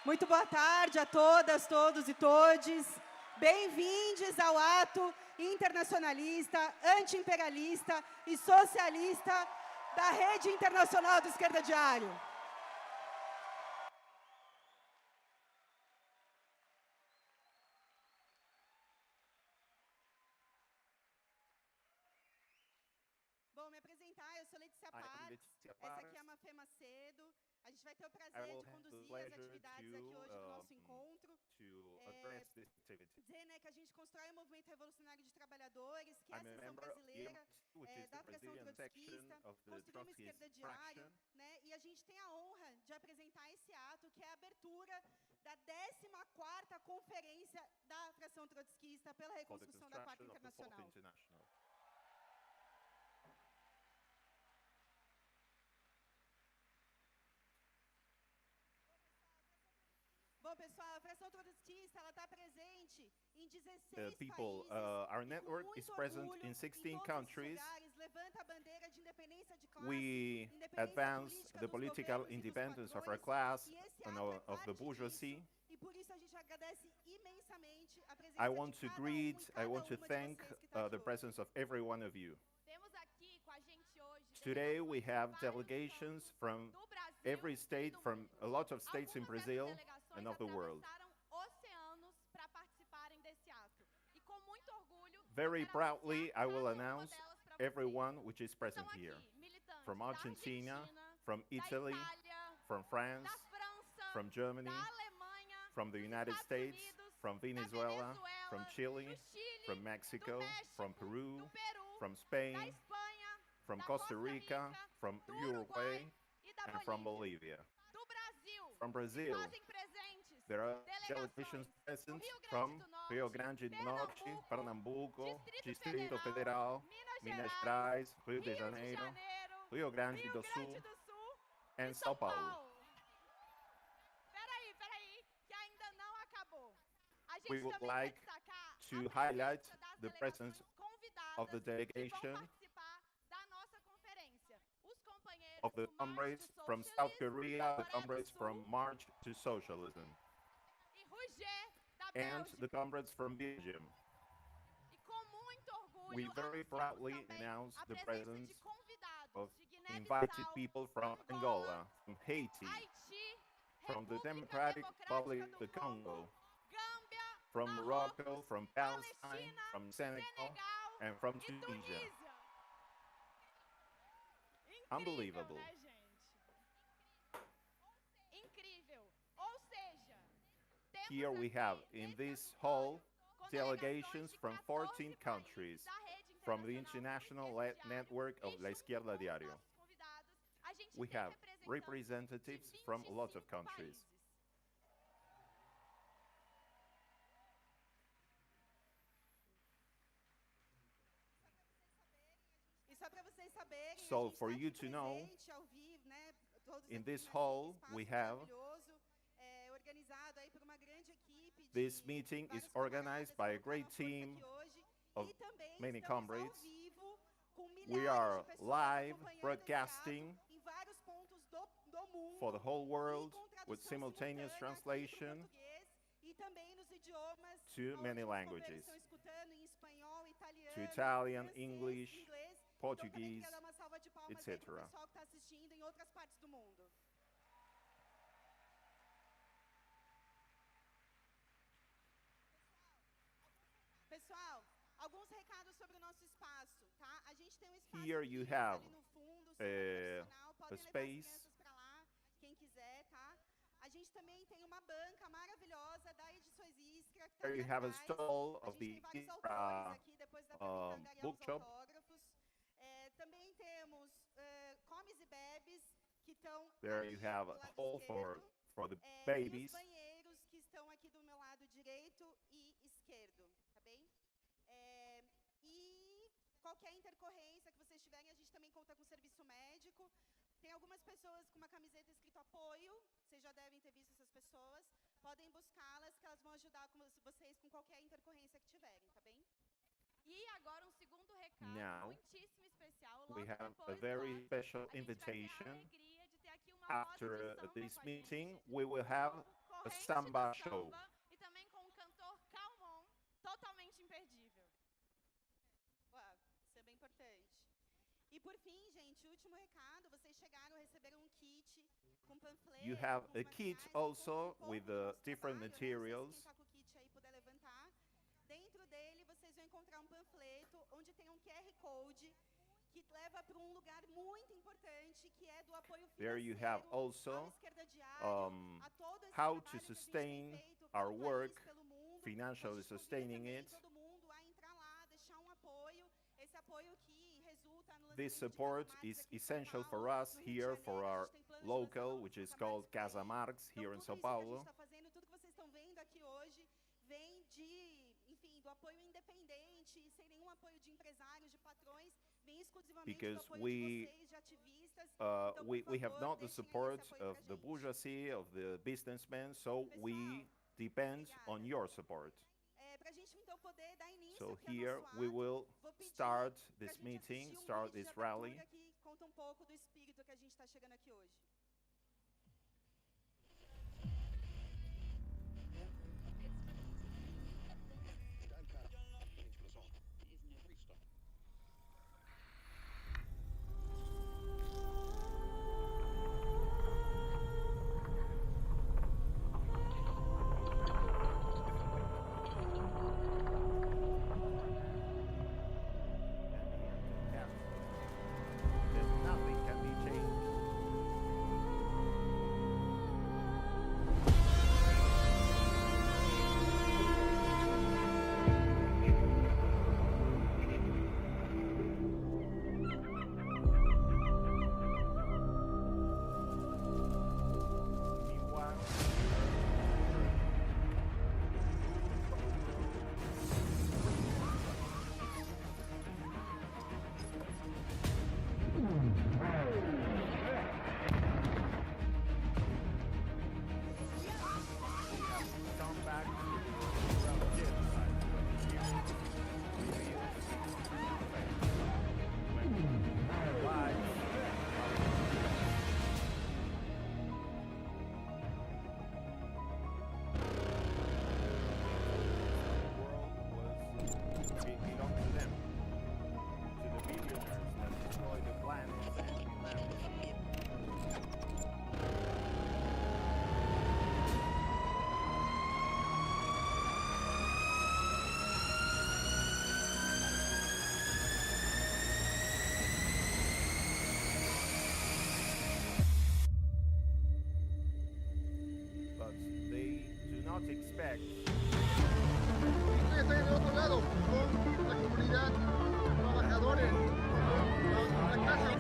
Muito boa tarde a todas, todos e todes. Bem-vindos ao ato internacionalista, anti-imperialista e socialista da Rede Internacional do Esquerda Diário. Bom, me apresentar, eu sou Letícia Parks, essa aqui é a Mafê Macedo. A gente vai ter o prazer de conduzir as atividades aqui hoje do nosso encontro. Dizer que a gente constrói o movimento revolucionário de trabalhadores, que é a seção brasileira da fração trotskista, construir uma esquerda diária, e a gente tem a honra de apresentar esse ato, que é a abertura da 14ª Conferência da Fração Trotskista pela reconstrução da Quarta Internacional. Bom, pessoal, a fração trotskista está presente em 16 países. Our network is present in 16 countries. We advance the political independence of our class and of the bourgeoisie. I want to greet, I want to thank the presence of every one of you. Today we have delegations from every state, from a lot of states in Brazil and of the world. Very proudly, I will announce everyone which is present here. From Argentina, from Italy, from France, from Germany, from the United States, from Venezuela, from Chile, from Mexico, from Peru, from Spain, from Costa Rica, from Uruguay, and from Bolivia. From Brazil, there are delegations present from Rio Grande do Norte, Pernambuco, Distrito Federal, Minas Gerais, Rio de Janeiro, Rio Grande do Sul, and São Paulo. We would like to highlight the presence of the delegation of the comrades from South Korea, the comrades from March to Socialism, and the comrades from Belgium. We very proudly announce the presence of invited people from Angola, from Haiti, from the Democratic Republic of the Congo, from Morocco, from Palestine, from Senegal, and from Tunisia. Unbelievable. Here we have in this hall delegations from 14 countries from the international network of La Izquierda Diario. We have representatives from a lot of countries. So for you to know, in this hall we have this meeting is organized by a great team of many comrades. We are live broadcasting for the whole world with simultaneous translation to many languages, to Italian, English, Portuguese, etc. Pessoal, alguns recados sobre o nosso espaço, tá? A gente tem um espaço Here you have ali no fundo, a space. Quem quiser, tá? A gente também tem uma banca maravilhosa da Edições Iskra. Here you have a stall of the bookshop. Também temos comes e bebes que estão. There you have a hall for the babies. E os banheiros que estão aqui do meu lado direito e esquerdo, tá bem? E qualquer intercorrência que vocês tiverem, a gente também conta com serviço médico. Tem algumas pessoas com uma camiseta escrito apoio, vocês já devem ter visto essas pessoas. Podem buscá-las, que elas vão ajudar vocês com qualquer intercorrência que tiverem, tá bem? E agora um segundo recado muitíssimo especial. We have a very special invitation. After this meeting, we will have samba show. E também com um cantor calmon, totalmente imperdível. Uau, isso é bem importante. E por fim, gente, último recado, vocês chegaram, receberam um kit com panfletos. You have a kit also with different materials. Quem tá com o kit aí puder levantar. Dentro dele vocês vão encontrar um panfleto onde tem um QR Code que leva para um lugar muito importante, que é do apoio financeiro. There you have also à esquerda diária, a todo esse how to trabalho que a gente tem sustain feito our pelo work, país, pelo mundo. financially A gente convida sustaining também it. todo mundo a entrar lá, deixar um apoio, esse apoio que resulta no This lançamento de support Gaza is Marx aqui em São essential for Paulo, us no Rio de here, Janeiro. for A our gente tem plano de local, lançar which is novos called trabalhos Gaza por aí. Marx Então, here in tudo São isso que a gente Paulo. está fazendo, tudo que vocês estão vendo aqui hoje, vem de, enfim, do apoio independente, sem nenhum apoio de empresários, de patrões, vem exclusivamente Because do apoio we, de vocês, de ativistas. Então, we have por favor, not the deixem aí support esse apoio of pra the gente. bourgeoisie, of the businessmen, so we depend on your support. Para a gente então poder dar início So aqui ao here nosso we ato, will vou pedir start pra this gente meeting, assistir start vídeo de this rally. abertura que conta um pouco do espírito que a gente está chegando aqui hoje. Then nothing can be changed. Meanwhile, come back to genocide. When lives it belonged to them, to the billionaires that destroy the planet and humanity. But they do not expect Estoy del otro lado con la comunidad, trabajadores, la casa.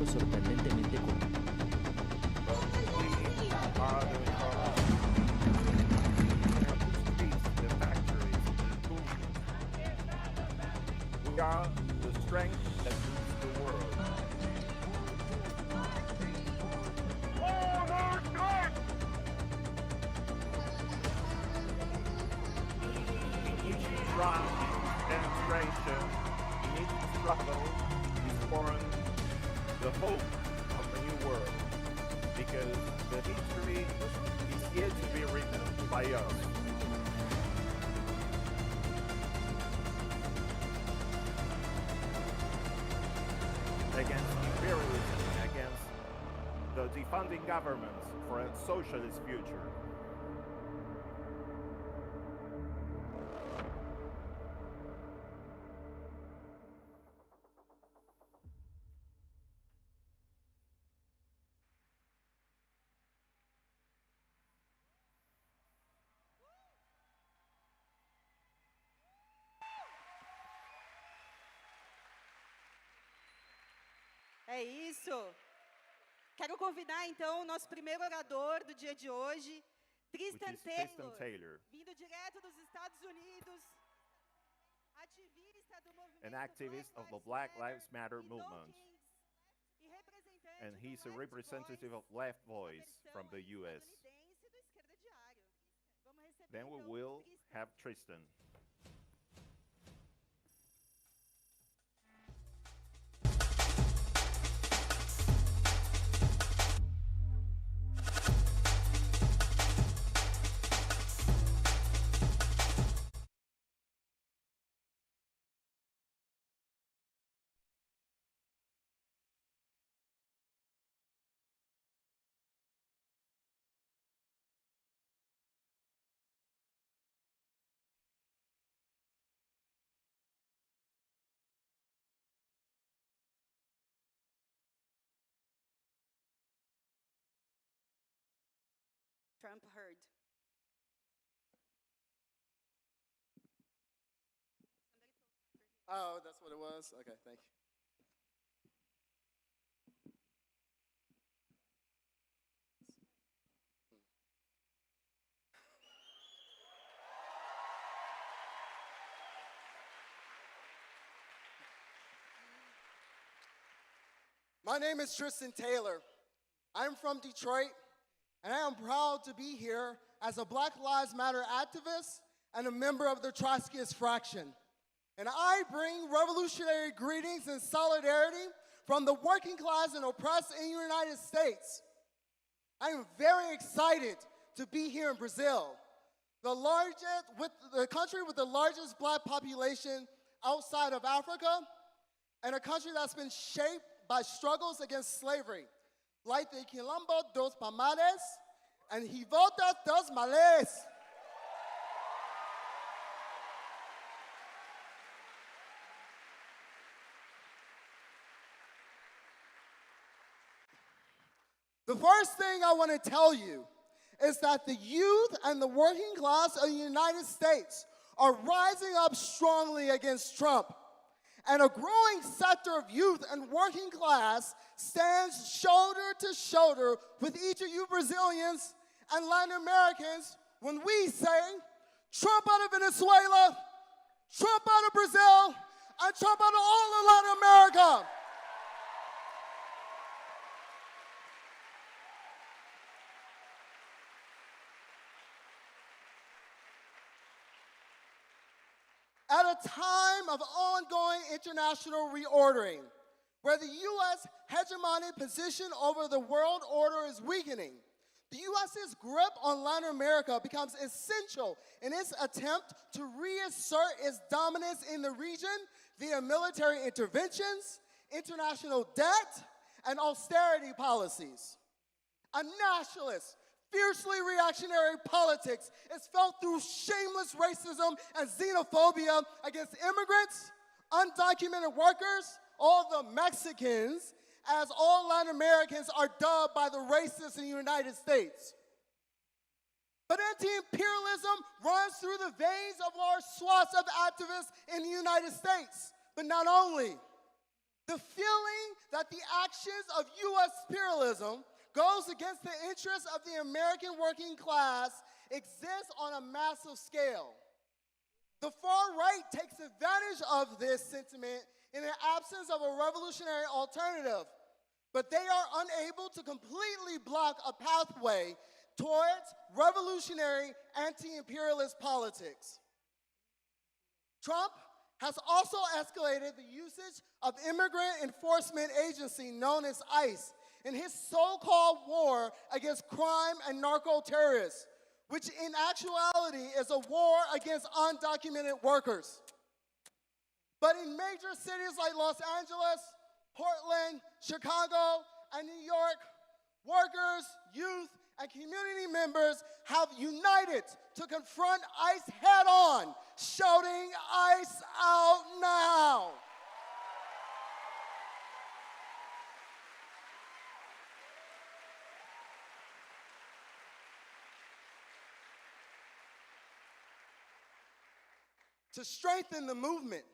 Sorprendentemente we are the strength that moves the world. In each round demonstration, in each struggle, is born the hope of a new world, because the history is yet to be written by us. Against imperialism, against the defunding governments for a socialist future. É isso. Quero convidar, então, o nosso primeiro orador do dia de hoje, Tristan Taylor, vindo direto dos Estados Unidos, ativista do movimento an activist of the Black Lives Matter movement, e representante and he's do a representative of Left Voice from the US. estadunidense do Esquerda Diário. Vamos receber, Then we então, will Tristan. have Tristan. Trump heard. Oh, that's what it was? Okay, thank you. My name is Tristan Taylor. I'm from Detroit, and I am proud to be here as a Black Lives Matter activist and a member of the Trotskyist Fraction. And I bring revolutionary greetings and solidarity from the working class and oppressed in the United States. I am very excited to be here in Brazil, the country with the largest black population outside of Africa, and a country that's been shaped by struggles against slavery, like the Quilombo dos Palmares and Revolta dos Males. The first thing I want to tell you is that the youth and the working class of the United States are rising up strongly against Trump. And a growing sector of youth and working class stands shoulder to shoulder with each of you Brazilians and Latin Americans when we say, Trump out of Venezuela, Trump out of Brazil, and Trump out of all of Latin America. At a time of ongoing international reordering, where the U.S. hegemonic position over the world order is weakening, the U.S.'s grip on Latin America becomes essential in its attempt to reassert its dominance in the region via military interventions, international debt, and austerity policies. A nationalist, fiercely reactionary politics is felt through shameless racism and xenophobia against immigrants, undocumented workers, all the Mexicans, as all Latin Americans are dubbed by the racists in the United States. But anti-imperialism runs through the veins of large swaths of activists in the United States. But not only. The feeling that the actions of U.S. imperialism goes against the interests of the American working class exists on a massive scale. The far right takes advantage of this sentiment in the absence of a revolutionary alternative, but they are unable to completely block a pathway towards revolutionary anti-imperialist politics. Trump has also escalated the usage of immigrant enforcement agency known as ICE in his so-called war against crime and narco-terrorists, which in actuality is a war against undocumented workers. But in major cities like Los Angeles, Portland, Chicago, and New York, workers, youth, and community members have united to confront ICE head-on, shouting, "ICE out now!" To strengthen the movement,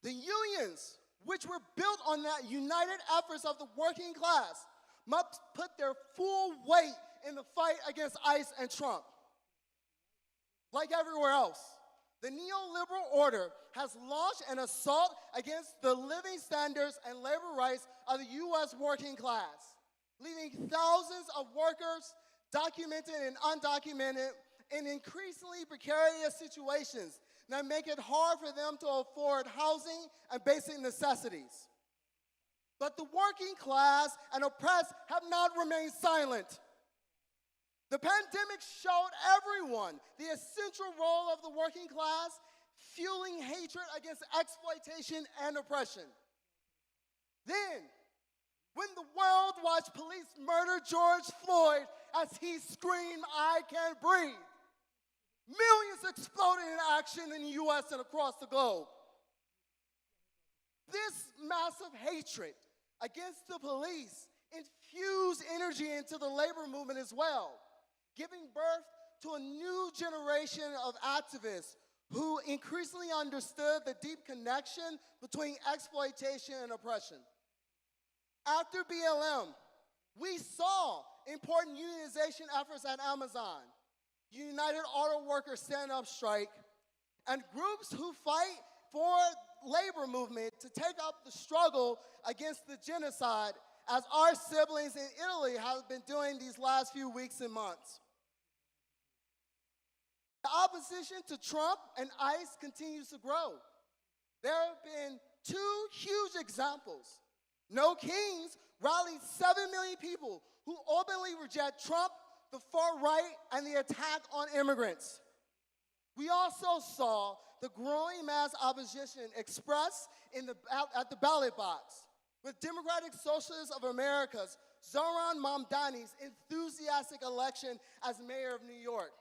the unions, which were built on that united efforts of the working class, must put their full weight in the fight against ICE and Trump. Like everywhere else, the neoliberal order has launched an assault against the living standards and labor rights of the U.S. working class, leaving thousands of workers, documented and undocumented, in increasingly precarious situations that make it hard for them to afford housing and basic necessities. But the working class and oppressed have not remained silent. The pandemic showed everyone the essential role of the working class, fueling hatred against exploitation and oppression. Then, when the world watched police murder George Floyd as he screamed, "I can't breathe," millions exploded in action in the U.S. and across the globe. This massive hatred against the police infused energy into the labor movement as well, giving birth to a new generation of activists who increasingly understood the deep connection between exploitation and oppression. After BLM, we saw important unionization efforts at Amazon, United Auto Workers stand-up strike, and groups who fight for labor movement to take up the struggle against the genocide, as our siblings in Italy have been doing these last few weeks and months. The opposition to Trump and ICE continues to grow. There have been two huge examples. No Kings rallied 7 million people who openly reject Trump, the far right, and the attack on immigrants. We also saw the growing mass opposition expressed at the ballot box, with Democratic Socialists of America's Zoran Mamdani's enthusiastic election as mayor of New York.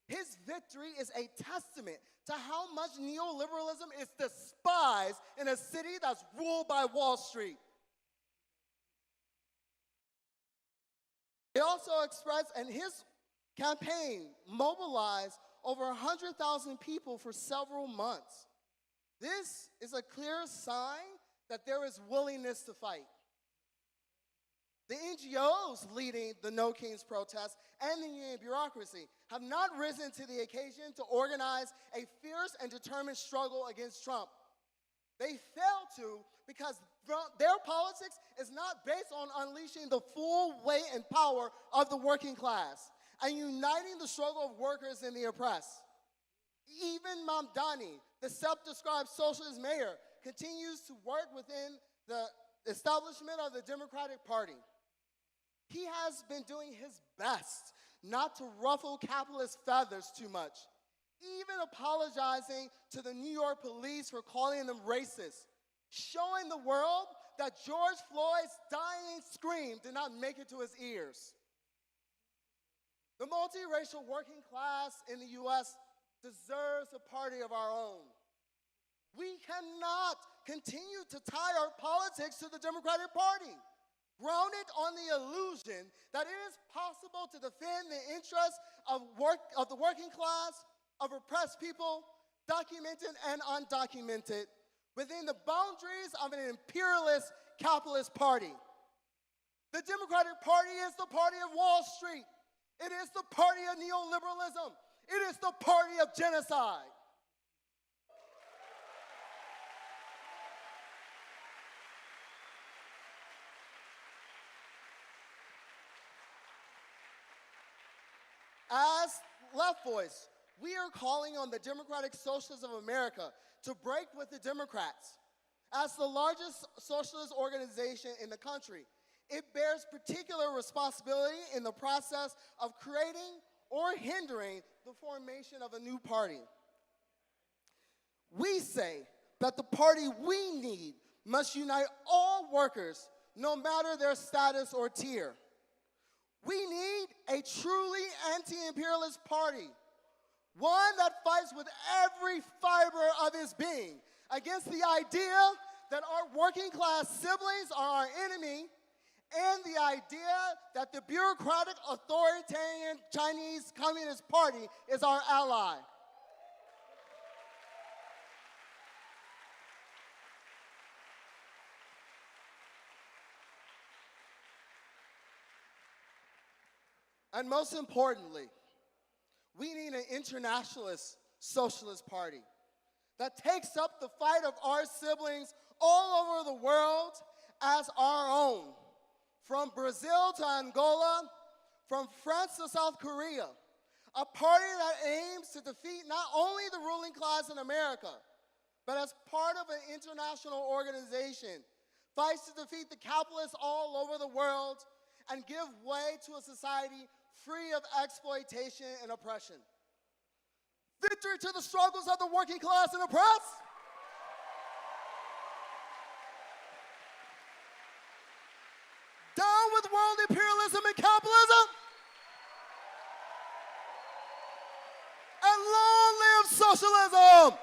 His victory is a testament to how much neoliberalism is despised in a city that's ruled by Wall Street. He also expressed, and his campaign mobilized over 100,000 people for several months. This is a clear sign that there is willingness to fight. The NGOs leading the No Kings protests and the union bureaucracy have not risen to the occasion to organize a fierce and determined struggle against Trump. They fail to because their politics is not based on unleashing the full weight and power of the working class and uniting the struggle of workers and the oppressed. Even Mamdani, the self-described socialist mayor, continues to work within the establishment of the Democratic Party. He has been doing his best not to ruffle capitalist feathers too much, even apologizing to the New York police for calling them racist, showing the world that George Floyd's dying scream did not make it to his ears. The multiracial working class in the U.S. deserves a party of our own. We cannot continue to tie our politics to the Democratic Party, grounded on the illusion that it is possible to defend the interests of the working class, of oppressed people, documented and undocumented, within the boundaries of an imperialist capitalist party. The Democratic Party is the party of Wall Street. It is the party of neoliberalism. It is the party of genocide. As Left Voice, we are calling on the Democratic Socialists of America to break with the Democrats. As the largest socialist organization in the country, it bears particular responsibility in the process of creating or hindering the formation of a new party. We say that the party we need must unite all workers, no matter their status or tier. We need a truly anti-imperialist party, one that fights with every fiber of its being against the idea that our working class siblings are our enemy, and the idea that the bureaucratic authoritarian Chinese Communist Party is our ally. And most importantly, we need an internationalist socialist party that takes up the fight of our siblings all over the world as our own. From Brazil to Angola, from France to South Korea, a party that aims to defeat not only the ruling class in America, but as part of an international organization, fights to defeat the capitalists all over the world and give way to a society free of exploitation and oppression. Victory to the struggles of the working class and oppressed. Down with world imperialism and capitalism. And long live socialism.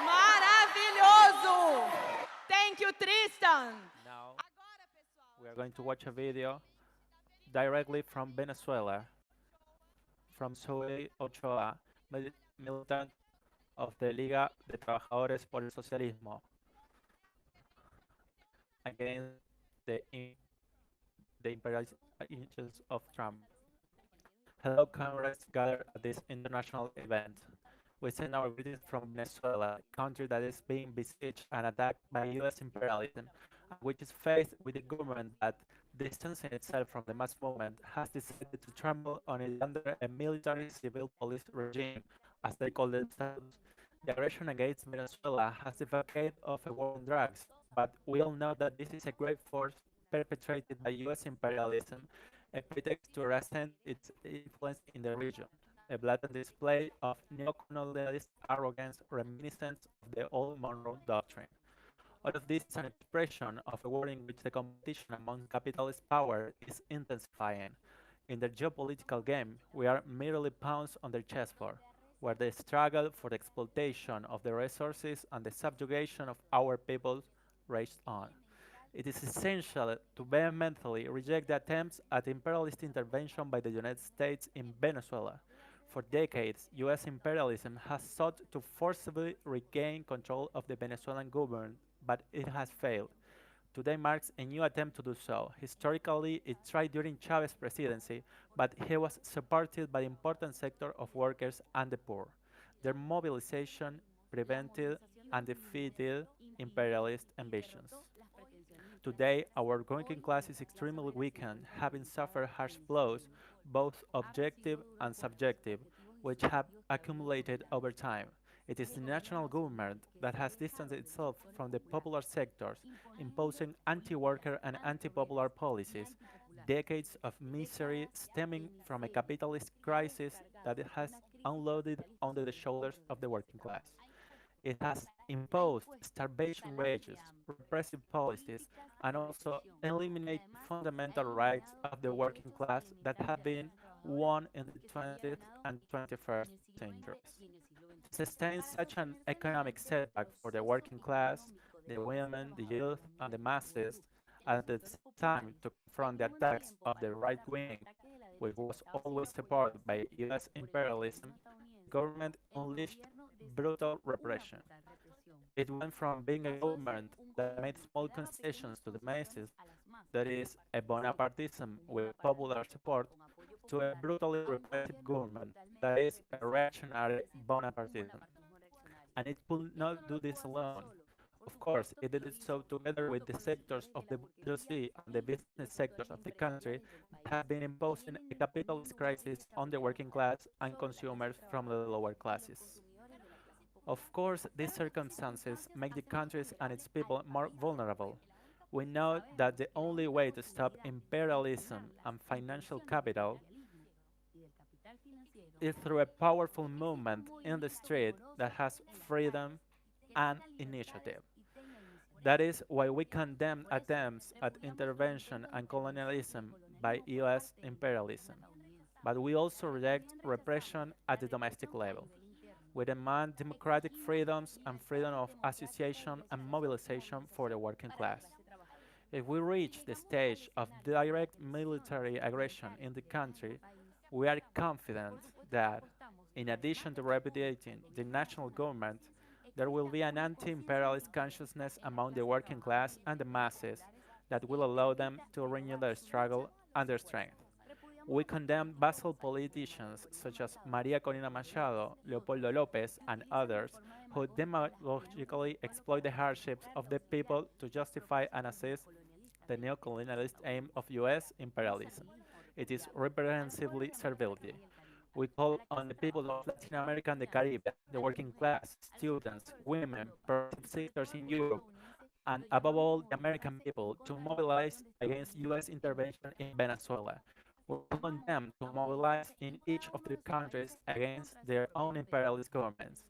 Maravilhoso! Thank you, Tristan. Now Agora, pessoal, we are going to watch a video directly from Venezuela, from Zoe Ochoa, militant of the Liga de Trabajadores por el Socialismo, against the imperialist interests of Trump. Hello, comrades gathered at this international event. We send our greetings from Venezuela, a country that is being besieged and attacked by US imperialism, and which is faced with a government that, distancing itself from the mass movement, has decided to tremble on it under a military civil police regime, as they call themselves. The aggression against Venezuela has the facade of a war on drugs, but we all know that this is a great force perpetrated by US imperialism, a pretext to extend its influence in the region, a blatant display of neo-colonialist arrogance reminiscent of the old Monroe Doctrine. All of this is an expression of a world in which the competition among capitalist power is intensifying. In the geopolitical game, we are merely pawns on their chessboard, where the struggle for the exploitation of the resources and the subjugation of our people rages on. It is essential to vehemently reject the attempts at imperialist intervention by the United States in Venezuela. For decades, US imperialism has sought to forcibly regain control of the Venezuelan government, but it has failed. Today marks a new attempt to do so. Historically, it tried during Chavez's presidency, but he was supported by the important sector of workers and the poor. Their mobilization prevented and defeated imperialist ambitions. Today, our working class is extremely weakened, having suffered harsh blows, both objective and subjective, which have accumulated over time. It is the national government that has distanced itself from the popular sectors, imposing anti-worker and anti-popular policies, decades of misery stemming from a capitalist crisis that it has unloaded onto the shoulders of the working class. It has imposed starvation wages, repressive policies, and also eliminated fundamental rights of the working class that have been won in the 20th and 21st centuries. To sustain such an economic setback for the working class, the women, the youth, and the masses, at the same time to confront the attacks of the right wing, which was always supported by US imperialism, government unleashed brutal repression. It went from being a government that made small concessions to the masses, that is, a Bonapartism with popular support, to a brutally repressive government, that is, a reactionary Bonapartism. And it could not do this alone. Of course, it did so together with the sectors of the bourgeoisie and the business sectors of the country that have been imposing a capitalist crisis on the working class and consumers from the lower classes. Of course, these circumstances make the countries and its people more vulnerable. We know that the only way to stop imperialism and financial capital is through a powerful movement in the street that has freedom and initiative. That is why we condemn attempts at intervention and colonialism by US imperialism. But we also reject repression at the domestic level. We demand democratic freedoms and freedom of association and mobilization for the working class. If we reach the stage of direct military aggression in the country, we are confident that, in addition to repudiating the national government, there will be an anti-imperialist consciousness among the working class and the masses that will allow them to renew their struggle and their strength. We condemn vassal politicians such as Maria Corina Machado, Leopoldo López, and others who demagogically exploit the hardships of the people to justify and assist the neo-colonialist aim of US imperialism. It is reprehensibly servility. We call on the people of Latin America and the Caribbean, the working class, students, women, progressive sectors in Europe, and above all, the American people to mobilize against US intervention in Venezuela. We call on them to mobilize in each of the countries against their own imperialist governments.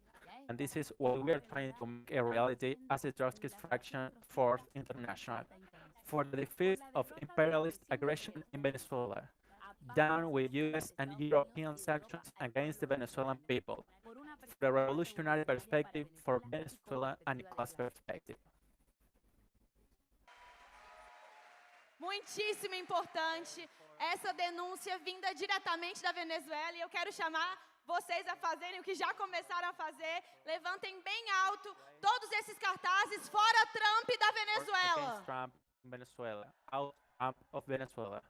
And this is what we are trying to make a reality as the Trotskyist Fraction-Fourth International. For the defeat of imperialist aggression in Venezuela, down with US and European sanctions against the Venezuelan people, for the revolutionary perspective for Venezuela and class perspective. Muitíssimo importante essa denúncia vinda diretamente da Venezuela, e eu quero chamar vocês a fazerem o que já começaram a fazer. Levantem bem alto todos esses cartazes fora Trump da Venezuela. Against Trump in Venezuela, out Trump of Venezuela.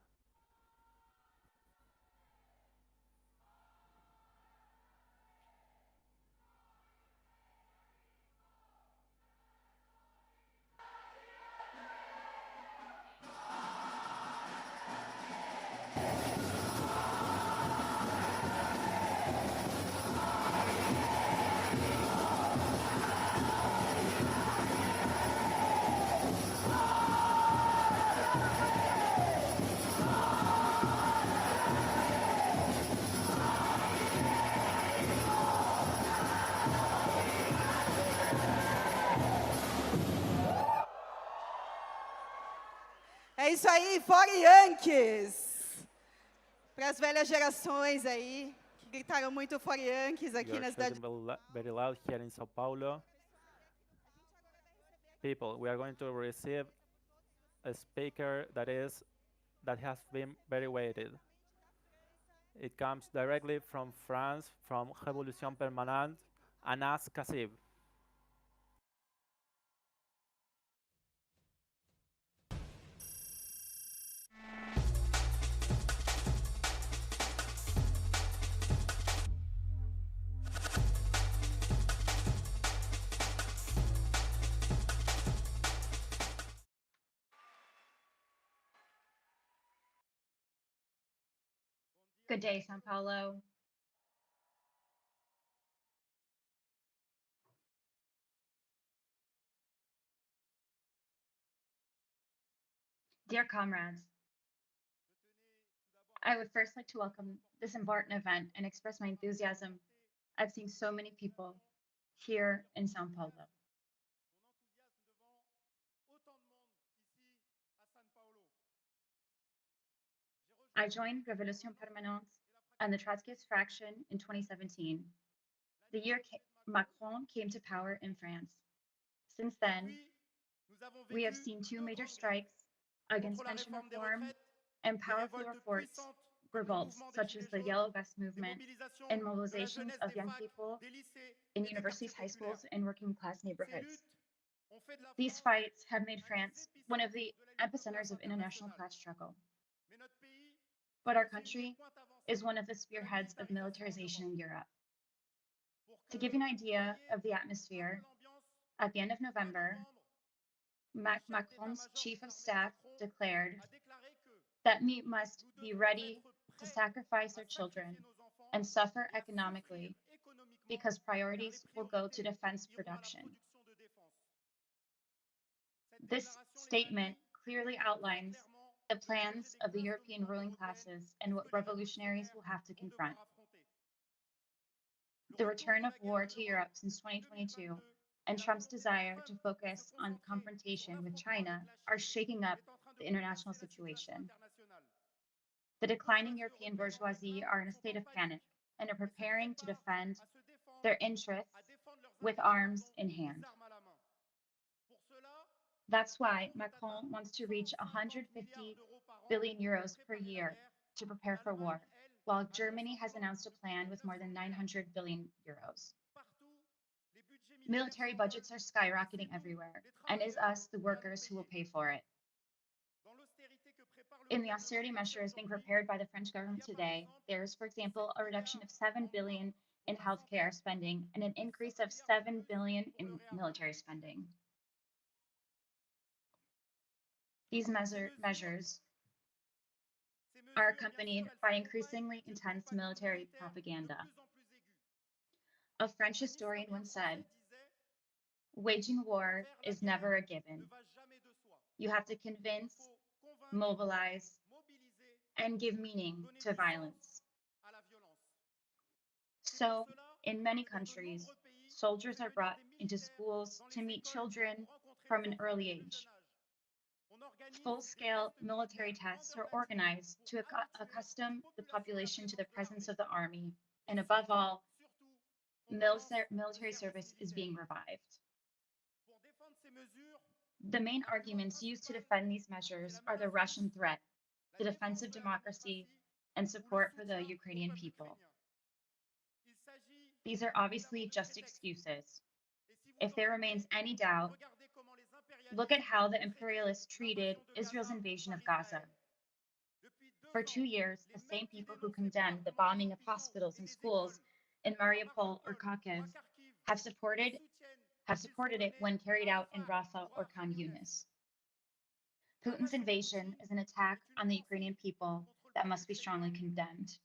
É isso aí, fora Yankees! Para as velhas gerações aí, que gritaram muito fora Yankees aqui na cidade. Very loud here in São Paulo. People, we are going to receive a speaker that has been very weighted. It comes directly from France, from Révolution Permanente, Anas Kassib. Good day, São Paulo. Dear comrades, I would first like to welcome this important event and express my enthusiasm. I've seen so many people here in São Paulo. I joined Révolution Permanente and the Trotskyist Fraction in 2017, the year Macron came to power in France. Since then, we have seen two major strikes against pension reform and powerful revolts, such as the Yellow Vest movement and mobilizations of young people in universities, high schools, and working class neighborhoods. These fights have made France one of the epicenters of international class struggle. But our country is one of the spearheads of militarization in Europe. To give you an idea of the atmosphere, at the end of November, Macron's chief of staff declared that we must be ready to sacrifice our children and suffer economically because priorities will go to defense production. This statement clearly outlines the plans of the European ruling classes and what revolutionaries will have to confront. The return of war to Europe since 2022 and Trump's desire to focus on confrontation with China are shaking up the international situation. The declining European bourgeoisie are in a state of panic and are preparing to defend their interests with arms in hand. That's why Macron wants to reach 150 billion euros per year to prepare for war, while Germany has announced a plan with more than 900 billion euros. Military budgets are skyrocketing everywhere, and it's us, the workers, who will pay for it. In the austerity measures being prepared by the French government today, there is, for example, a reduction of 7 billion in healthcare spending and an increase of 7 billion in military spending. These measures are accompanied by increasingly intense military propaganda. A French historian once said, "Waging war is never a given. You have to convince, mobilize, and give meaning to violence." So, in many countries, soldiers are brought into schools to meet children from an early age. Full-scale military tests are organized to accustom the population to the presence of the army, and above all, military service is being revived. The main arguments used to defend these measures are the Russian threat, the defense of democracy, and support for the Ukrainian people. These are obviously just excuses. If there remains any doubt, look at how the imperialists treated Israel's invasion of Gaza. For 2 years, the same people who condemned the bombing of hospitals and schools in Mariupol or Kharkiv have supported it when carried out in Rafah or Khan Yunis. Putin's invasion is an attack on the Ukrainian people that must be strongly condemned.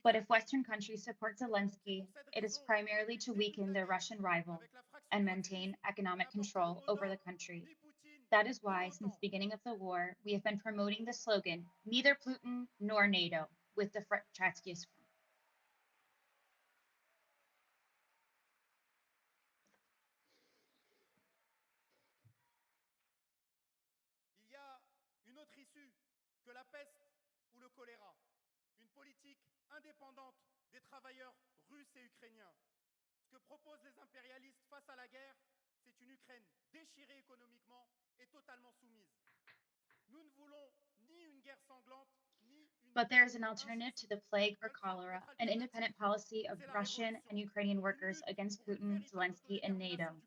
But if Western countries support Zelensky, it is primarily to weaken their Russian rival and maintain economic control over the country. That is why, since the beginning of the war, we have been promoting the slogan, "Neither Putin nor NATO," with the Trotskyist. Il y a une autre issue que la peste ou le choléra, une politique indépendante des travailleurs russes et ukrainiens. Ce que proposent les impérialistes face à la guerre, c'est une Ukraine déchirée économiquement et totalement soumise. Nous ne voulons ni une guerre sanglante, ni une... But there is an alternative to the plague or cholera, an independent policy of Russian and Ukrainian workers against Putin, Zelensky, and NATO.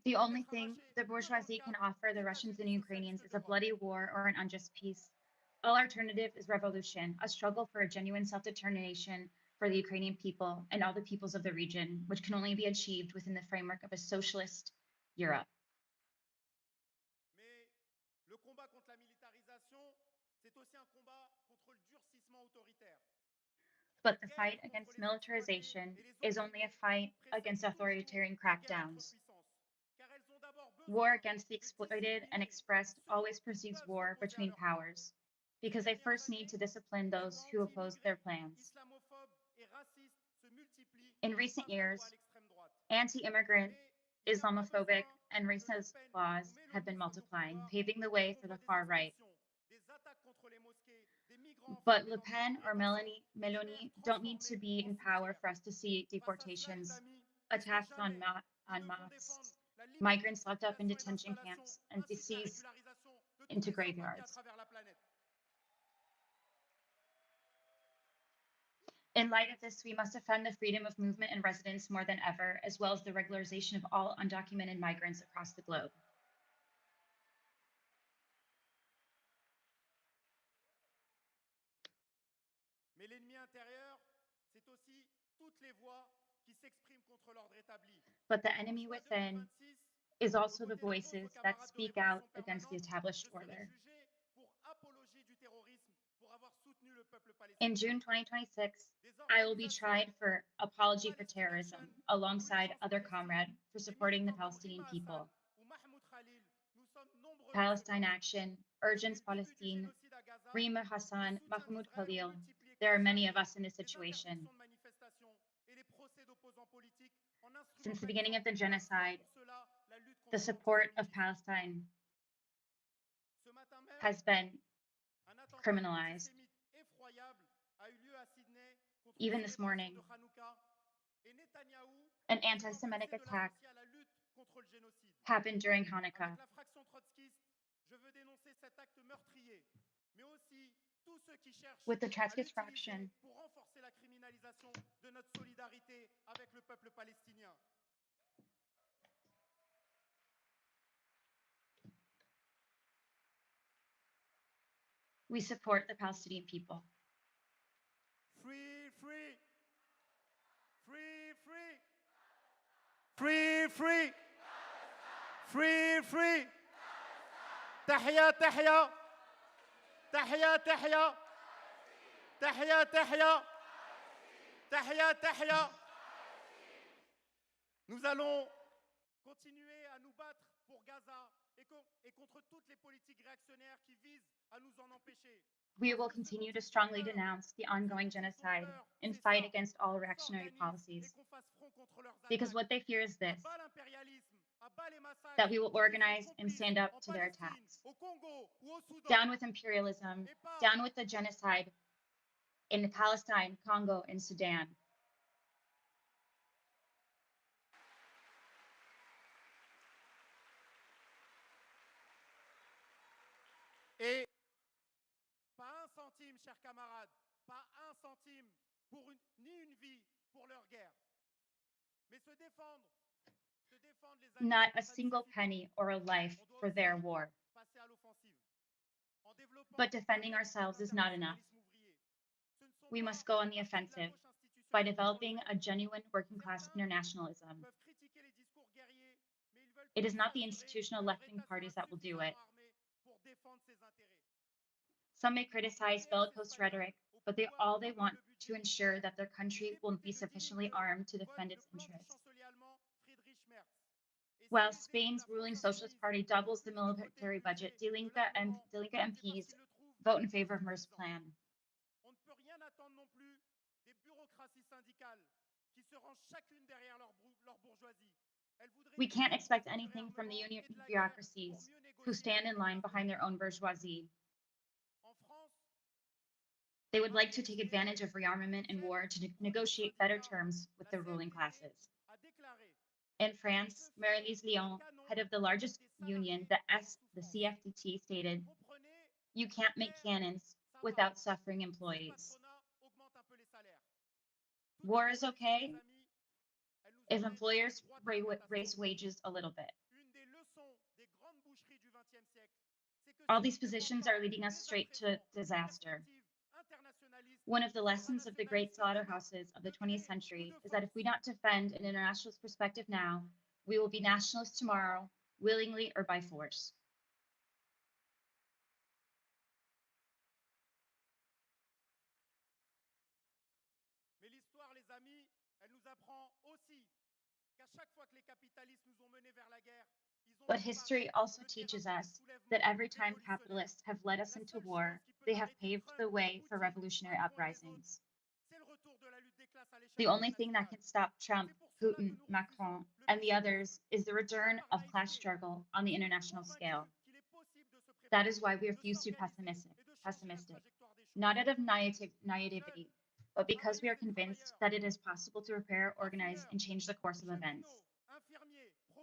The only thing the bourgeoisie can offer the Russians and Ukrainians is a bloody war or an unjust peace. All alternative is revolution, a struggle for a genuine self-determination for the Ukrainian people and all the peoples of the region, which can only be achieved within the framework of a socialist Europe. Mais le combat contre la militarisation, c'est aussi un combat contre le durcissement autoritaire. But the fight against militarization is only a fight against authoritarian crackdowns. War against the exploited and oppressed always precedes war between powers, because they first need to discipline those who oppose their plans. In recent years, anti-immigrant, Islamophobic, and racist laws have been multiplying, paving the way for the far right. But Le Pen or Meloni don't need to be in power for us to see deportations, attacks on mosques, migrants locked up in detention camps, and deceased into graveyards. In light of this, we must defend the freedom of movement and residence more than ever, as well as the regularization of all undocumented migrants across the globe. Mais l'ennemi intérieur, c'est aussi toutes les voix qui s'expriment contre l'ordre établi. But the enemy within is also the voices that speak out against the established order. In June 2026, I will be tried for apology for terrorism alongside other comrades for supporting the Palestinian people. Palestine Action, Urgence Palestine, Rima Hassan, Mahmoud Khalil. There are many of us in this situation. Since the beginning of the genocide, the support of Palestine has been criminalized. Even this morning, an anti-Semitic attack happened during Hanukkah. With the Trotskyist Fraction, we support the Palestinian people. Free, free. Free, free. Free, free. Free, free. تحيا تحيا. تحيا تحيا. تحيا تحيا. تحيا تحيا. Nous allons continuer à nous battre pour Gaza et contre toutes les politiques réactionnaires qui visent à nous en empêcher. We will continue to strongly denounce the ongoing genocide and fight against all reactionary policies. Because what they fear is this, that we will organize and stand up to their attacks. Down with imperialism, down with the genocide in Palestine, Congo, and Sudan. Et pas un centime, chers camarades, pas un centime pour ni une vie pour leur guerre. Mais se défendre les Not a single penny or a life for their war. But defending ourselves is not enough. We must go on the offensive by developing a genuine working class internationalism. It is not the institutional left-wing parties that will do it. Some may criticize bellicose rhetoric, but all they want to ensure that their country will be sufficiently armed to defend its interests. While Spain's ruling Socialist Party doubles the military budget, De Linke MPs vote in favor of Mer's plan. We can't expect anything from the union bureaucracies who stand in line behind their own bourgeoisie. They would like to take advantage of rearmament and war to negotiate better terms with the ruling classes. In France, Marie-Lise Lyon, head of the largest union, the CFDT, stated, "You can't make cannons without suffering employees." War is okay if employers raise wages a little bit. All these positions are leading us straight to disaster. One of the lessons of the great slaughterhouses of the 20th century is that if we don't defend an internationalist perspective now, we will be nationalists tomorrow, willingly or by force. Mais l'histoire, les amis, elle nous apprend aussi qu'à chaque fois que les capitalistes nous ont menés vers la guerre, but history also teaches us that every time capitalists have led us into war, they have paved the way for revolutionary uprisings. The only thing that can stop Trump, Putin, Macron, and the others is the return of class struggle on the international scale. That is why we refuse to be pessimistic, not out of naivety, but because we are convinced that it is possible to repair, organize, and change the course of events.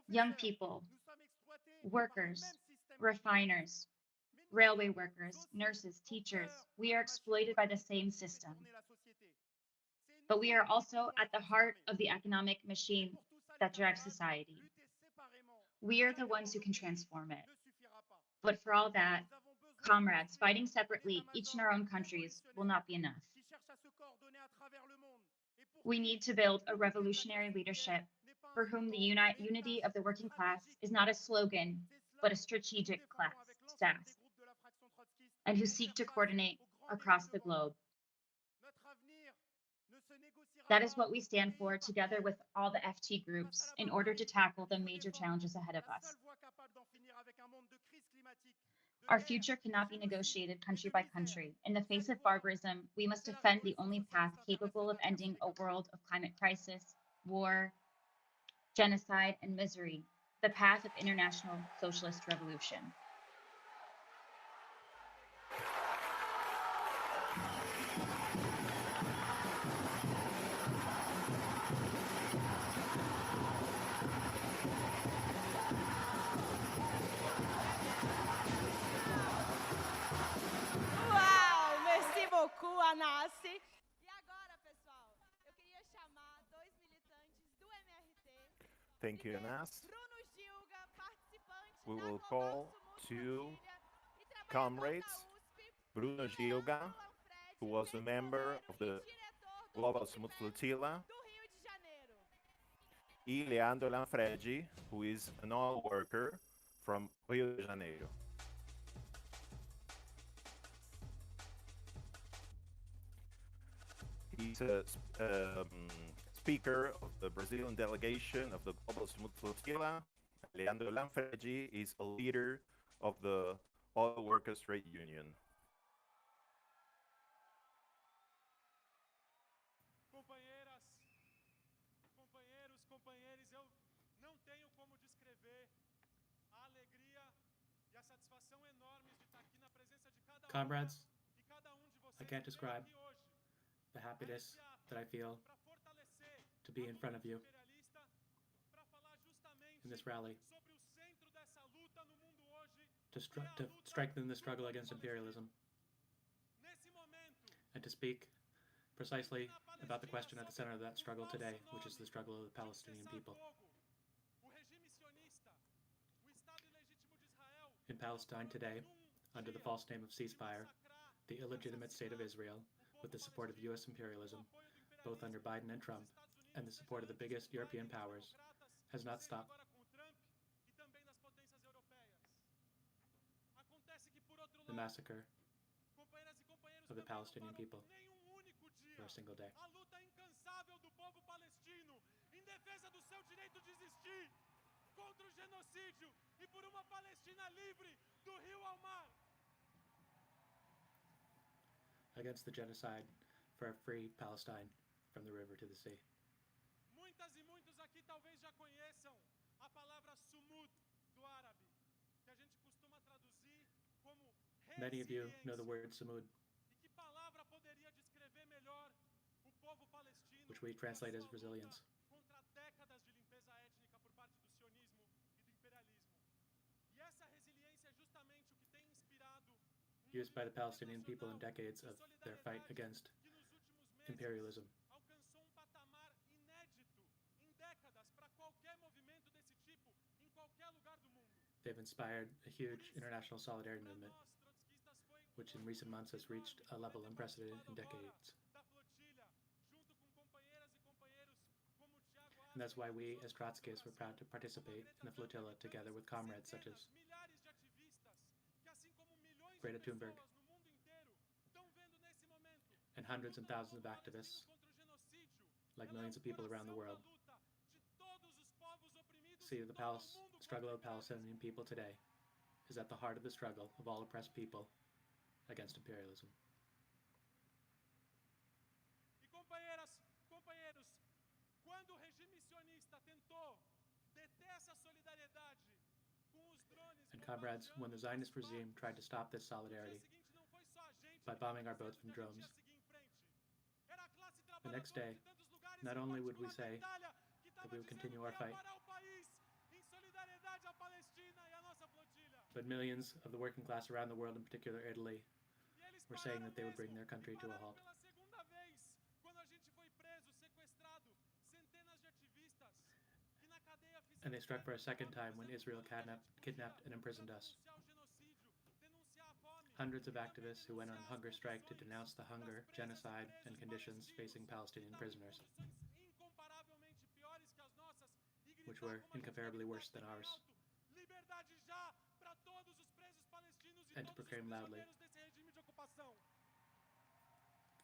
Young people, workers, refiners, railway workers, nurses, teachers, we are exploited by the same system. But we are also at the heart of the economic machine that drives society. We are the ones who can transform it. But for all that, comrades, fighting separately, each in our own countries, will not be enough. We need to build a revolutionary leadership for whom the unity of the working class is not a slogan, but a strategic task, and who seek to coordinate across the globe. That is what we stand for, together with all the FT groups, in order to tackle the major challenges ahead of us. Our future cannot be negotiated country by country. In the face of barbarism, we must defend the only path capable of ending a world of climate crisis, war, genocide, and misery, the path of international socialist revolution. beaucoup, Anas. E agora, pessoal, eu queria chamar dois militantes do MRT. Thank you, Anas. Bruno Gilga, participante We da will Global call Sumut two Família e trabalhador comrades, da USP, Bruno e Gilga, Leandro Lanfredi, who was a member of the ex-bombeiro e diretor do Global Cipep Smooth Flotilla, do Rio de Janeiro. e Leandro Lanfredi, who is an oil worker from Rio de Janeiro. He's a speaker of the Brazilian delegation of the Global Smooth Flotilla. Leandro Lanfredi is a leader of the Oil Workers Trade Union. Companheiras, companheiros, companheiras, eu não tenho como descrever a alegria e a satisfação enormes de estar aqui na presença de cada Comrades, e cada de vocês I can't que describe veio aqui hoje the happiness that I feel para fortalecer to be in front of you imperialista, para falar justamente in this rally, sobre o centro dessa luta no mundo hoje, to strengthen the struggle against imperialism, nesse momento, and to speak precisely about the question at the center of that struggle today, which is the struggle of the Palestinian people. o regime sionista, o Estado ilegítimo de Israel, In Palestine today, under the false name of ceasefire, the illegitimate state of Israel, with the support of US imperialism, both under Biden and Trump, and the support of the biggest European powers, has not stopped agora com Trump e também das potências europeias. Acontece que por outro the lado, massacre companheiras e companheiros, of the também não Palestinian parou people nenhum único dia. for a single day. A luta incansável do povo palestino em defesa do seu direito de existir, contra o genocídio e por uma Palestina livre do rio ao mar. Against the genocide for a free Palestine from the river to the sea. Muitas e muitos aqui talvez já conheçam a palavra sumud do árabe, que a gente costuma traduzir como Many of you know the resiliência. word Samud, E que palavra poderia descrever melhor o povo palestino which we translate as resilience, contra décadas de limpeza étnica por parte do sionismo e do imperialismo. E essa resiliência é justamente o que tem inspirado used by the Palestinian people in decades of their fight against que nos últimos meses imperialism. alcançou patamar inédito em décadas para qualquer movimento desse tipo em qualquer lugar do mundo. They've inspired a huge international solidarity Para movement, nós, trotskistas, foi which in recent months has reached a level unprecedented in decades. da flotilha, junto com companheiras e companheiros como Tiago And that's why we, as Trotskyists, were proud to participate in the flotilla together with comrades such as milhares de ativistas que, assim como milhões Greta de Thunberg pessoas no mundo inteiro, estão vendo nesse momento and hundreds and thousands of activists, contra o genocídio, like millions of people around the world, luta de todos os povos oprimidos see em the todo o mundo struggle of the Palestinian people today is at the heart of the struggle of all oppressed people against imperialism. E companheiras, companheiros, quando o regime sionista tentou deter essa solidariedade com os drones And comrades, when the Zionist regime tried to stop this no dia solidarity seguinte não foi só a gente by bombing our que boats from a gente drones, ia seguir em frente. Era a classe the next day, trabalhadora de tantos lugares, not em only would we particular da say Itália, que that estava we would dizendo continue que our ia fight, parar o país em solidariedade à Palestina e à nossa flotilha. but millions of the working class around the world, in particular Italy, E eles were saying pararam that they would bring mesmo, their country e to a pararam halt. pela segunda vez, quando a gente foi preso, sequestrado, centenas de ativistas que na cadeia fizeram And they struck for a second time when Israel kidnapped and imprisoned us. denunciar o genocídio, denunciar a fome. Hundreds of activists who went on hunger strike to denounce the hunger, genocide, and conditions facing Palestinian prisoners, Incomparavelmente piores que as nossas, e which gritar were como a gente incomparably grita worse than aqui bem ours, alto, liberdade já para todos os presos palestinos e and to todos os proclaim loudly, prisioneiros desse regime de ocupação.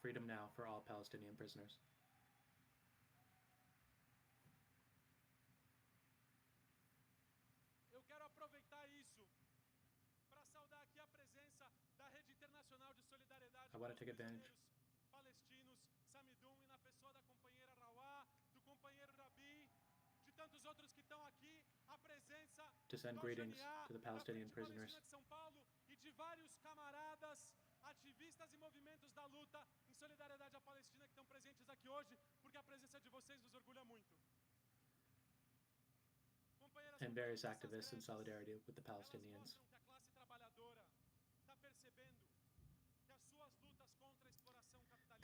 freedom now for all Palestinian prisoners. Eu quero aproveitar isso para saudar aqui a presença da Rede Internacional de Solidariedade I want to com take os advantage prisioneiros palestinos, Samidum, e na pessoa da companheira Rawá, do companheiro Rabi, de tantos outros que estão aqui, a presença to send do greetings Janiá, to the da Palestinian Frente prisoners Palestina de São Paulo e de vários camaradas, ativistas e movimentos da luta em solidariedade à Palestina que estão presentes aqui hoje, porque a presença de vocês nos orgulha muito. Companheiras, and various companheiros, activists in essas solidarity with the elas Palestinians. mostram que a classe trabalhadora está percebendo que as suas lutas contra a exploração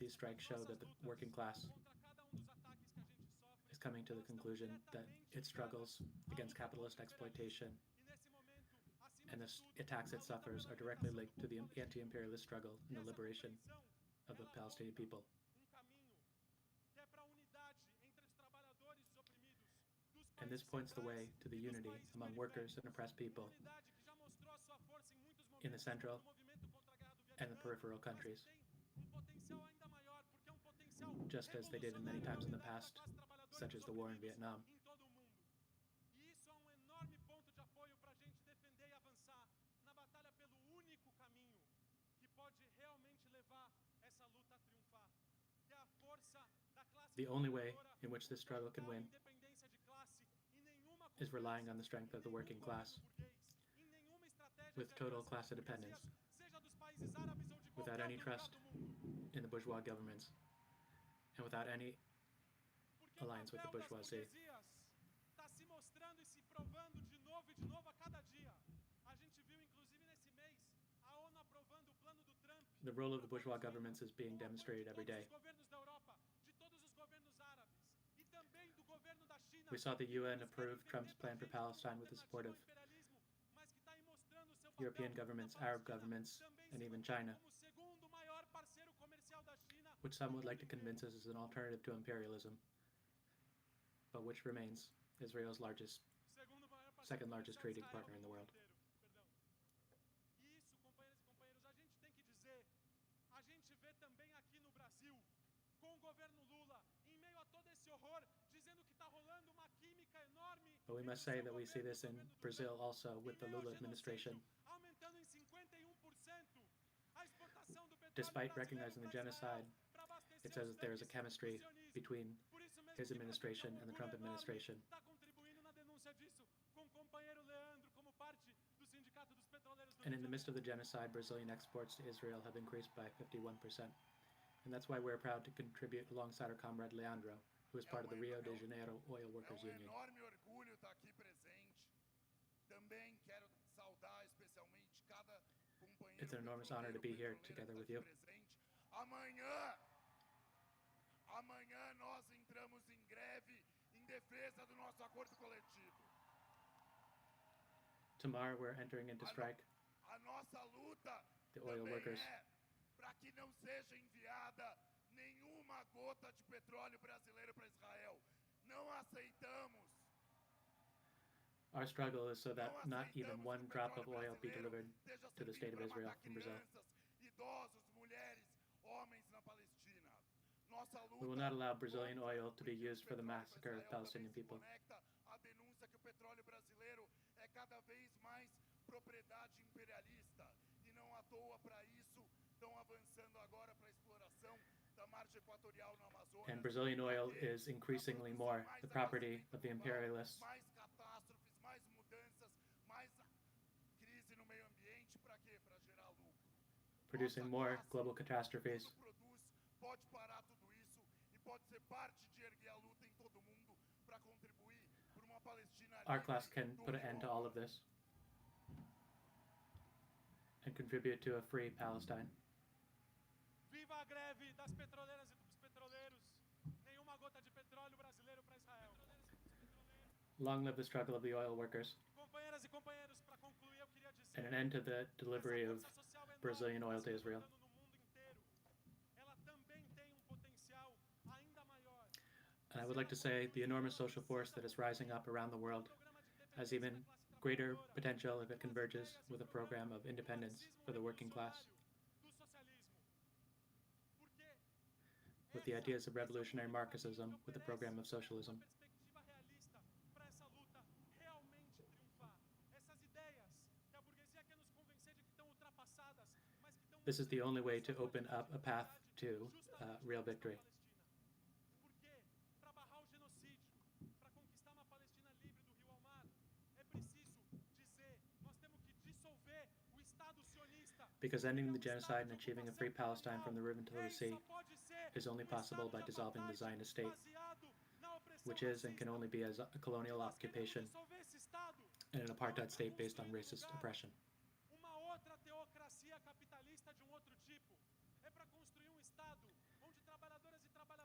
these strikes show that the working class is coming to the conclusion that its struggles against capitalist exploitation and the attacks it suffers are directly linked to the anti-imperialist struggle and the liberation of the Palestinian people. And this points the way to the unity among workers and oppressed people in the central and the peripheral countries, just as they did in many times in the past, such as the war in Vietnam. The only way in which this struggle can win is relying on the strength of the working class, with total class independence, without any trust in the bourgeois governments, and without any alliance with the bourgeoisie. The role of the bourgeois governments is being demonstrated every day. We saw the UN approve Trump's plan for Palestine with the support of European governments, Arab governments, and even China, which some would like to convince us is an alternative to imperialism, but which remains Israel's second largest trading partner in the world. But we must say that we see this in Brazil also with the Lula administration. Despite recognizing the genocide, it says that there is a chemistry between his administration and the Trump administration. And in the midst of the genocide, Brazilian exports to Israel have increased by 51%. And that's why we're proud to contribute alongside our comrade Leandro, who is part of the Rio de Janeiro Oil Workers Union. It's an enormous honor to be here together with you. Amanhã nós entramos em greve em defesa do nosso acordo coletivo. Tomorrow we're entering into strike. A nossa luta the oil workers. Para que não seja enviada nenhuma gota de petróleo brasileiro para Israel. Não aceitamos. Our struggle is so that not even one drop of oil be delivered to the state of Israel from Brazil. We will not allow Brazilian oil to be used for the massacre of Palestinian people. And Brazilian oil is increasingly more the property of the imperialists. Producing more global catastrophes. Our class can put an end to all of this and contribute to a free Palestine. Viva a greve das petroleiras e dos petroleiros. Nenhuma gota de petróleo brasileiro para Israel. Long live the struggle of the oil workers. Companheiras e companheiros, para concluir, eu queria dizer and an end to the delivery of Brazilian oil to Israel. And I would like to say the enormous social force that is rising up around the world has even greater potential if it converges with a program of independence for the working class, with the ideas of revolutionary Marxism, with the program of socialism. This is the only way to open up a path to real victory. Because ending the genocide and achieving a free Palestine from the river to the sea is only possible by dissolving the Zionist state, which is and can only be as a colonial occupation and an apartheid state based on racist oppression.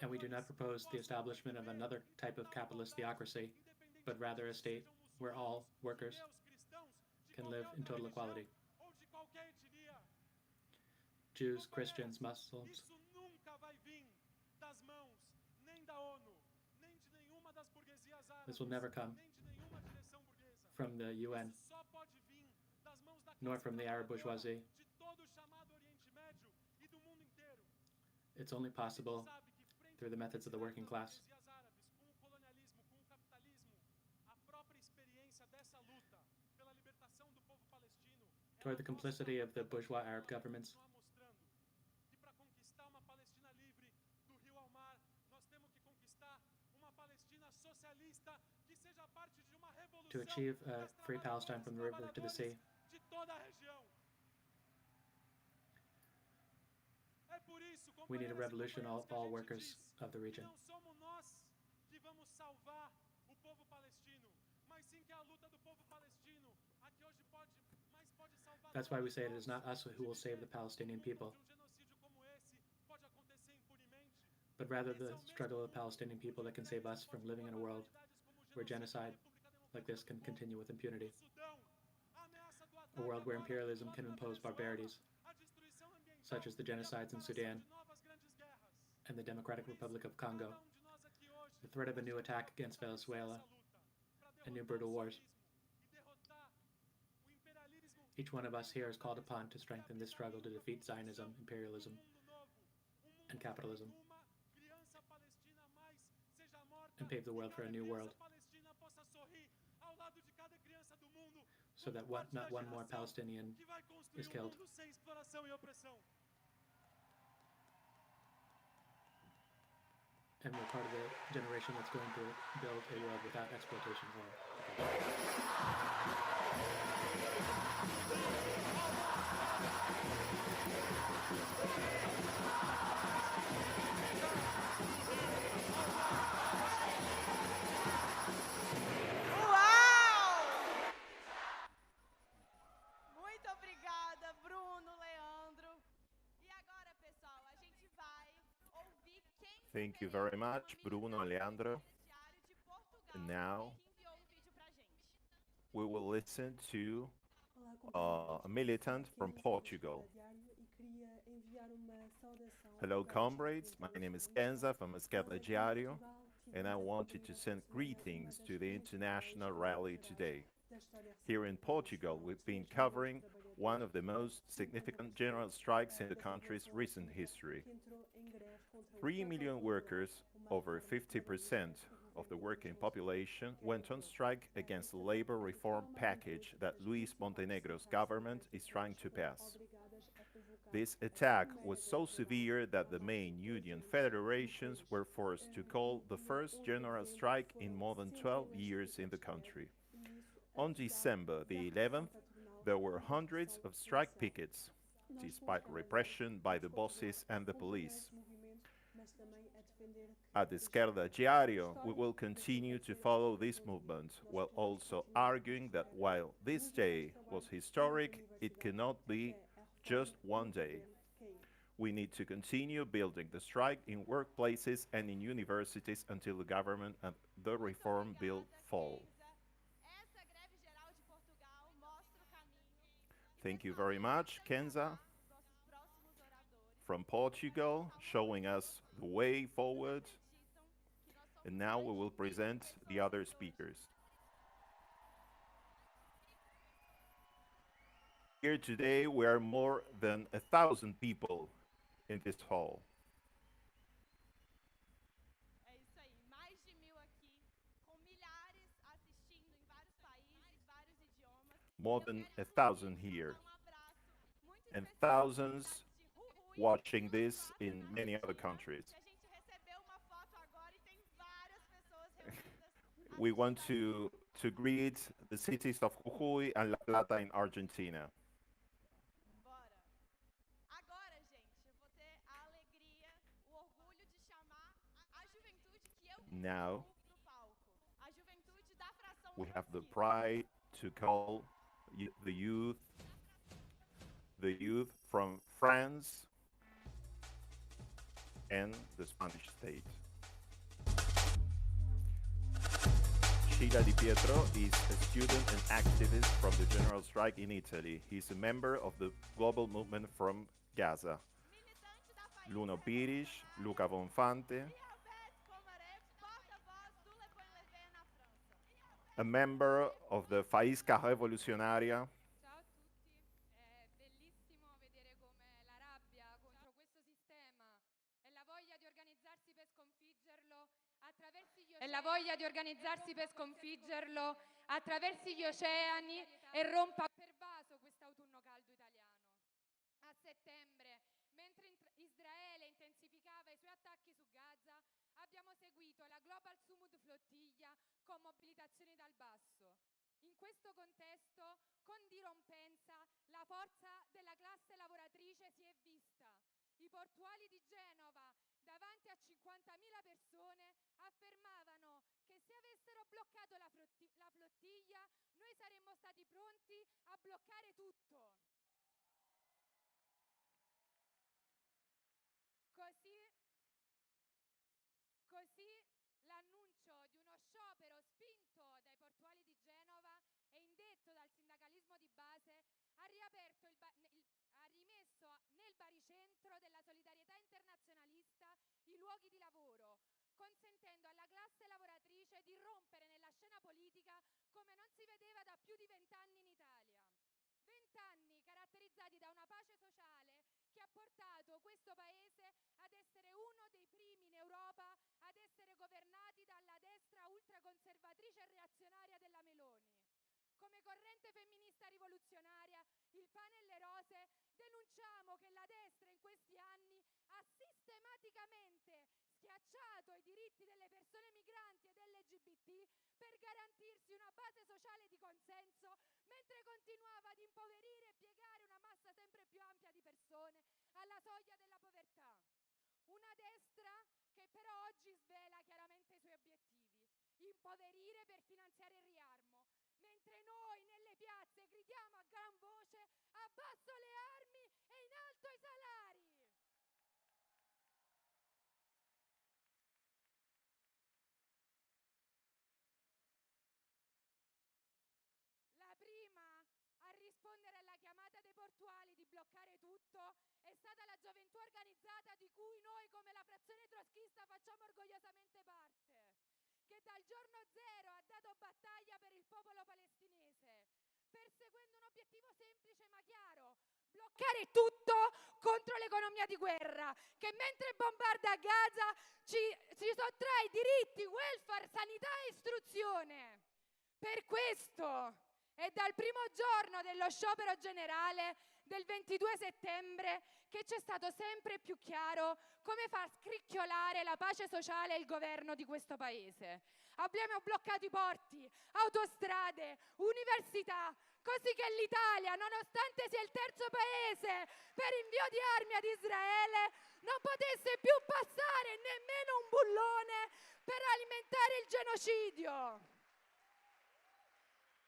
And we do not propose the establishment of another type of capitalist theocracy, but rather a state where all workers can live in total equality. Jews, Christians, Muslims. This will never come from the UN, nor from the Arab bourgeoisie. It's only possible through the methods of the working class. Toward the complicity of the bourgeois Arab governments, to achieve a free Palestine from the river to the sea. We need a revolution of all workers of the region. That's why we say it is not us who will save the Palestinian people, but rather the struggle of the Palestinian people that can save us from living in a world where genocide like this can continue with impunity. A world where imperialism can impose barbarities, such as the genocides in Sudan and the Democratic Republic of Congo, the threat of a new attack against Venezuela, and new brutal wars. Each one of us here is called upon to strengthen this struggle to defeat Zionism, imperialism, and capitalism, and pave the world for a new world, so that not one more Palestinian is killed. And we're part of the generation that's going to build a world without exploitation or Muito obrigada, Bruno, Leandro. E agora, pessoal, a gente vai ouvir quem Thank you very much, Bruno and Leandro. And now we will listen to a militant from Portugal. Hello, comrades. My name is Kenza from Esquerda Diário, and I wanted to send greetings to the international rally today. Here in Portugal, we've been covering one of the most significant general strikes in the country's recent history. 3 million workers, over 50% of the working population, went on strike against the labor reform package that Luis Montenegro's government is trying to pass. This attack was so severe that the main union federations were forced to call the first general strike in more than 12 years in the country. On December the 11th, there were hundreds of strike pickets, despite repression by the bosses and the police. At Esquerda Diário, we will continue to follow this movement, while also arguing that while this day was historic, it cannot be just one day. We need to continue building the strike in workplaces and in universities until the government and the reform bill fall. Thank you very much, Kenza, from Portugal, showing us the way forward. And now we will present the other speakers. Here today, we are more than 1,000 people in this hall. More than 1,000 here, and thousands watching this in many other countries. We want to greet the cities of Jujuy and La Plata in Argentina. Now, we have the pride to call the youth from France, and the Spanish state. Sheila Di Pietro is a student and activist from the general strike in Italy. He's a member of the global movement from Gaza. Luno Pires, Luca Bonfante, a member of the Faisca Revolucionaria. Ciao a tutti, è bellissimo vedere come la rabbia contro questo sistema e la voglia di organizzarsi per sconfiggerlo attraversi gli oceani e rompa pervaso quest'autunno caldo italiano. A settembre, mentre Israele intensificava i suoi attacchi su Gaza, abbiamo seguito la Global Sumud Flottiglia con mobilitazioni dal basso. In questo contesto, con dirompenza, la forza della classe lavoratrice si è vista. I portuali di Genova, davanti a 50.000 persone, affermavano che se avessero bloccato la flottiglia, noi saremmo stati pronti a bloccare tutto. Così l'annuncio di uno sciopero spinto dai portuali di Genova e indetto dal sindacalismo di base ha rimesso nel baricentro della solidarietà internazionalista i luoghi di lavoro, consentendo alla classe lavoratrice di irrompere nella scena politica come non si vedeva da più di 20 anni in Italia. 20 anni caratterizzati da una pace sociale che ha portato questo paese ad essere uno dei primi in Europa ad essere governati dalla destra ultraconservatrice e reazionaria della Meloni. Come corrente femminista rivoluzionaria, il pane e le rose, denunciamo che la destra in questi anni ha sistematicamente schiacciato i diritti delle persone migranti ed LGBT per garantirsi una base sociale di consenso, mentre continuava ad impoverire e piegare una massa sempre più ampia di persone alla soglia della povertà. Una destra che però oggi svela chiaramente i suoi obiettivi: impoverire per finanziare il riarmo, mentre noi nelle piazze gridiamo a gran voce: abbasso le armi e in alto i salari! La prima a rispondere alla chiamata dei portuali di bloccare tutto è stata la gioventù organizzata di cui noi come la frazione trotskista facciamo orgogliosamente parte, che dal giorno zero ha dato battaglia per il popolo palestinese, perseguendo un obiettivo semplice ma chiaro: bloccare tutto contro l'economia di guerra, che mentre bombarda Gaza ci sottrae diritti, welfare, sanità e istruzione. Per questo è dal primo giorno dello sciopero generale del 22 settembre che c'è stato sempre più chiaro come far scricchiolare la pace sociale e il governo di questo paese. Abbiamo bloccato i porti, autostrade, università, così che l'Italia, nonostante sia il terzo paese per invio di armi ad Israele, non potesse più passare nemmeno un bullone per alimentare il genocidio.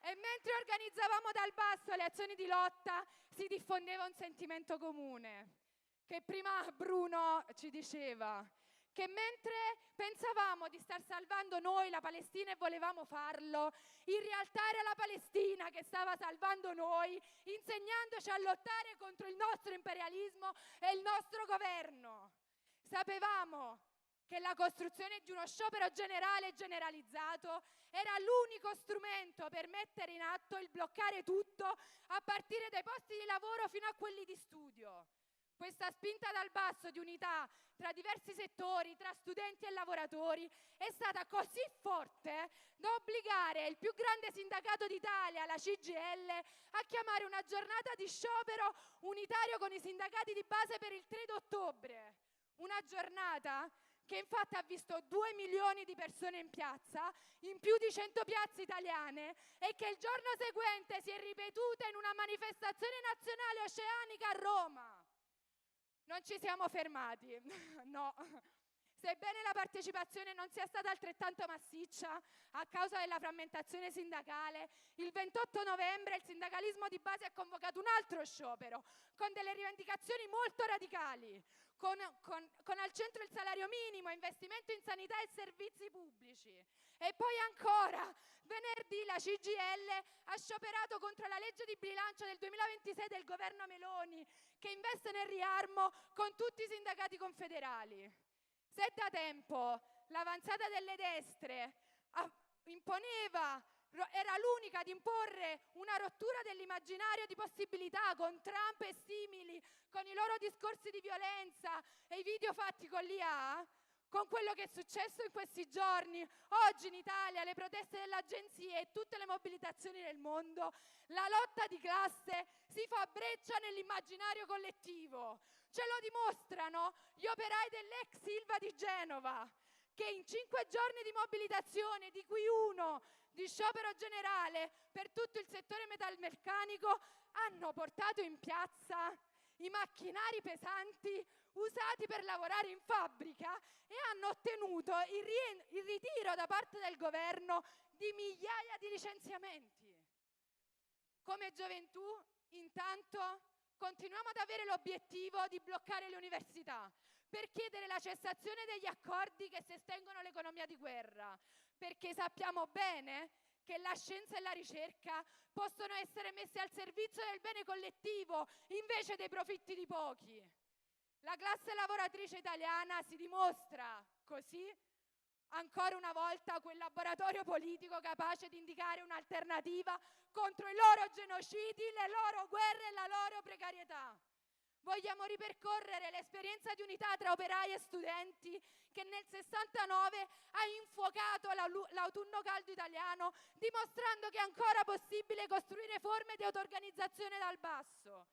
E mentre organizzavamo dal basso le azioni di lotta, si diffondeva un sentimento comune, che prima Bruno ci diceva, che mentre pensavamo di star salvando noi la Palestina e volevamo farlo, in realtà era la Palestina che stava salvando noi, insegnandoci a lottare contro il nostro imperialismo e il nostro governo. Sapevamo che la costruzione di uno sciopero generale e generalizzato era l'unico strumento per mettere in atto il bloccare tutto, a partire dai posti di lavoro fino a quelli di studio. Questa spinta dal basso di unità tra diversi settori, tra studenti e lavoratori, è stata così forte da obbligare il più grande sindacato d'Italia, la CGIL, a chiamare una giornata di sciopero unitario con i sindacati di base per il 3 ottobre. Una giornata che infatti ha visto 2 milioni di persone in piazza, in più di 100 piazze italiane, e che il giorno seguente si è ripetuta in una manifestazione nazionale oceanica a Roma. Non ci siamo fermati, no. Sebbene la partecipazione non sia stata altrettanto massiccia a causa della frammentazione sindacale, il 28 novembre il sindacalismo di base ha convocato un altro sciopero con delle rivendicazioni molto radicali. con al centro il salario minimo, investimento in sanità e servizi pubblici. E poi ancora, venerdì la CGIL ha scioperato contro la legge di bilancio del 2026 del governo Meloni, che investe nel riarmo con tutti i sindacati confederali. Se da tempo l'avanzata delle destre era l'unica ad imporre una rottura dell'immaginario di possibilità con Trump e simili, con i loro discorsi di violenza e i video fatti con l'IA, con quello che è successo in questi giorni, oggi in Italia, le proteste dell'agenzia e tutte le mobilitazioni nel mondo, la lotta di classe si fa breccia nell'immaginario collettivo. Ce lo dimostrano gli operai dell'ex Ilva di Genova, che in 5 giorni di mobilitazione, di cui uno di sciopero generale per tutto il settore metalmeccanico, hanno portato in piazza i macchinari pesanti usati per lavorare in fabbrica e hanno ottenuto il ritiro da parte del governo di migliaia di licenziamenti. Come gioventù, intanto, continuiamo ad avere l'obiettivo di bloccare le università per chiedere la cessazione degli accordi che sostengono l'economia di guerra, perché sappiamo bene che la scienza e la ricerca possono essere messe al servizio del bene collettivo invece dei profitti di pochi. La classe lavoratrice italiana si dimostra così ancora una volta quel laboratorio politico capace di indicare un'alternativa contro i loro genocidi, le loro guerre e la loro precarietà. Vogliamo ripercorrere l'esperienza di unità tra operai e studenti che nel 69 ha infuocato l'autunno caldo italiano, dimostrando che è ancora possibile costruire forme di auto-organizzazione dal basso.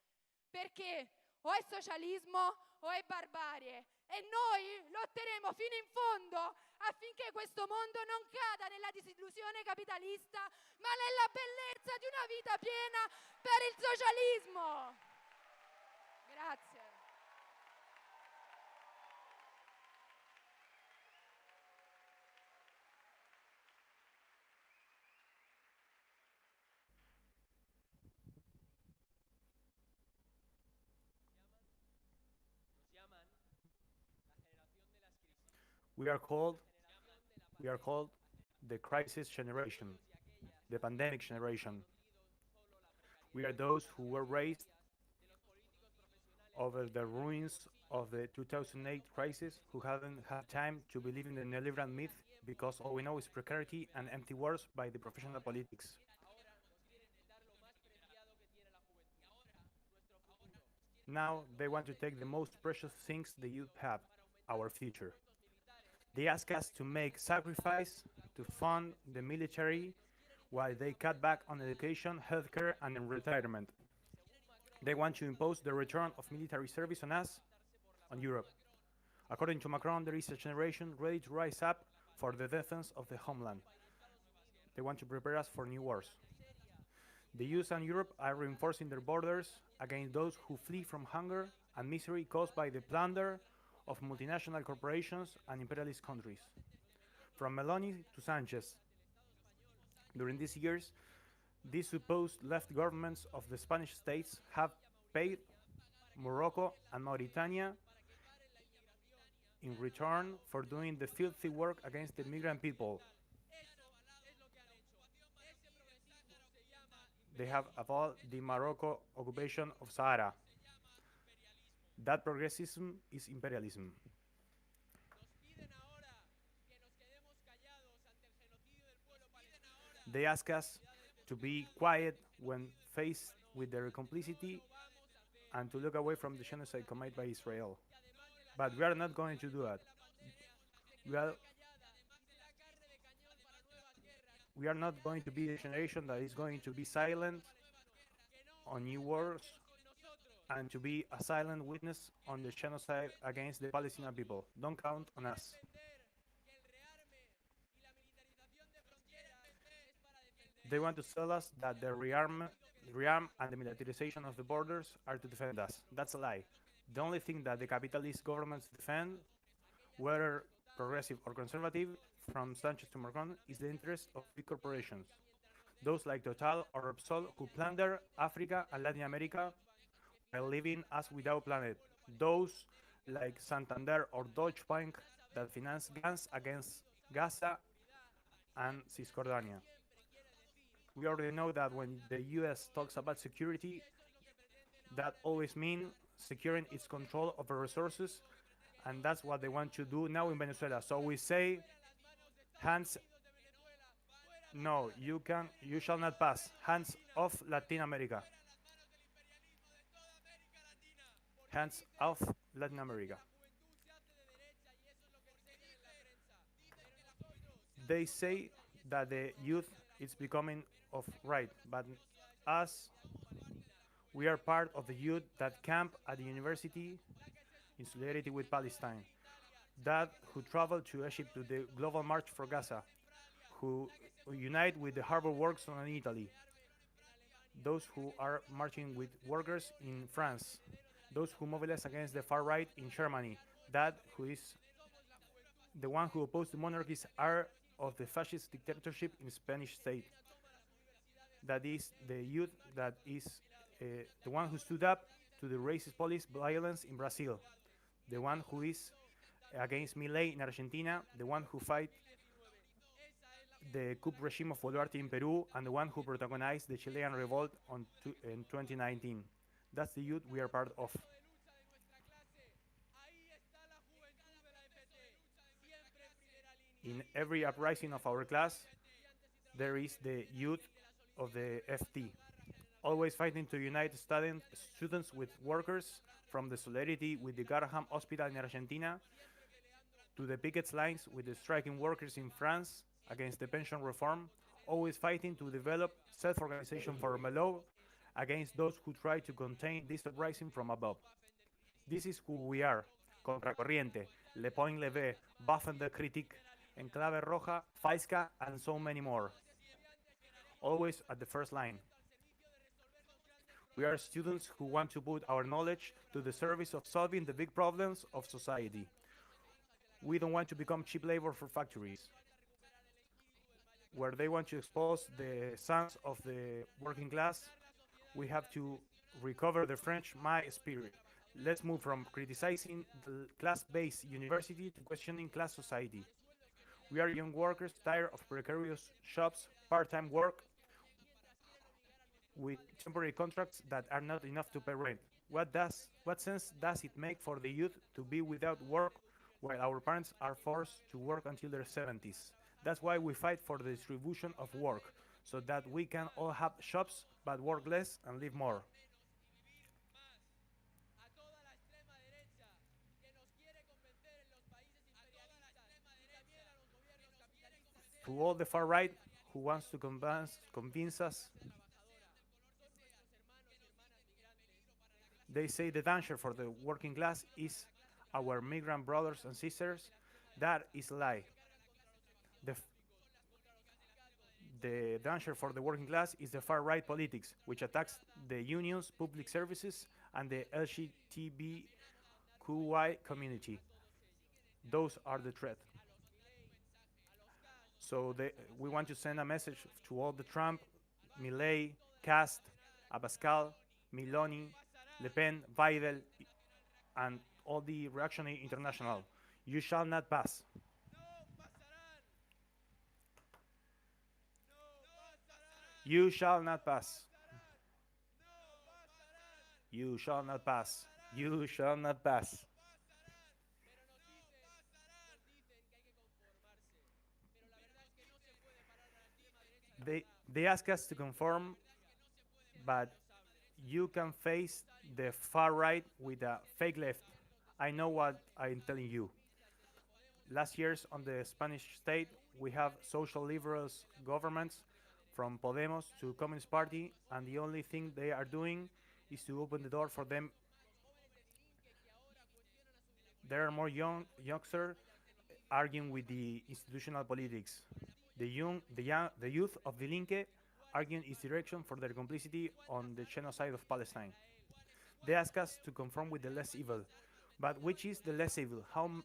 Perché o è socialismo o è barbarie, e noi lotteremo fino in fondo affinché questo mondo non cada nella disillusione capitalista, ma nella bellezza di una vita piena per il socialismo. Grazie. We are called the crisis generation, the pandemic generation. We are those who were raised over the ruins of the 2008 crisis, who haven't had time to believe in the neoliberal myth because all we know is precarity and empty words by the professional politics. Now they want to take the most precious things the youth have, our future. They ask us to make sacrifice to fund the military while they cut back on education, healthcare, and retirement. They want to impose the return of military service on us, on Europe. According to Macron, there is a generation ready to rise up for the defense of the homeland. They want to prepare us for new wars. The US and Europe are reinforcing their borders against those who flee from hunger and misery caused by the plunder of multinational corporations and imperialist countries. From Meloni to Sanchez. During these years, these supposed left governments of the Spanish states have paid Morocco and Mauritania in return for doing the filthy work against the migrant people. They have avowed the Morocco occupation of Sahara. That progressism is imperialism. They ask us to be quiet when faced with their complicity and to look away from the genocide committed by Israel. But we are not going to do that. We are not going to be a generation that is going to be silent on new wars and to be a silent witness on the genocide against the Palestinian people. Don't count on us. They want to tell us that the rearm and the militarization of the borders are to defend us. That's a lie. The only thing that the capitalist governments defend, whether progressive or conservative, from Sanchez to Macron, is the interest of big corporations. Those like Total or Repsol who plunder Africa and Latin America while leaving us without planet. Those like Santander or Deutsche Bank that finance guns against Gaza and Cisjordania. We already know that when the US talks about security, that always means securing its control over resources, and that's what they want to do now in Venezuela. So we say, hands, no, you shall not pass. Hands off Latin America. Hands off Latin America. They say that the youth is becoming of right, but us, we are part of the youth that camp at the university in solidarity with Palestine, that who travel to Egypt to the Global March for Gaza, who unite with the harbor works in Italy, those who are marching with workers in France, those who mobilize against the far right in Germany, that who is the one who opposed the monarchies are of the fascist dictatorship in Spanish state. That is the youth that is the one who stood up to the racist police violence in Brazil, the one who is against Milei in Argentina, the one who fight the coup regime of Boluarte in Peru, and the one who protagonized the Chilean revolt in 2019. That's the youth we are part of. In every uprising of our class, there is the youth of the FT, always fighting to unite students with workers, from the solidarity with the Garaham Hospital in Argentina to the picket lines with the striking workers in France against the pension reform, always fighting to develop self-organization from below against those who try to contain this uprising from above. This is who we are. Contracorriente, Le Point Levé, Waffen der Kritik, Enclave Roja, FAISCA, and so many more. Always at the first line. We are students who want to put our knowledge to the service of solving the big problems of society. We don't want to become cheap labor for factories, where they want to expose the sons of the working class. We have to recover the French my spirit. Let's move from criticizing the class-based university to questioning class society. We are young workers tired of precarious jobs, part-time work, with temporary contracts that are not enough to pay rent. What sense does it make for the youth to be without work while our parents are forced to work until their 70s? That's why we fight for the distribution of work, so that we can all have jobs but work less and live more. To all the far right who wants to convince us, they say the danger for the working class is our migrant brothers and sisters. That is a lie. The danger for the working class is the far right politics, which attacks the unions, public services, and the LGBTQI community. Those are the threat. So we want to send a message to all the Trump, Milei, Cast, Abascal, Miloni, Le Pen, Weidel, and all the reactionary international. You shall not pass. You shall not pass. You shall not pass. You shall not pass. They ask us to conform, but you can face the far right with a fake left. I know what I'm telling you. Last years on the Spanish state, we have social liberals governments from Podemos to Communist Party, and the only thing they are doing is to open the door for them. There are more youngsters arguing with the institutional politics. The youth of the Linke arguing its direction for their complicity on the genocide of Palestine. They ask us to conform with the less evil. But which is the less evil? How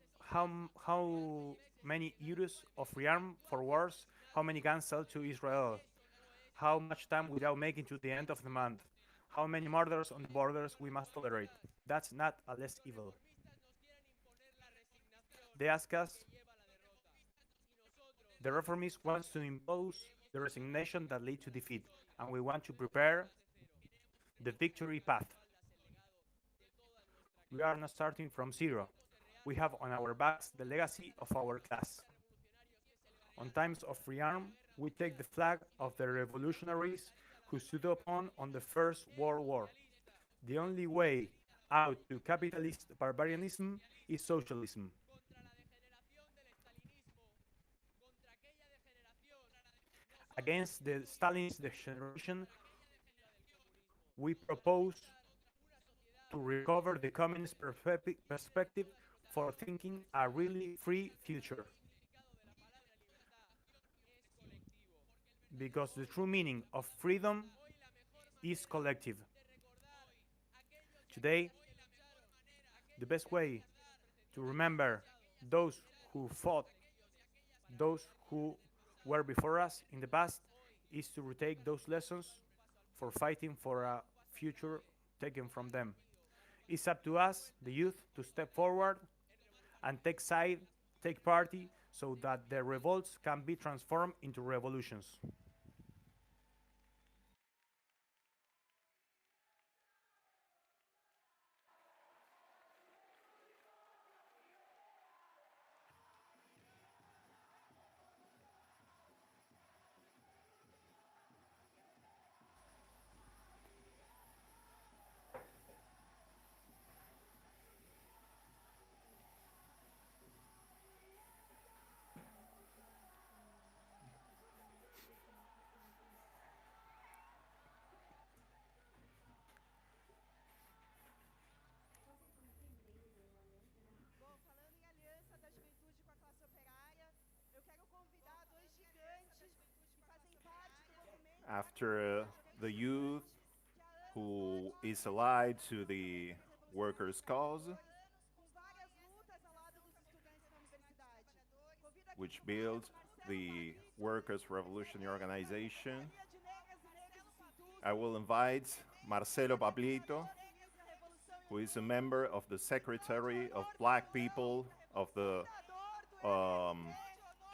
many euros of rearm for wars? How many guns sell to Israel? How much time without making to the end of the month? How many murders on the borders we must tolerate? That's not a less evil. They ask us, the reformist wants to impose the resignation that leads to defeat, and we want to prepare the victory path. We are not starting from zero. We have on our backs the legacy of our class. On times of free arm, we take the flag of the revolutionaries who stood upon on the First World War. The only way out to capitalist barbarianism is socialism. Against the Stalinist degeneration, we propose to recover the communist perspective for thinking a really free future. Because the true meaning of freedom is collective. Today, the best way to remember those who fought, those who were before us in the past, is to retake those lessons for fighting for a future taken from them. It's up to us, the youth, to step forward and take side, take party, so that the revolts can be transformed into revolutions. After the youth who is allied to the workers' cause, which builds the Workers' Revolutionary Organization, I will invite Marcelo Pablito, who is a member of the Secretary of Black People of the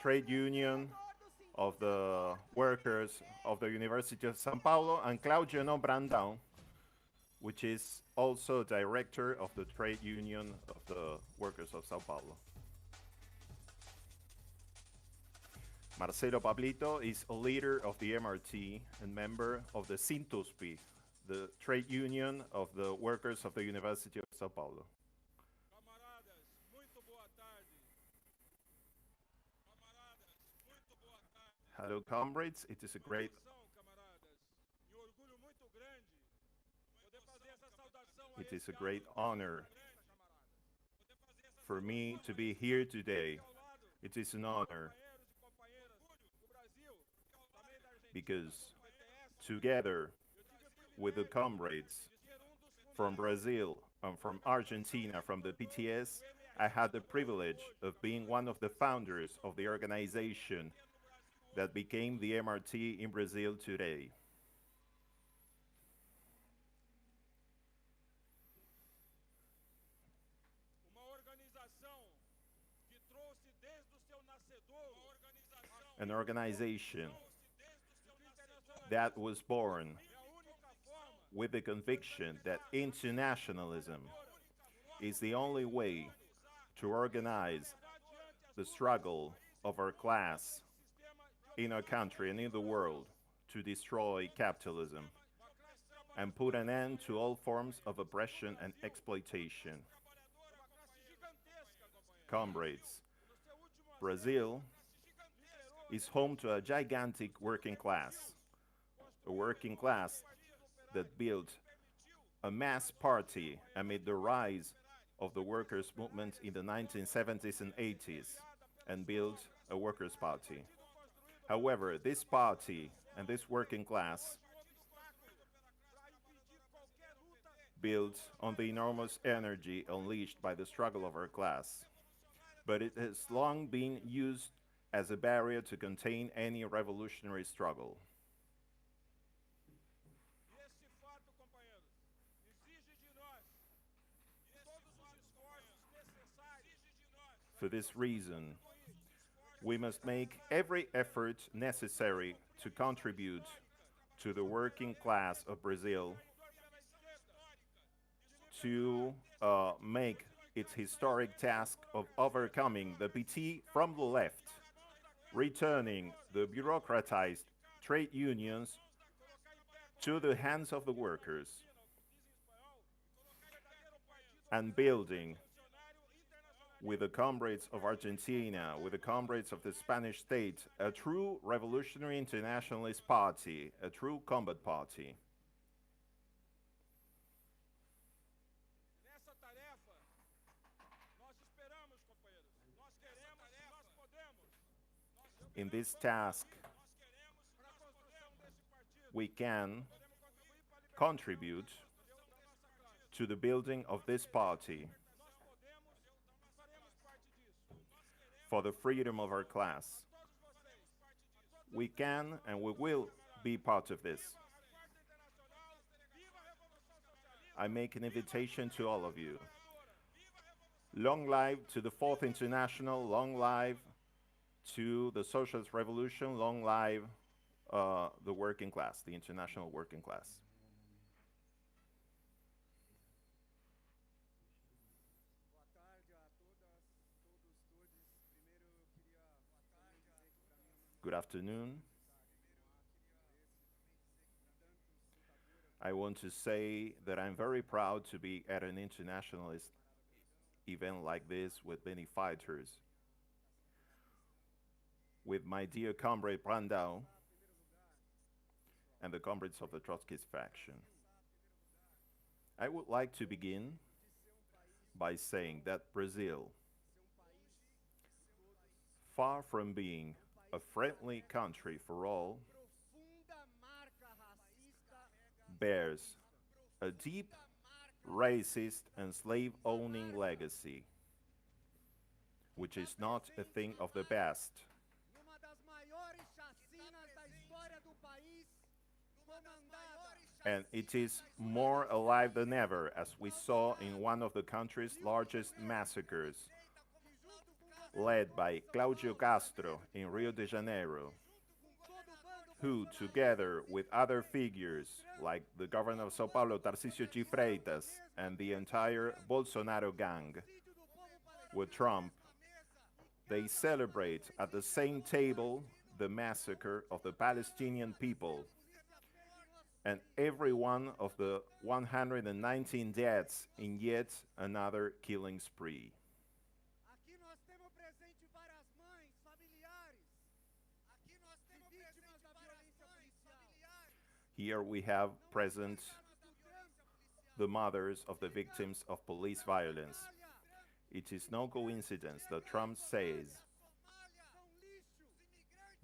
Trade Union of the Workers of the University of São Paulo, and Claudio Brandão, which is also director of the Trade Union of the Workers of São Paulo. Marcelo Pablito is a leader of the MRT and member of the Sintuspi, the Trade Union of the Workers of the University of São Paulo. Hello, comrades. It is a great honor for me to be here today. It is an honor because together with the comrades from Brazil and from Argentina, from the PTS, I had the privilege of being one of the founders of the organization that became the MRT in Brazil today. An organization that was born with the conviction that internationalism is the only way to organize the struggle of our class in our country and in the world to destroy capitalism and put an end to all forms of oppression and exploitation. Comrades, Brazil is home to a gigantic working class, a working class that built a mass party amid the rise of the workers' movement in the 1970s and 80s and built a workers' party. However, this party and this working class built on the enormous energy unleashed by the struggle of our class, but it has long been used as a barrier to contain any revolutionary struggle. For this reason, we must make every effort necessary to contribute to the working class of Brazil to make its historic task of overcoming the PT from the left, returning the bureaucratized trade unions to the hands of the workers, and building with the comrades of Argentina, with the comrades of the Spanish state, a true revolutionary internationalist party, a true combat party. In this task, we can contribute to the building of this party for the freedom of our class. We can and we will be part of this. I make an invitation to all of you. Long life to the Fourth International, long life to the Socialist Revolution, long life the working class, the international working class. Good afternoon. I want to say that I'm very proud to be at an internationalist event like this with many fighters, with my dear comrade Brandao and the comrades of the Trotskyist faction. I would like to begin by saying that Brazil, far from being a friendly country for all, bears a deep racist and slave-owning legacy, which is not a thing of the past. And it is more alive than ever, as we saw in one of the country's largest massacres, led by Claudio Castro in Rio de Janeiro, who, together with other figures like the governor of São Paulo, Tarcísio de Freitas, and the entire Bolsonaro gang, with Trump, they celebrate at the same table the massacre of the Palestinian people and every one of the 119 deaths in yet another killing spree. Here we have present the mothers of the victims of police violence. It is no coincidence that Trump says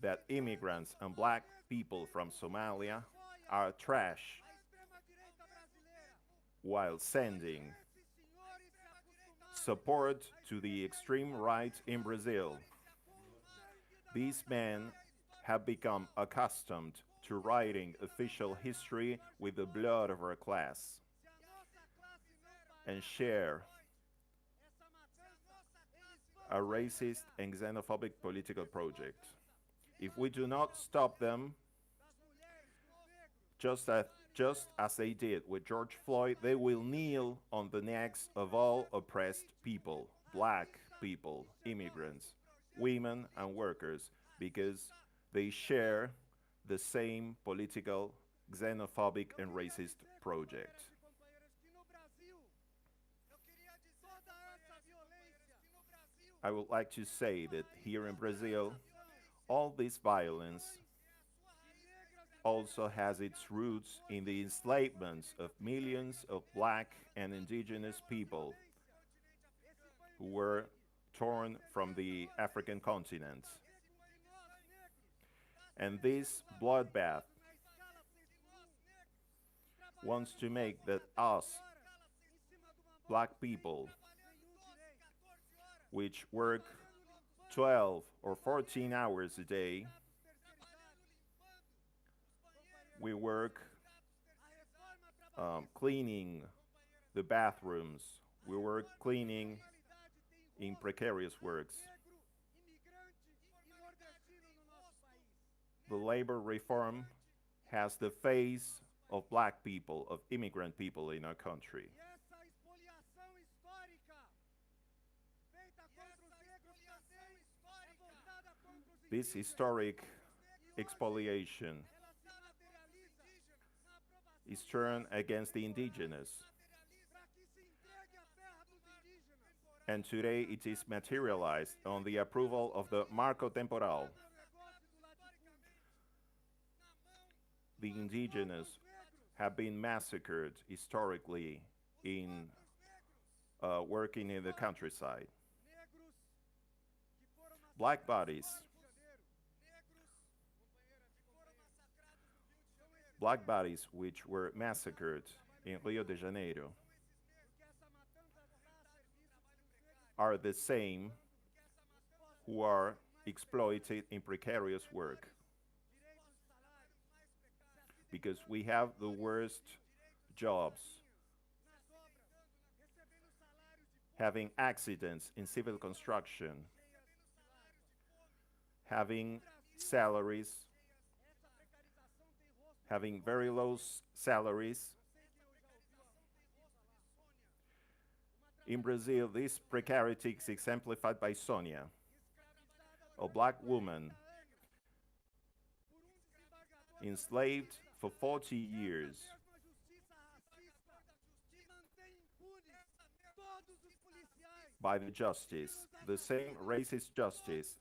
that immigrants and black people from Somalia are trash, while sending support to the extreme right in Brazil. These men have become accustomed to writing official history with the blood of our class and share a racist and xenophobic political project. If we do not stop them, just as they did with George Floyd, they will kneel on the necks of all oppressed people, black people, immigrants, women and workers, because they share the same political, xenophobic and racist project. I would like to say that here in Brazil, all this violence also has its roots in the enslavement of millions of black and indigenous people who were torn from the African continent. And this bloodbath wants to make that us, black people, which work 12 or 14 hours a day, we work cleaning the bathrooms, we work cleaning in precarious works. The labor reform has the face of black people, of immigrant people in our country. This historic expoliation is turned against the indigenous. And today it is materialized on the approval of the Marco Temporal. The indigenous have been massacred historically in working in the countryside. Black bodies which were massacred in Rio de Janeiro are the same who are exploited in precarious work. Because we have the worst jobs, having accidents in civil construction, having salaries, having very low salaries. In Brazil, this precarity is exemplified by Sonia, a black woman enslaved for 40 years by the justice, the same racist justice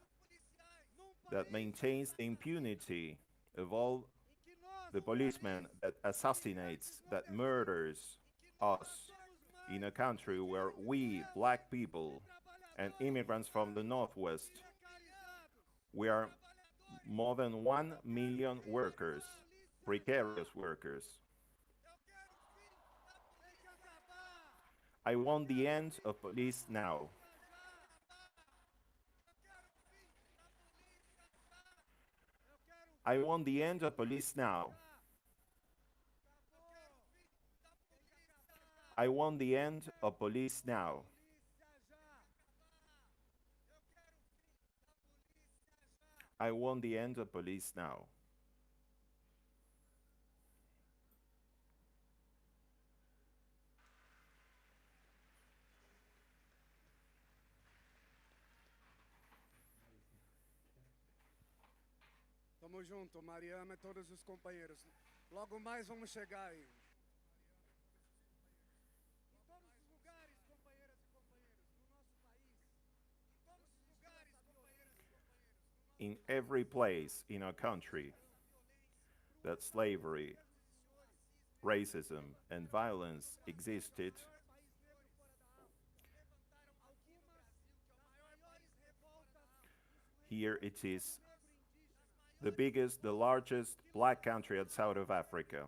that maintains the impunity of all the policemen that assassinates, that murders us in a country where we, black people and immigrants from the Northwest, we are more than 1 million workers, precarious workers. I want the end of police now. I want the end of police now. I want the end of police now. I want the end of police now. Tamo junto, Mariana e todos os companheiros. Logo mais vamos chegar aí. In every place in our country that slavery, racism, and violence existed, here it is the biggest, the largest black country outside of Africa.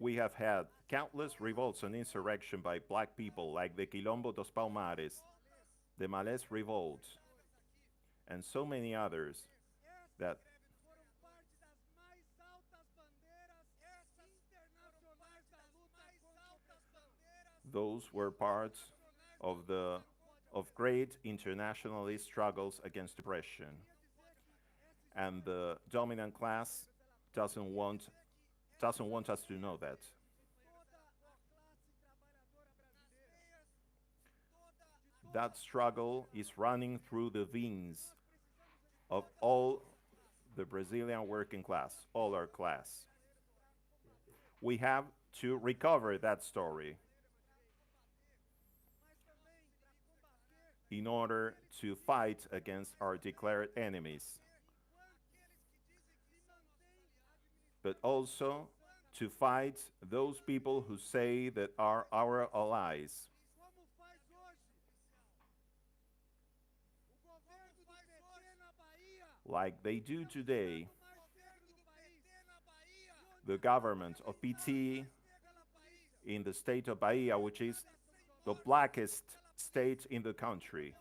We have had countless revolts and insurrection by black people like the Quilombo dos Palmares, the Malés Revolt, and so many others that those were parts of great internationalist struggles against oppression. And the dominant class doesn't want us to know that. That struggle is running through the veins of all the Brazilian working class, all our class. We have to recover that story in order to fight against our declared enemies, but also to fight those people who say that are our allies. Like they do today, the government of PT in the state of Bahia, which is the blackest state in the country.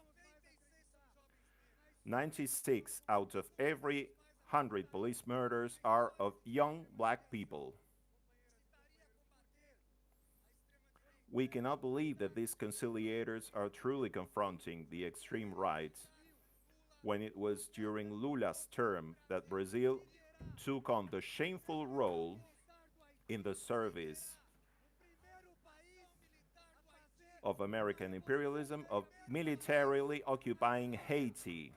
96 out of every 100 police murders are of young black people. We cannot believe that these conciliators are truly confronting the extreme right when it was during Lula's term that Brazil took on the shameful role in the service of American imperialism of militarily occupying Haiti,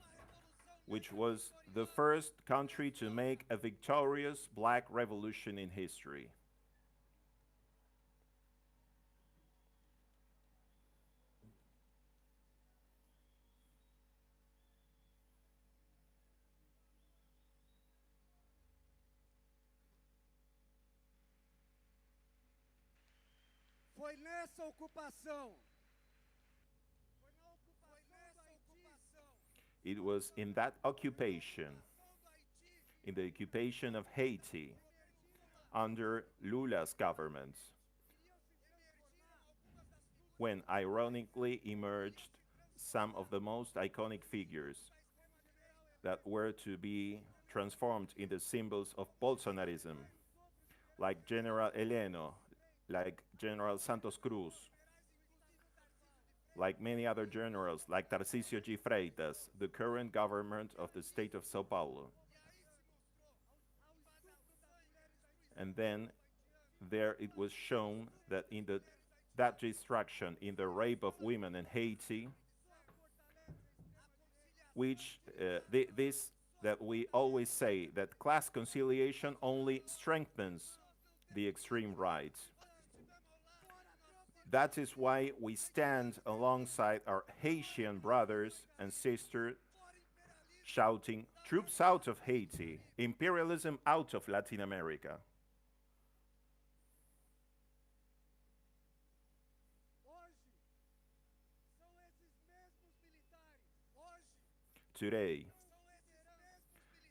which was the first country to make a victorious black revolution in history. Foi nessa ocupação. It was in that occupation, in the occupation of Haiti, under Lula's government, when ironically emerged some of the most iconic figures that were to be transformed into symbols of Bolsonarism, like General Heleno, like General Santos Cruz, like many other generals, like Tarcísio de Freitas, the current government of the state of São Paulo. And then there it was shown that in that destruction, in the rape of women in Haiti, which this that we always say that class conciliation only strengthens the extreme right. That is why we stand alongside our Haitian brothers and sisters, shouting, "Troops out of Haiti, imperialism out of Latin America." Today,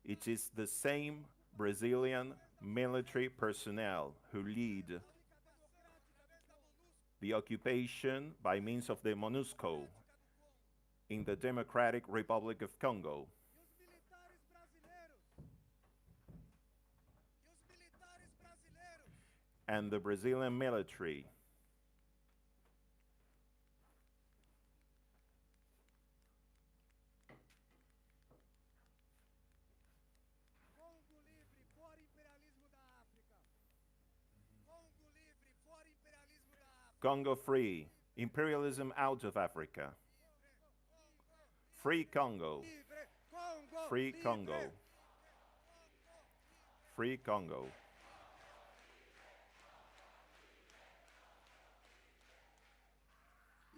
it is the same Brazilian military personnel who lead the occupation by means of the MONUSCO in the Democratic Republic of Congo. And the Brazilian military Congo free, imperialism out of Africa. Free Congo. Free Congo. Free Congo.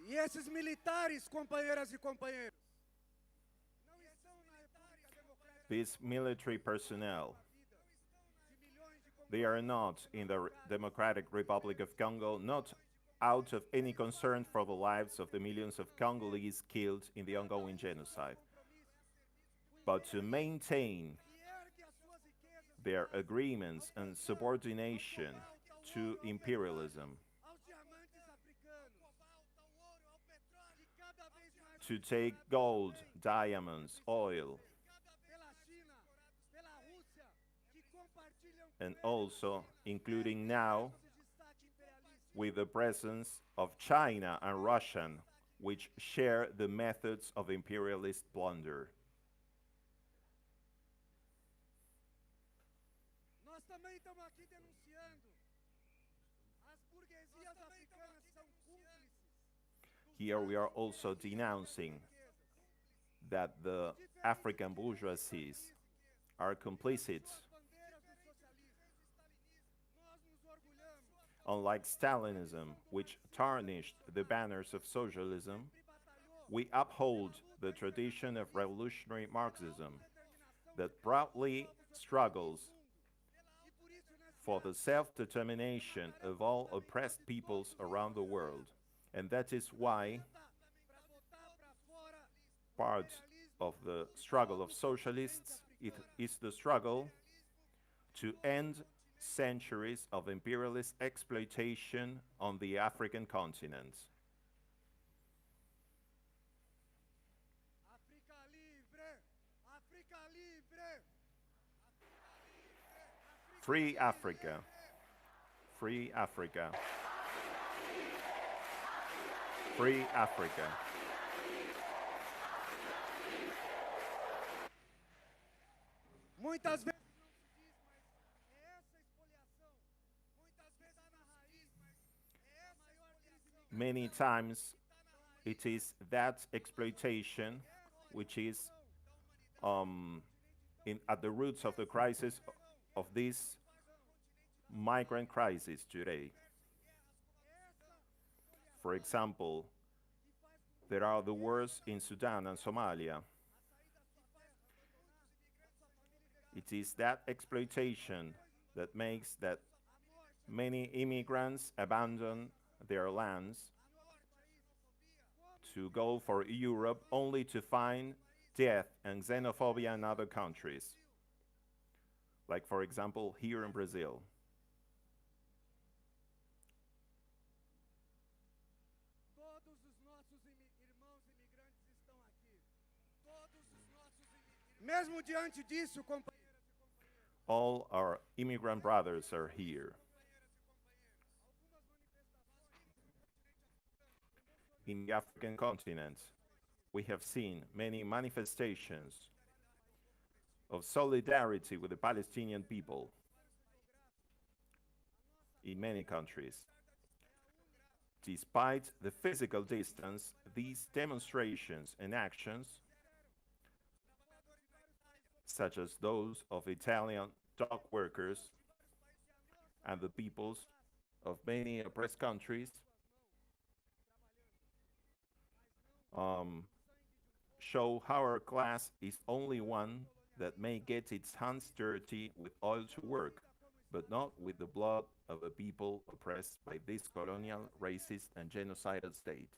E esses militares, companheiras e companheiros, these military personnel, they are not in the Democratic Republic of Congo, not out of any concern for the lives of the millions of Congolese killed in the ongoing genocide, but to maintain their agreements and subordination to imperialism, to take gold, diamonds, oil, and also including now with the presence of China and Russia, which share the methods of imperialist plunder. nós também estamos aqui denunciando. As burguesias africanas são cúmplices. Here we are also denouncing that the African bourgeoisies are complicit. Unlike Stalinism, which tarnished the banners of socialism, we uphold the tradition of revolutionary Marxism that proudly struggles for the self-determination of all oppressed peoples around the world. And that is why part of the struggle of socialists is the struggle to end centuries of imperialist exploitation on the African continent. Free Africa. Free Africa. Free Africa. Muitas vezes não se diz, mas é essa expoliação. Muitas vezes está na raiz, mas é essa maior crise. Many times it is that exploitation which is at the roots of the crisis of this migrant crisis today. For example, there are the wars in Sudan and Somalia. It is that exploitation that makes that many immigrants abandon their lands to go for Europe only to find death and xenophobia in other countries. Like, for example, here in Brazil. Todos os nossos irmãos imigrantes estão aqui. Todos os nossos Mesmo diante disso, companheiras e companheiros. All our immigrant brothers are here. In the African continent, we have seen many manifestations of solidarity with the Palestinian people in many countries. Despite the physical distance, these demonstrations and actions, such as those of Italian dock workers and the peoples of many oppressed countries, show how our class is only one that may get its hands dirty with oil to work, but not with the blood of a people oppressed by this colonial, racist, and genocidal state.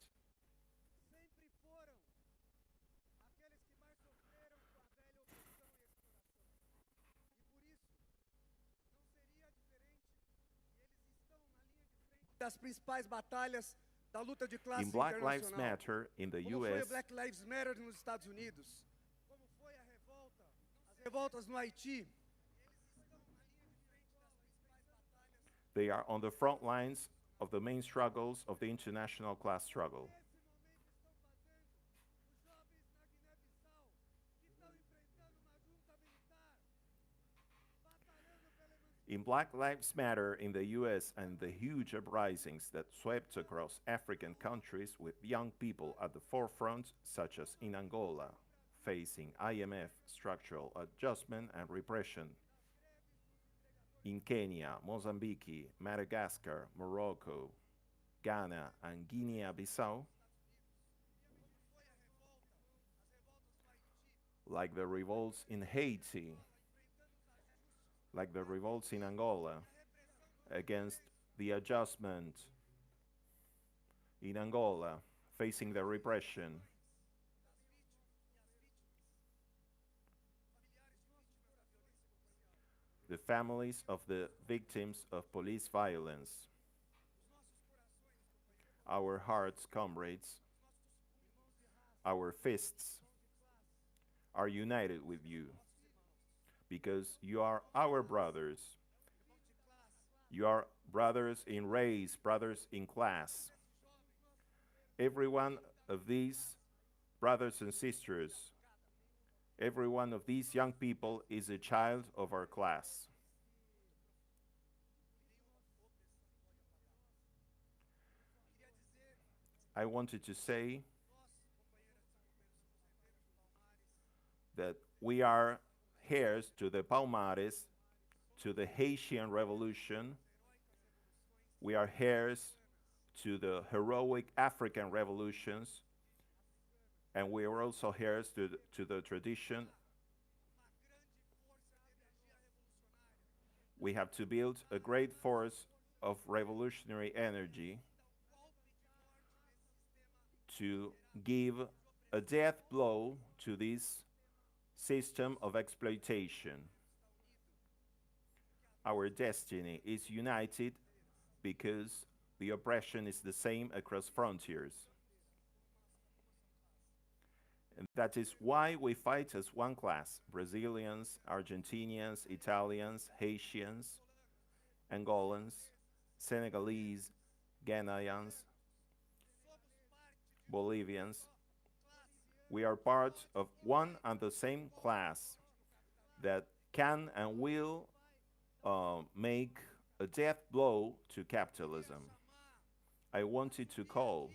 Das principais batalhas da luta de classe In Black Lives internacional. Matter in the Como foi US, o Black Lives Matter nos Estados Unidos? Como foi a revolta? As revoltas no Haiti? they are on the front lines of the main struggles of the international class struggle. In Black Lives Matter in the US and the huge uprisings that swept across African countries with young people at the forefront, such as in Angola, facing IMF structural adjustment and repression. In Kenya, Mozambique, Madagascar, Morocco, Ghana, and Guinea-Bissau, like the revolts in Haiti, like the revolts in Angola, against the adjustment in Angola, facing the repression. The families of the victims of police violence. Our hearts, comrades, our fists are united with you, because you are our brothers. You are brothers in race, brothers in class. Every one of these brothers and sisters, every one of these young people is a child of our class. I wanted to say that we are heirs to the Palmares, to the Haitian Revolution. We are heirs to the heroic African revolutions, and we are also heirs to the tradition. We have to build a great force of revolutionary energy to give a death blow to this system of exploitation. Our destiny is united because the oppression is the same across frontiers. And that is why we fight as one class: Brazilians, Argentinians, Italians, Haitians, Angolans, Senegalese, Ghanaians. Bolivians, we are part of one and the same class that can and will make a death blow to capitalism. I wanted to call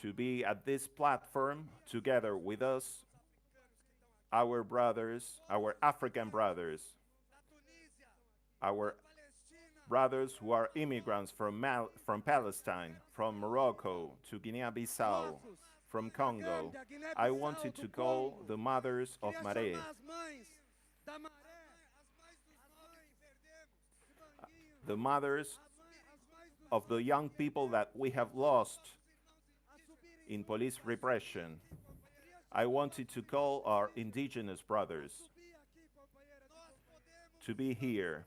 to be at this platform together with us, our brothers, our African brothers, our brothers who are immigrants from Palestine, from Morocco to Guinea-Bissau, from Congo. I wanted to call the mothers of Maré, the mothers of the young people that we have lost in police repression. I wanted to call our indigenous brothers to be here.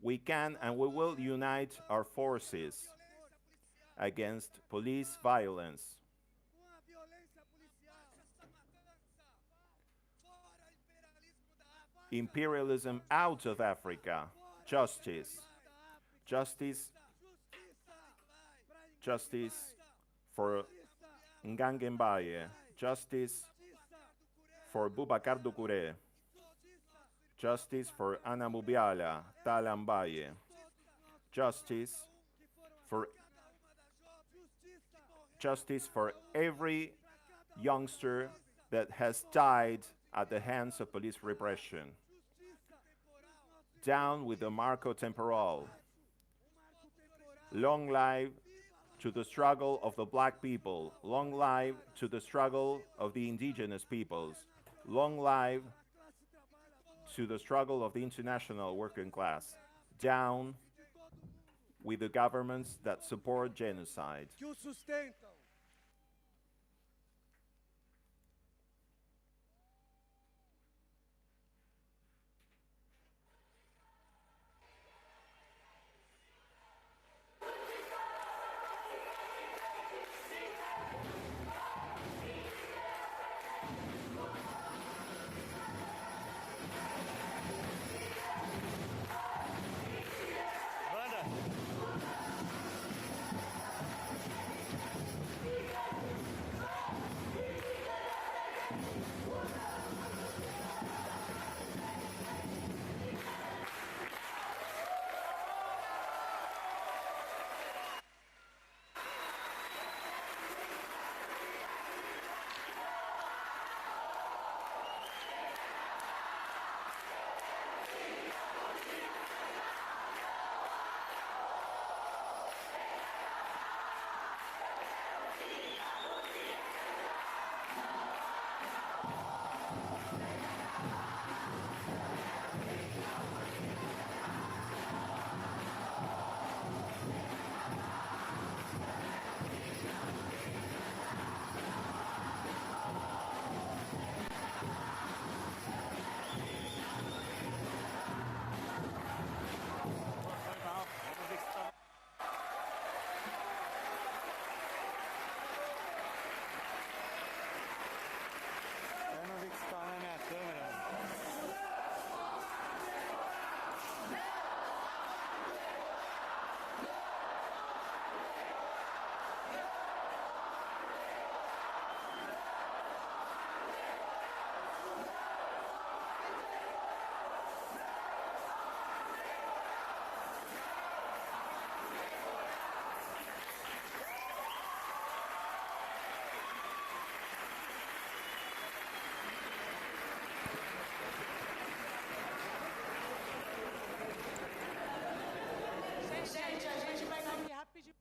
We can and we will unite our forces against police violence. Imperialism out of Africa. Justice. Justice. Justice for Ngangembaye. Justice for Boubacar Doucouré. Justice for Ana Mubiala Talambaye. Justice for every youngster that has died at the hands of police repression. Down with the marco temporal. Long life to the struggle of the black people. Long life to the struggle of the indigenous peoples. Long life to the struggle of the international working class. Down with the governments that support genocide.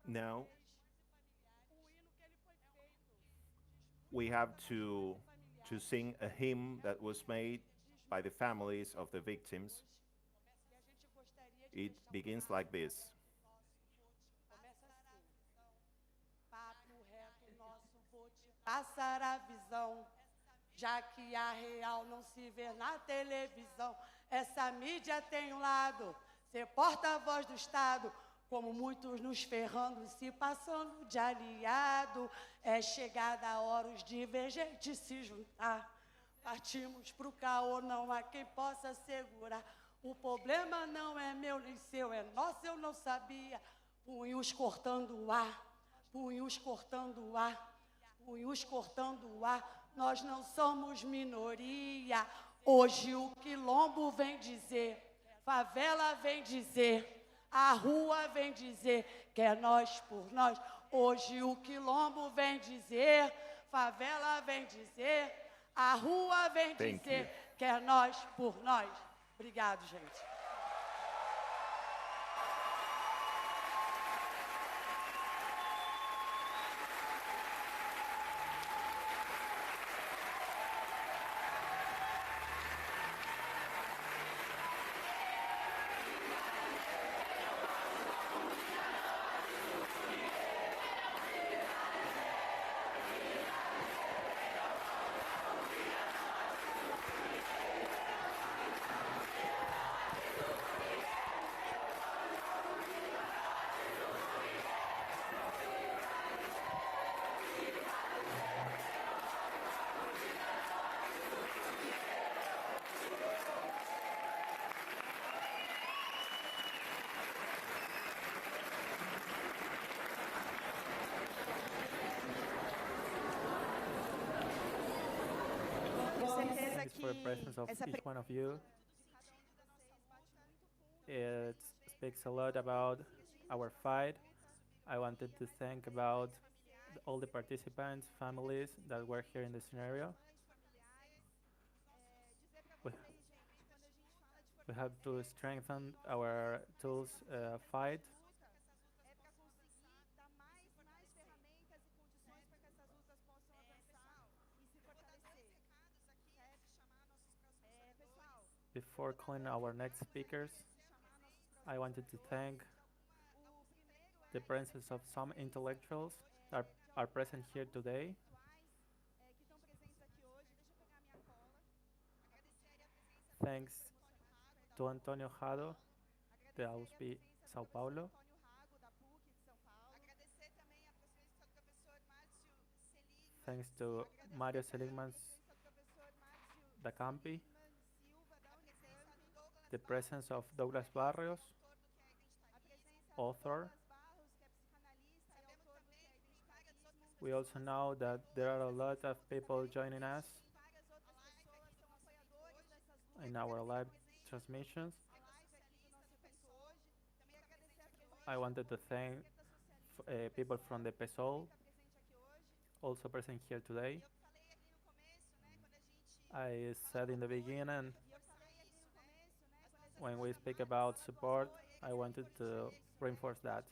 Now, we have to sing a hymn that was made by the families of the victims. It begins like this. Passar a visão, já que a real não se vê na televisão. Essa mídia tem um lado, ser porta-voz do Estado, como muitos nos ferrando e se passando de aliado. É chegada a hora os divergentes se juntar. Partimos pro caô, não há quem possa segurar. O problema não é meu nem seu, é nosso, eu não sabia. Punhos cortando o ar, punhos cortando o ar, punhos cortando o ar. Nós não somos minoria. Hoje o quilombo vem dizer, favela vem dizer, a rua vem dizer, que é nós por nós. Hoje o quilombo vem dizer, favela vem dizer, a rua vem dizer, que é nós por nós. Obrigado, gente. Thanks for the presence of each one of you. It speaks a lot about our fight. I wanted to thank about all the participants, families that were here in the scenario. We have to strengthen our tools fight. Before calling our next speakers, I wanted to thank the presence of some intellectuals that are present here today. Thanks to Antonio Jado, de USP São Paulo. Thanks to Mario Seligman da Campi. The presence of Douglas Barrios, author. We also know that there are a lot of people joining us in our live transmissions. I wanted to thank people from the PSOL, also present here today. I said in the beginning, when we speak about support, I wanted to reinforce that.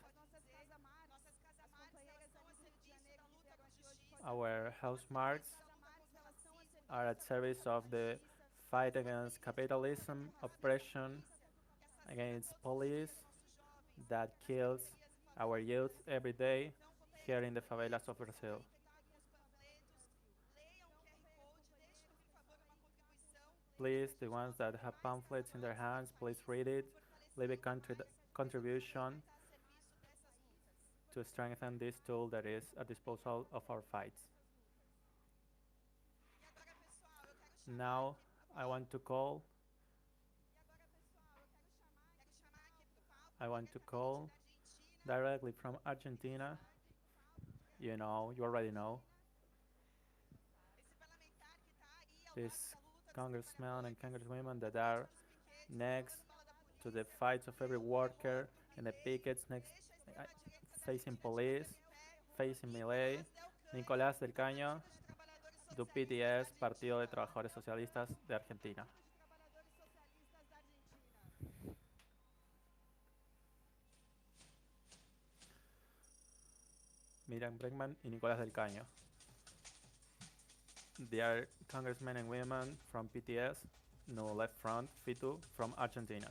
Our house marks are at service of the fight against capitalism, oppression, against police that kills our youth every day here in the favelas of Brazil. Please, the ones that have pamphlets in their hands, please read it, leave a contribution to strengthen this tool that is at disposal of our fights. Now, I want to call directly from Argentina. You already know. These congressmen and congresswomen that are next to the fights of every worker and the pickets next, facing police, facing Milei, Nicolás del Caño, do PTS, Partido de Trabajadores Socialistas de Argentina. Miriam Bregman y Nicolás del Caño. They are congressmen and women from PTS, No Left Front, FITU, from Argentina.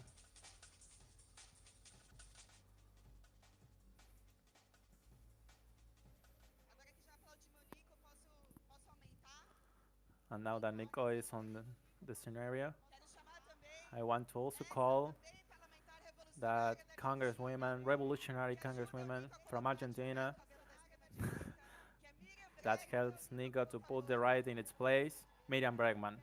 And now that Nico is on the scenario, I want to also call that congresswomen, revolutionary congresswomen from Argentina, that helps Nico to put the right in its place, Miriam Bregman.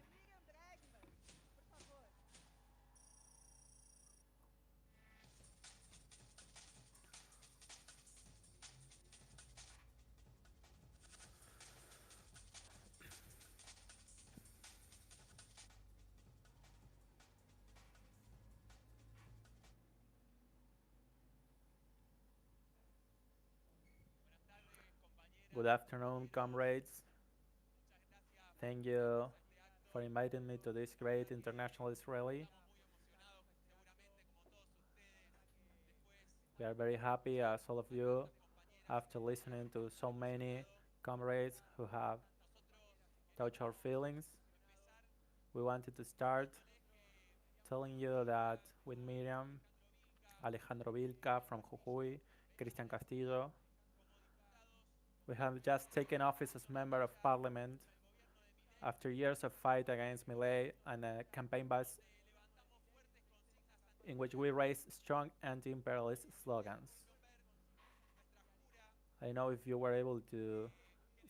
Good afternoon, comrades. Thank you for inviting me to this great internationalist rally. We are very happy, as all of you, after listening to so many comrades who have touched our feelings. We wanted to start telling you that with Miriam, Alejandro Vilca from Jujuy, Cristian Castillo, we have just taken office as member of parliament after years of fight against Milei and a campaign bus in which we raised strong anti-imperialist slogans. I know if you were able to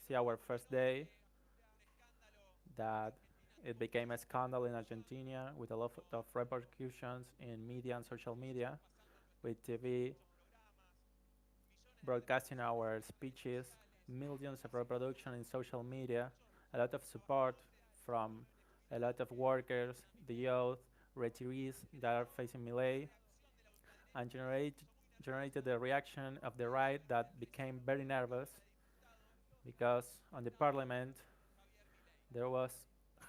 see our first day that it became a scandal in Argentina with a lot of repercussions in media and social media, with TV broadcasting our speeches, millions of reproduction in social media, a lot of support from a lot of workers, the youth, retirees that are facing Milei, and generated the reaction of the right that became very nervous because on the parliament there was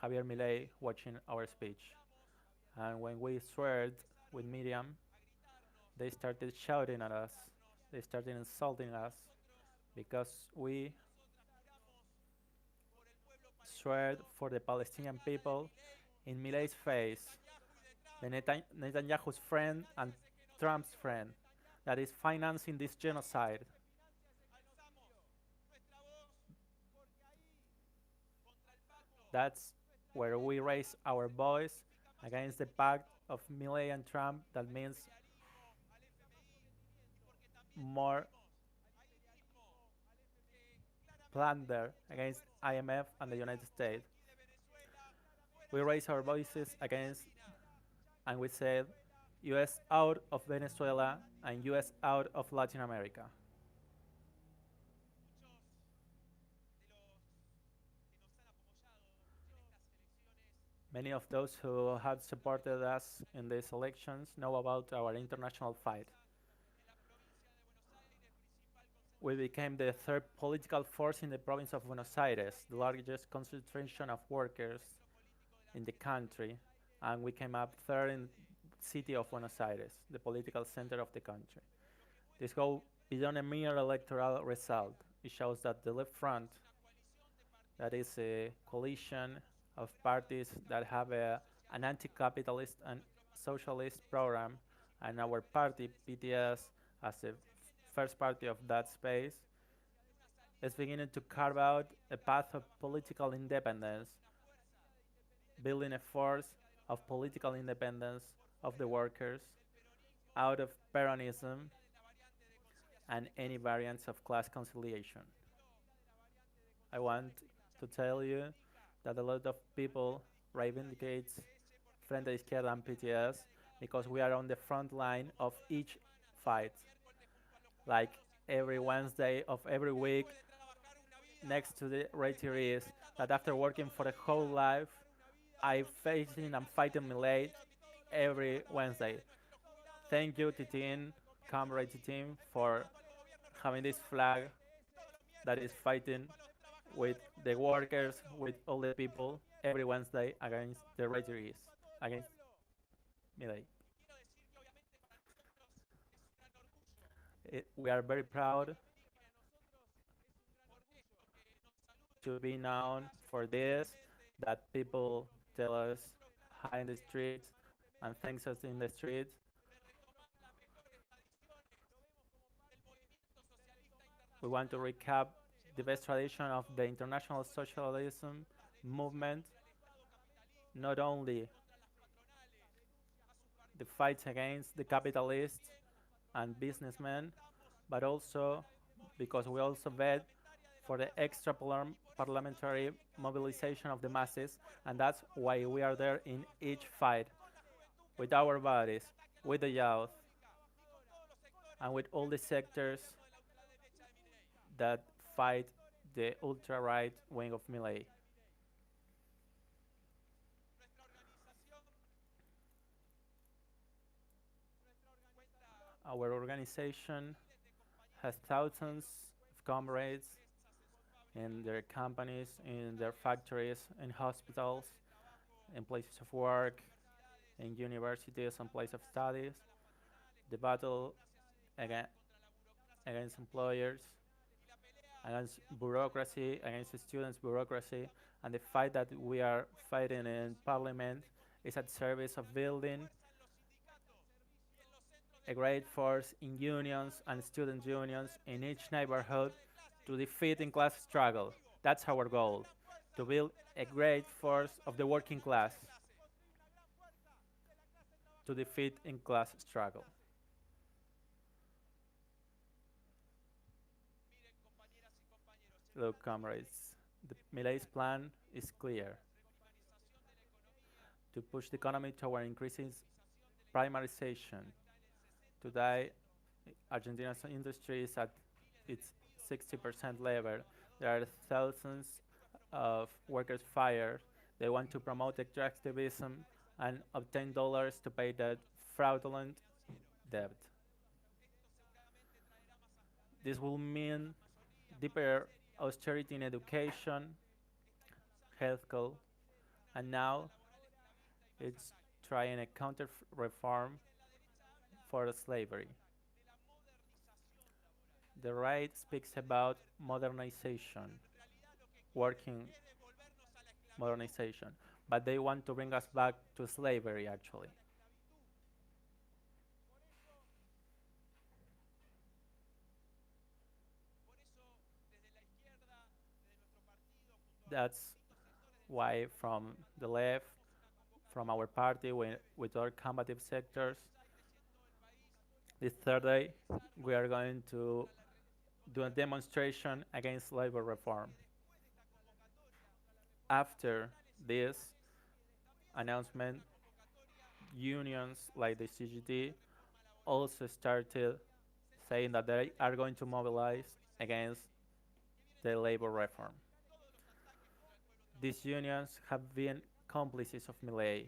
Javier Milei watching our speech. And when we sweared with Miriam, they started shouting at us. They started insulting us because we swear for the Palestinian people in Milei's face, the Netanyahu's friend and Trump's friend that is financing this genocide. That's where we raise our voice against the pact of Milei and Trump that means more plunder against IMF and the United States. We raise our voices against, and we said, US out of Venezuela and US out of Latin America. Many of those who have supported us in these elections know about our international fight. We became the third political force in the province of Buenos Aires, the largest concentration of workers in the country, and we came up third in the city of Buenos Aires, the political center of the country. This goes beyond a mere electoral result. It shows that the left front, that is a coalition of parties that have an anti-capitalist and socialist program, and our party, PTS, as the first party of that space, is beginning to carve out a path of political independence, building a force of political independence of the workers out of Peronism and any variants of class conciliation. I want to tell you that a lot of people reivindicates Frente de Izquierda and PTS because we are on the front line of each fight. Like every Wednesday of every week, next to the retirees, that after working for a whole life, I'm facing and fighting Milei every Wednesday. Thank you, Titin, comrade Titin, for having this flag that is fighting with the workers, with all the people, every Wednesday against the retirees, against Milei. We are very proud to be known for this, that people tell us hi in the streets and thanks us in the streets. We want to recap the best tradition of the international socialism movement, not only the fights against the capitalists and businessmen, but also because we also bet for the extra parliamentary mobilization of the masses, and that's why we are there in each fight, with our bodies, with the youth, and with all the sectors that fight the ultra-right wing of Milei. Our organization has thousands of comrades in their companies, in their factories, in hospitals, in places of work, in universities and places of studies. The battle aga against employers, against bureaucracy, against students' bureaucracy, and the fight that we are fighting in parliament is at service of building a great force in unions and student unions in each neighborhood to defeat in class struggle. That's our goal, to build a great force of the working class to defeat in class struggle. Look, comrades, the Milei's plan is clear. To push the economy toward increasing primarization. Today, Argentina's industry is at its 60% level. There are thousands of workers fired. They want to promote extractivism and obtain dollars to pay that fraudulent debt. This will mean deeper austerity in education, healthcare, and now it's trying a counter-reform for slavery. The right speaks about modernization, working modernization, but they want to bring us back to slavery, actually. That's why from the left, from our party, with our combative sectors, this Thursday, we are going to do a demonstration against labor reform. After this announcement, unions like the CGT also started saying that they are going to mobilize against the labor reform. These unions have been complices of Milei.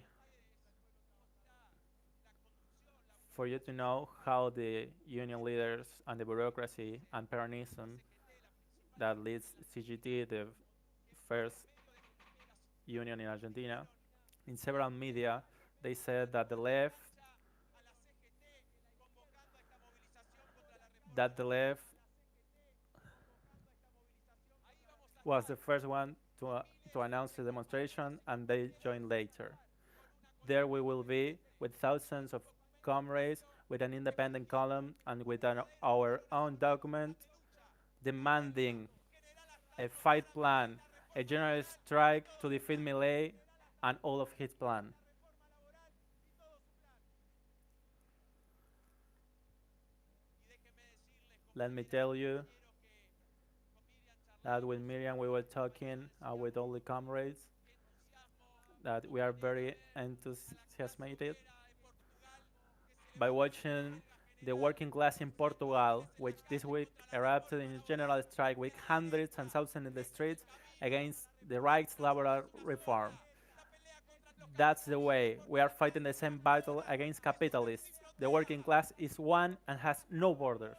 For you to know how the union leaders and the bureaucracy and Peronism that leads CGT, the first union in Argentina, in several media, they said that the left was the first one to announce the demonstration, and they joined later. There we will be with thousands of comrades, with an independent column, and with our own document demanding a fight plan, a general strike to defeat Milei and all of his plan. Let me tell you that with Miriam we were talking with all the comrades, that we are very enthusiastic by watching the working class in Portugal, which this week erupted in a general strike with hundreds and thousands in the streets against the rights laboral reform. That's the way. We are fighting the same battle against capitalists. The working class is one and has no borders.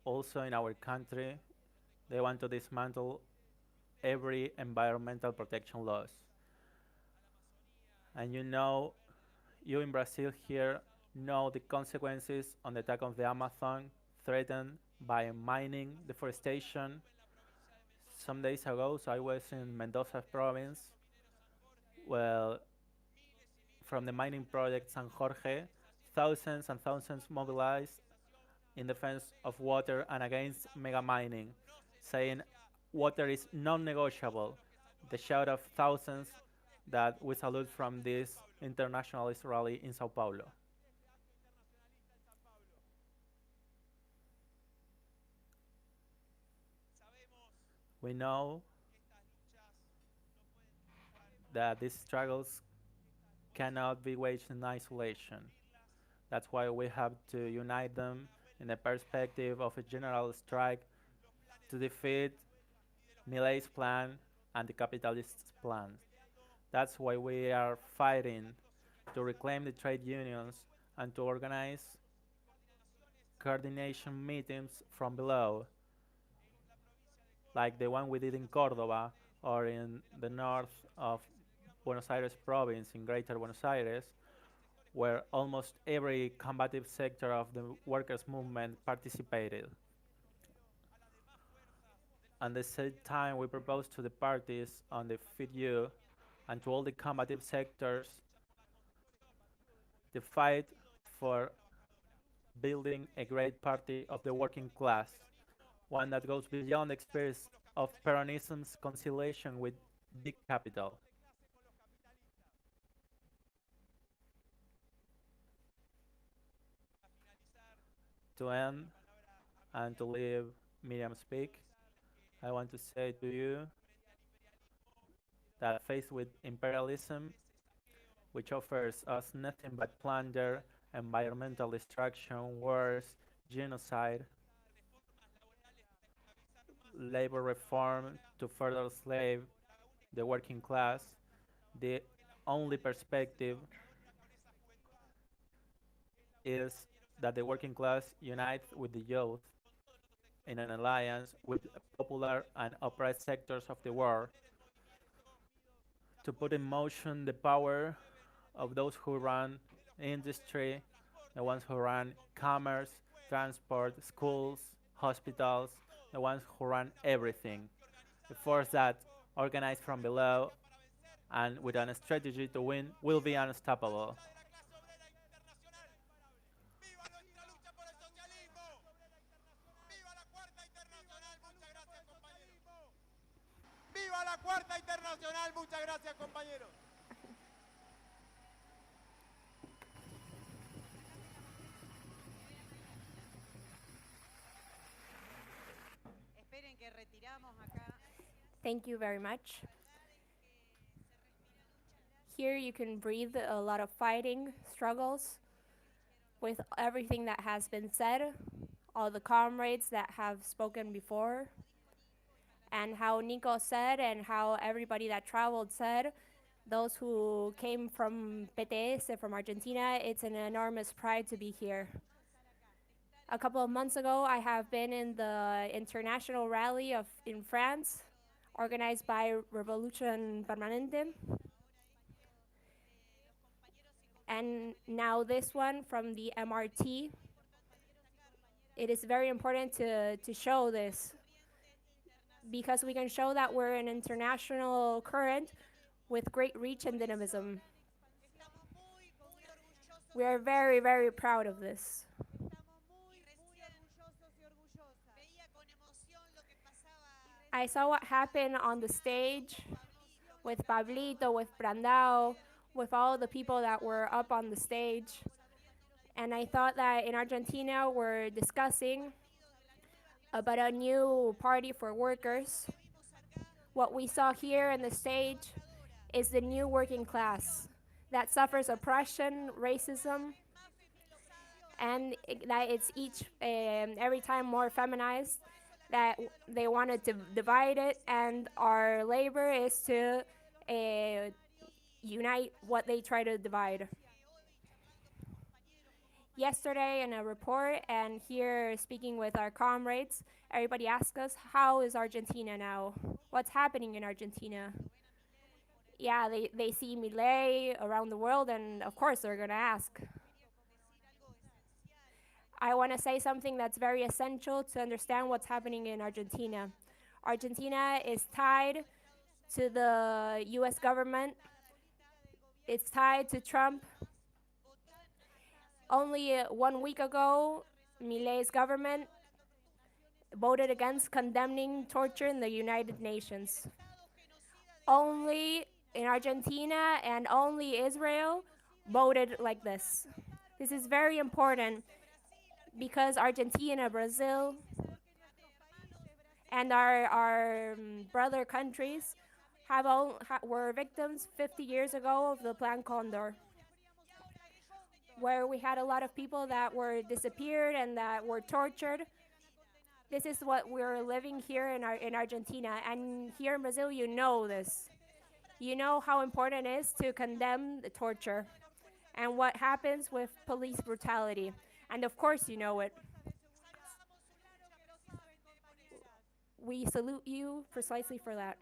Also in our country, they want to dismantle every environmental protection laws. And you know, you in Brazil here know the consequences on the attack of the Amazon threatened by mining, deforestation. Some days ago, so I was in Mendoza province, well, from the mining project San Jorge, thousands and thousands mobilized in defense of water and against mega mining, saying water is non-negotiable. The shout of thousands that we salute from this internationalist rally in São Paulo. We know that these struggles cannot be waged in isolation. That's why we have to unite them in the perspective of a general strike to defeat Milei's plan and the capitalists' plan. That's why we are fighting to reclaim the trade unions and to organize coordination meetings from below, like the one we did in Córdoba or in the north of Buenos Aires province in Greater Buenos Aires, where almost every combative sector of the workers' movement participated. At the same time, we propose to the parties on the FITU and to all the combative sectors the fight for building a great party of the working class, one that goes beyond the experience of Peronism's conciliation with big capital. To end and to leave Miriam speak, I want to say to you that faced with imperialism, which offers us nothing but plunder, environmental destruction, wars, genocide, labor reform to further slave the working class, the only perspective is that the working class unites with the youth in an alliance with popular and oppressed sectors of the world to put in motion the power of those who run industry, the ones who run commerce, transport, schools, hospitals, the ones who run everything. The force that, organized from below and with a strategy to win, will be unstoppable. ¡Viva la Cuarta Internacional! Muchas gracias, compañeros. Thank you very much. Here you can breathe a lot of fighting, struggles, with everything that has been said, all the comrades that have spoken before, and how Nico said and how everybody that traveled said, those who came from PTS, from Argentina, it's an enormous pride to be here. A couple of months ago, I have been in the international rally in France, organized by Revolution Permanente. And now this one from the MRT. It is very important to show this, because we can show that we're an international current with great reach and dynamism. We are very, very proud of this. I saw what happened on the stage with Pablito, with Brandao, with all the people that were up on the stage. And I thought that in Argentina we're discussing about a new party for workers. What we saw here on the stage is the new working class that suffers oppression, racism, and that it's every time more feminized, that they wanted to divide it, and our labor is to unite what they try to divide. Yesterday in a report and here speaking with our comrades, everybody asked us, how is Argentina now? What's happening in Argentina? Yeah, they see Milei around the world, and of course they're gonna ask. I want to say something that's very essential to understand what's happening in Argentina. Argentina is tied to the US government. It's tied to Trump. Only 1 week ago, Milei's government voted against condemning torture in the United Nations. Only in Argentina and only Israel voted like this. This is very important because Argentina, Brazil, and our brother countries were victims 50 years ago of the Plan Condor, where we had a lot of people that were disappeared and that were tortured. This is what we're living here in Argentina, and here in Brazil, you know this. You know how important it is to condemn the torture and what happens with police brutality. And of course you know it. We salute you precisely for that.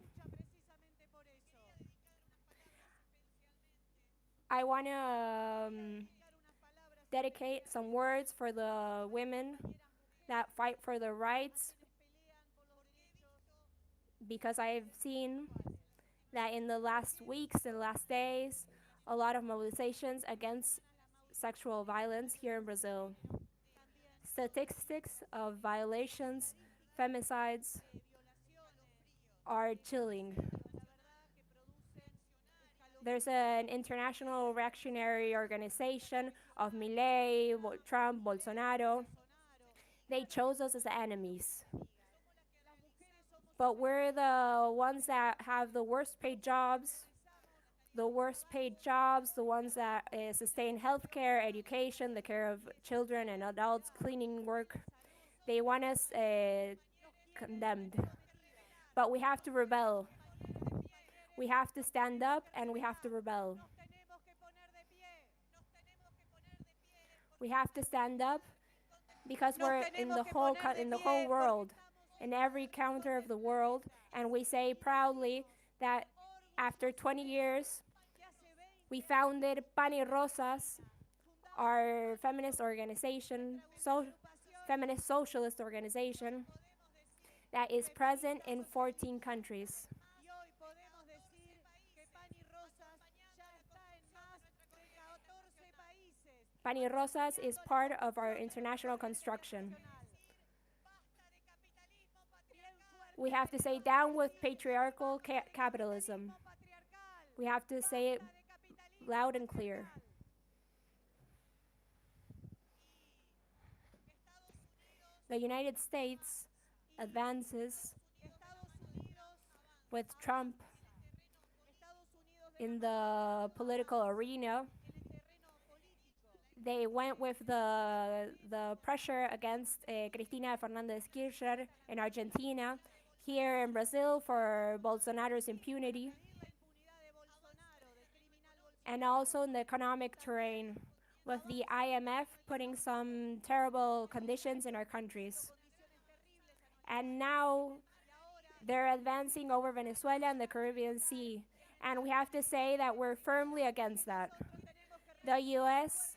I want to dedicate some words for the women that fight for their rights, because I've seen that in the last weeks and last days, a lot of mobilizations against sexual violence here in Brazil. Statistics of violations, femicides are chilling. There's an international reactionary organization of Milei, Trump, Bolsonaro. They chose us as enemies. But we're the ones that have the worst paid jobs, the ones that sustain healthcare, education, the care of children and adults, cleaning work. They want us condemned. But we have to rebel. We have to stand up and we have to rebel. We have to stand up because we're in the whole world, in every counter of the world, and we say proudly that after 20 years, we founded Pan y Rosas, our feminist organization, feminist socialist organization that is present in 14 countries. Pan y Rosas is part of our international construction. We have to say down with patriarchal capitalism. We have to say it loud and clear. The United States advances with Trump in the political arena. They went with the pressure against Cristina Fernández Kirchner in Argentina, here in Brazil for Bolsonaro's impunity, and also in the economic terrain with the IMF putting some terrible conditions in our countries. And now they're advancing over Venezuela and the Caribbean Sea, and we have to say that we're firmly against that. The US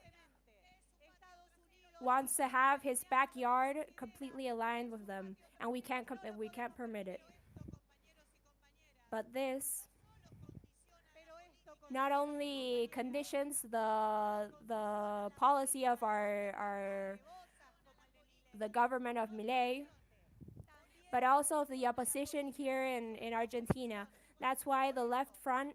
wants to have his backyard completely aligned with them, and we can't permit it. But this not only conditions the policy of the government of Milei, but also of the opposition here in Argentina. That's why the left front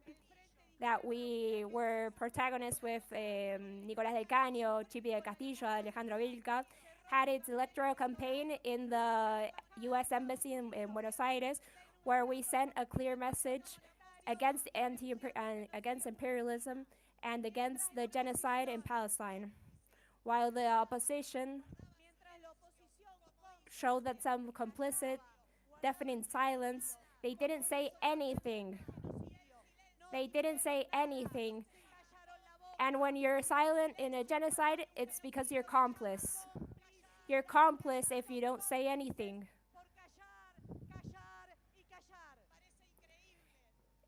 that we were protagonists with, Nicolás del Caño, Chipi del Castillo, Alejandro Vilca, had its electoral campaign in the U.S. Embassy in Buenos Aires, where we sent a clear message against against imperialism and against the genocide in Palestine, while the opposition showed that some complicit, deafening silence. They didn't say anything. They didn't say anything. And when you're silent in a genocide, it's because you're complice. You're complice if you don't say anything.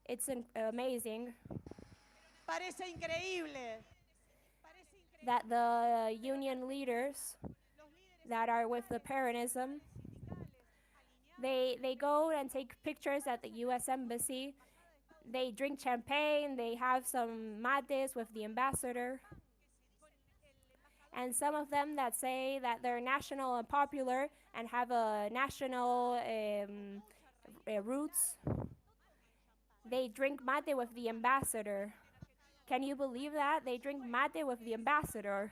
It's amazing that the union leaders that are with the Peronism, they go and take pictures at the U.S. Embassy. They drink champagne, they have some mates with the ambassador. And some of them that say that they're national and popular and have a national roots, they drink mate with the ambassador. Can you believe that? They drink mate with the ambassador.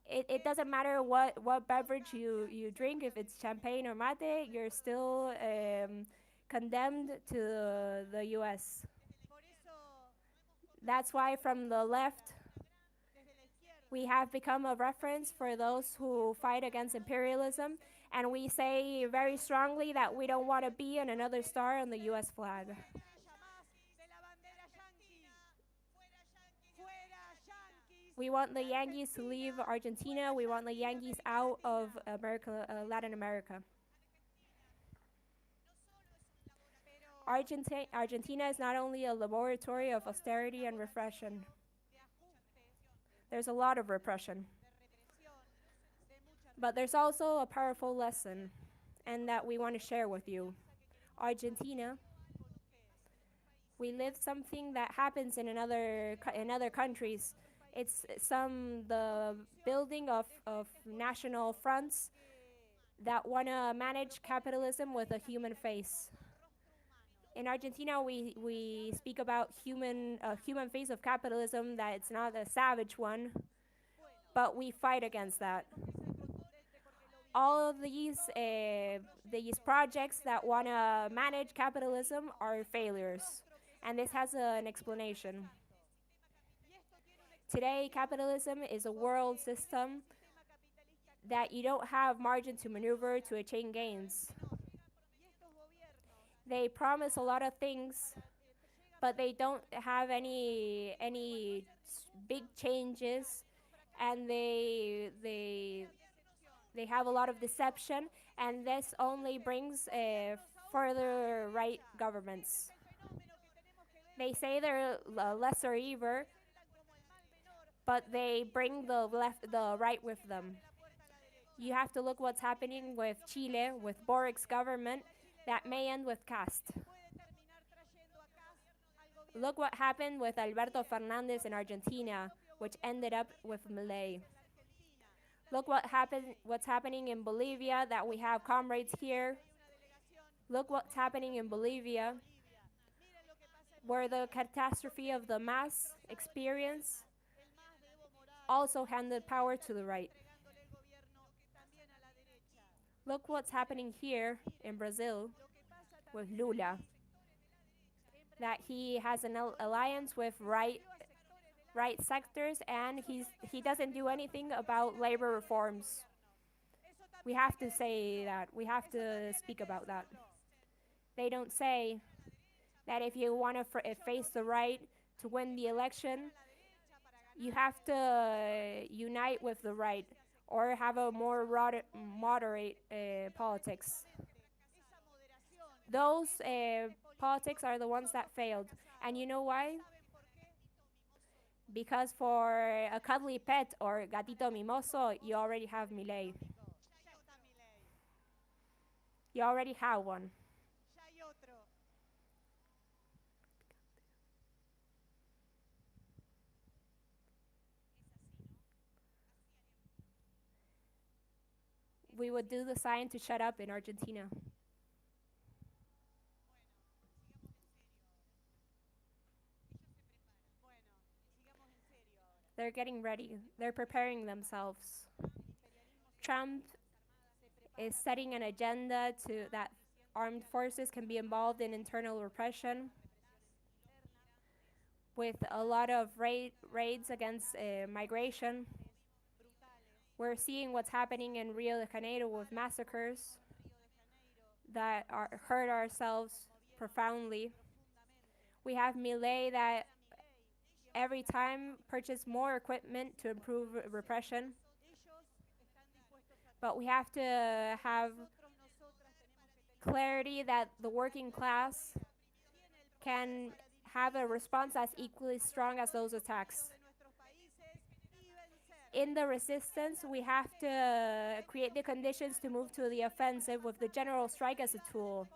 It doesn't matter what beverage you drink, if it's champagne or mate, you're still condemned to the US. That's why from the left, we have become a reference for those who fight against imperialism And we say very strongly that we don't want to be in another star on the US flag. We want the Yankees to leave Argentina. We want the Yankees out of America, Latin America. Argentina is not only a laboratory of austerity and repression. There's a lot of repression. But there's also a powerful lesson, and that we want to share with you. Argentina, we live something that happens in other countries. It's the building of national fronts that want to manage capitalism with a human face. In Argentina, we speak about human face of capitalism, that it's not a savage one, but we fight against that. All of these projects that want to manage capitalism are failures, and this has an explanation. Today, capitalism is a world system that you don't have margin to maneuver to attain gains. They promise a lot of things, but they don't have any big changes, and they have a lot of deception, and this only brings further right governments. They say they're lesser evil, but they bring the right with them. You have to look what's happening with Chile, with Boric's government, that may end with caste. Look what happened with Alberto Fernandez in Argentina, which ended up with Milei. Look what's happening in Bolivia, that we have comrades here. Look what's happening in Bolivia, where the catastrophe of the mass experience also handed power to the right. Look what's happening here in Brazil with Lula, that he has an alliance with right sectors, and he doesn't do anything about labor reforms. We have to say that. We have to speak about that. They don't say that if you want to face the right to win the election, you have to unite with the right or have a more moderate politics. Those politics are the ones that failed. And you know why? Because for a cuddly pet or gatito mimoso, you already have Milei. You already have one. We would do the sign to shut up in Argentina. They're getting ready. They're preparing themselves. Trump is setting an agenda that armed forces can be involved in internal repression, with a lot of raids against migration. We're seeing what's happening in Rio de Janeiro with massacres that hurt ourselves profoundly. We have Milei that every time purchase more equipment to improve repression. But we have to have clarity that the working class can have a response as equally strong as those attacks. In the resistance, we have to create the conditions to move to the offensive with the general strike as a tool.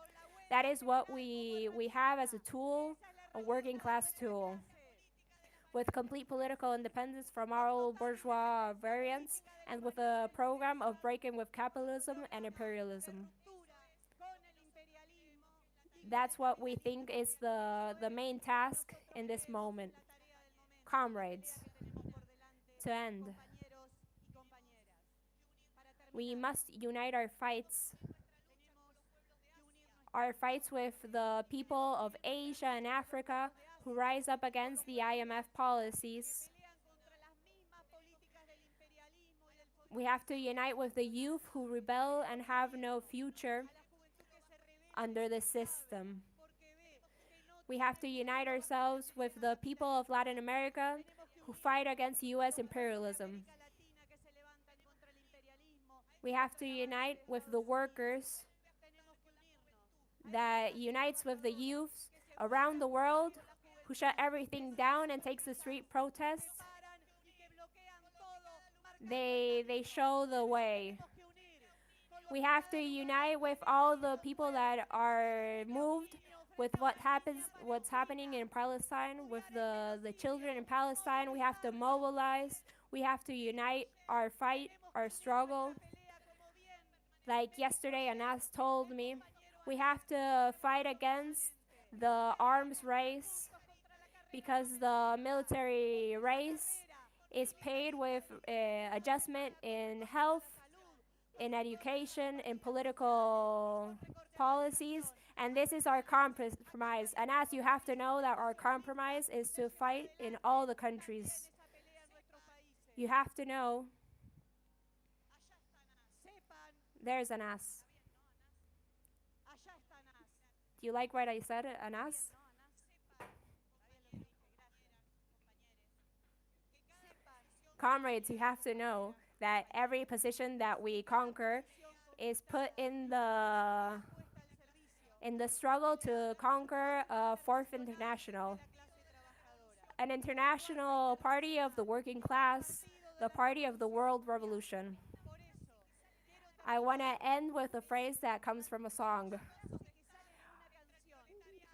That is what we have as a tool, a working class tool. With complete political independence from our bourgeois variants, and with a program of breaking with capitalism and imperialism. That's what we think is the main task in this moment. Comrades, to end. We must unite our fights with the people of Asia and Africa who rise up against the IMF policies. We have to unite with the youth who rebel and have no future under the system. We have to unite ourselves with the people of Latin America who fight against US imperialism. We have to unite with the workers that unites with the youths around the world who shut everything down and takes the street protests. They show the way. We have to unite with all the people that are moved with what's happening in Palestine, with the children in Palestine. We have to mobilize. We have to unite our fight, our struggle. Like yesterday, Anas told me, we have to fight against the arms race because the military race is paid with adjustment in health, in education, in political policies, and this is our compromise. And as you have to know that our compromise is to fight in all the countries. You have to know. There's Anas. Do you like what I said, Anas? Comrades, you have to know that every position that we conquer is put in the struggle to conquer a Fourth International, an international party of the working class, the party of the world revolution. I want to end with a phrase that comes from a song.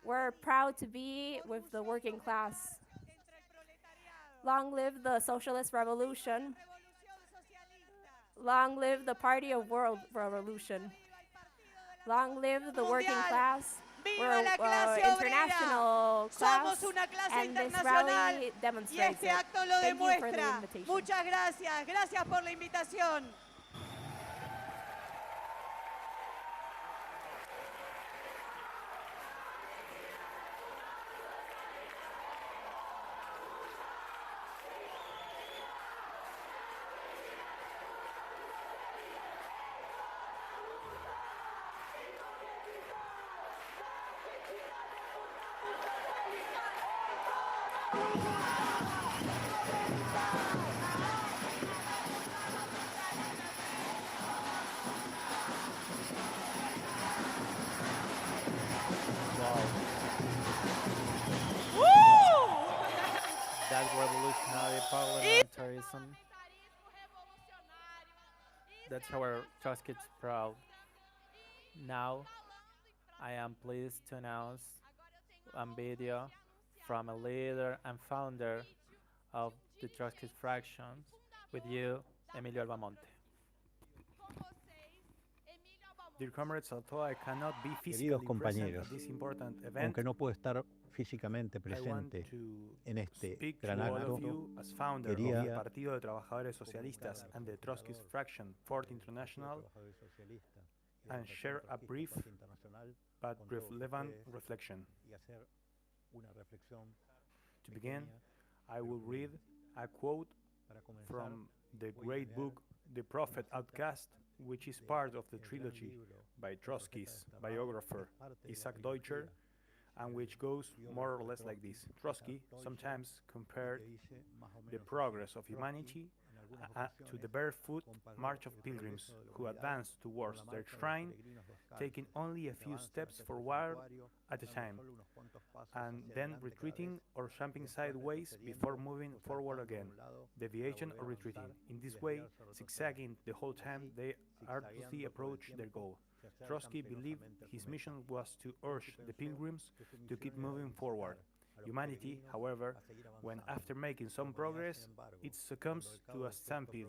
We're proud to be with the working class. Long live the socialist revolution. Long live the party of world revolution. Long live the working class. We're international class, and this rally demonstrates it. Thank you for the invitation. Muchas gracias. Gracias por la invitación. That revolutionary parliamentarism. That's our Trotskyist proud. Now, I am pleased to announce a video from a leader and founder of the Trotskyist Fraction with you, Emilio Albamonte. Dear comrades, although I cannot be physically present at this important event, aunque no puedo estar físicamente presente en este gran acto, quería del Partido de Trabajadores Socialistas and the Trotskyist Fraction-Fourth International and share a brief but relevant reflection. To begin, I will read a quote from the great book The Prophet Outcast, which is part of the trilogy by Trotsky's biographer Isaac Deutscher, and which goes more or less like this. Trotsky sometimes compared the progress of humanity to the barefoot march of pilgrims who advance towards their shrine, taking only a few steps forward at a time, and then retreating or jumping sideways before moving forward again, deviation or retreating. In this way, zigzagging the whole time, they arduously approach their goal. Trotsky believed his mission was to urge the pilgrims to keep moving forward. Humanity, however, when after making some progress, it succumbs to a stampede,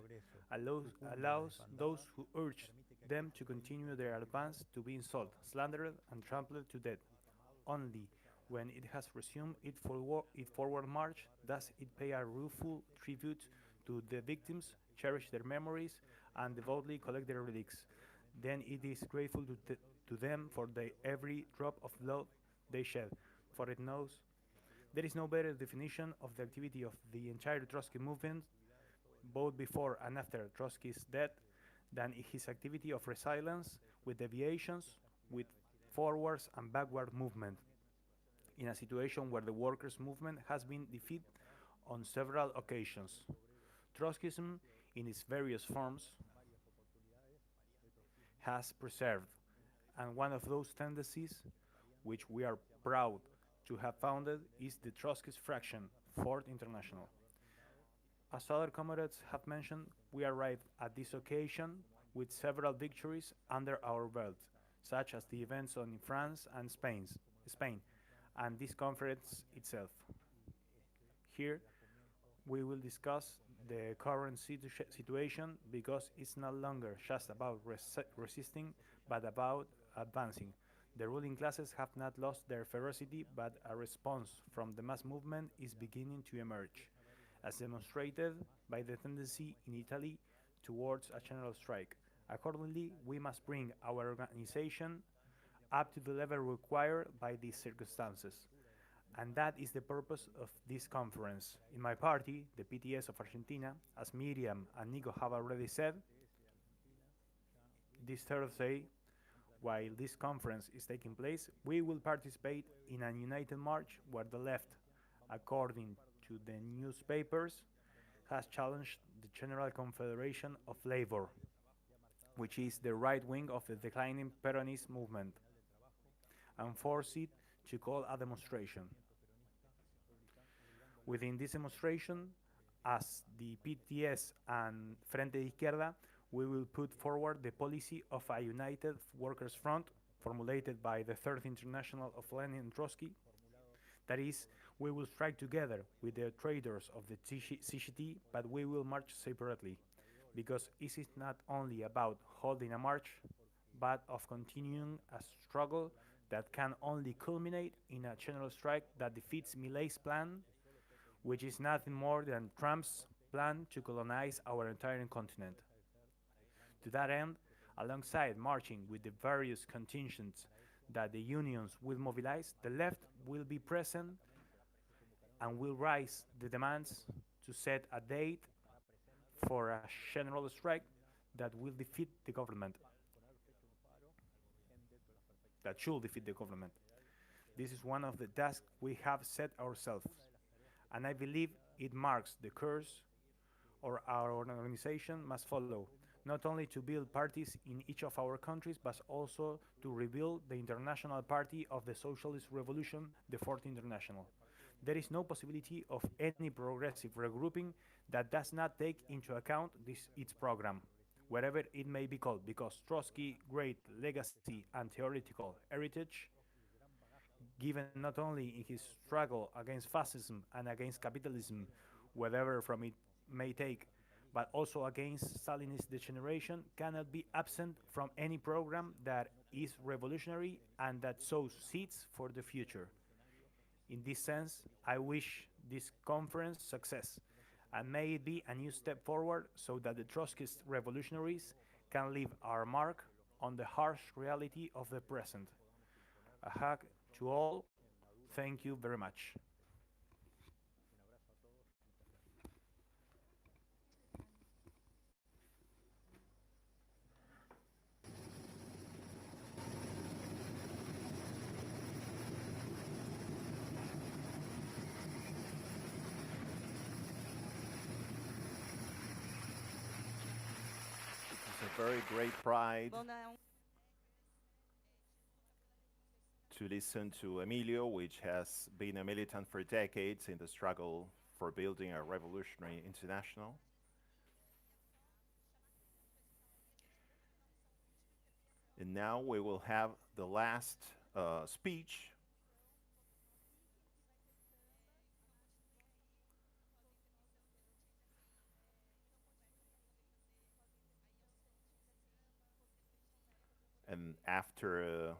allows those who urge them to continue their advance to be insulted, slandered, and trampled to death. Only when it has resumed its forward march does it pay a rueful tribute to the victims, cherish their memories, and devoutly collect their relics. Then it is grateful to them for every drop of blood they shed, for it knows there is no better definition of the activity of the entire Trotsky movement both before and after Trotsky's death, than his activity of resilience with deviations, with forwards and backward movement, in a situation where the workers' movement has been defeated on several occasions. Trotskyism, in its various forms, has preserved, and one of those tendencies which we are proud to have founded is the Trotskyist Fraction-Fourth International. As other comrades have mentioned, we arrived at this occasion with several victories under our belt, such as the events in France and Spain, and this conference itself. Here, we will discuss the current situation because it's no longer just about resisting, but about advancing. The ruling classes have not lost their ferocity, but a response from the mass movement is beginning to emerge, as demonstrated by the tendency in Italy towards a general strike. Accordingly, we must bring our organization up to the level required by these circumstances. And that is the purpose of this conference. In my party, the PTS of Argentina, as Miriam and Nico have already said, this Thursday, while this conference is taking place, we will participate in a united march where the left, according to the newspapers, has challenged the General Confederation of Labor, which is the right wing of the declining Peronist movement, and forced it to call a demonstration. Within this demonstration, as the PTS and Frente de Izquierda, we will put forward the policy of a united workers' front formulated by the Third International of Lenin and Trotsky. That is, we will strike together with the traitors of the CGT, but we will march separately, because it is not only about holding a march, but of continuing a struggle that can only culminate in a general strike that defeats Milei's plan, which is nothing more than Trump's plan to colonize our entire continent. To that end, alongside marching with the various contingents that the unions will mobilize, the left will be present and will raise the demands to set a date for a general strike that will defeat the government. That should defeat the government. This is one of the tasks we have set ourselves, and I believe it marks the course or our organization must follow, not only to build parties in each of our countries, but also to rebuild the international party of the Socialist Revolution, the Fourth International. There is no possibility of any progressive regrouping that does not take into account its program, wherever it may be called, because Trotsky's great legacy and theoretical heritage, given not only in his struggle against fascism and against capitalism, whatever from it may take, but also against Stalinist degeneration, cannot be absent from any program that is revolutionary and that sows seeds for the future. In this sense, I wish this conference success, and may it be a new step forward so that the Trotskyist revolutionaries can leave our mark on the harsh reality of the present. A hug to all. Thank you very much. It's a very great pride to listen to Emilio, which has been a militant for decades in the struggle for building a revolutionary international. And now we will have the last speech . And after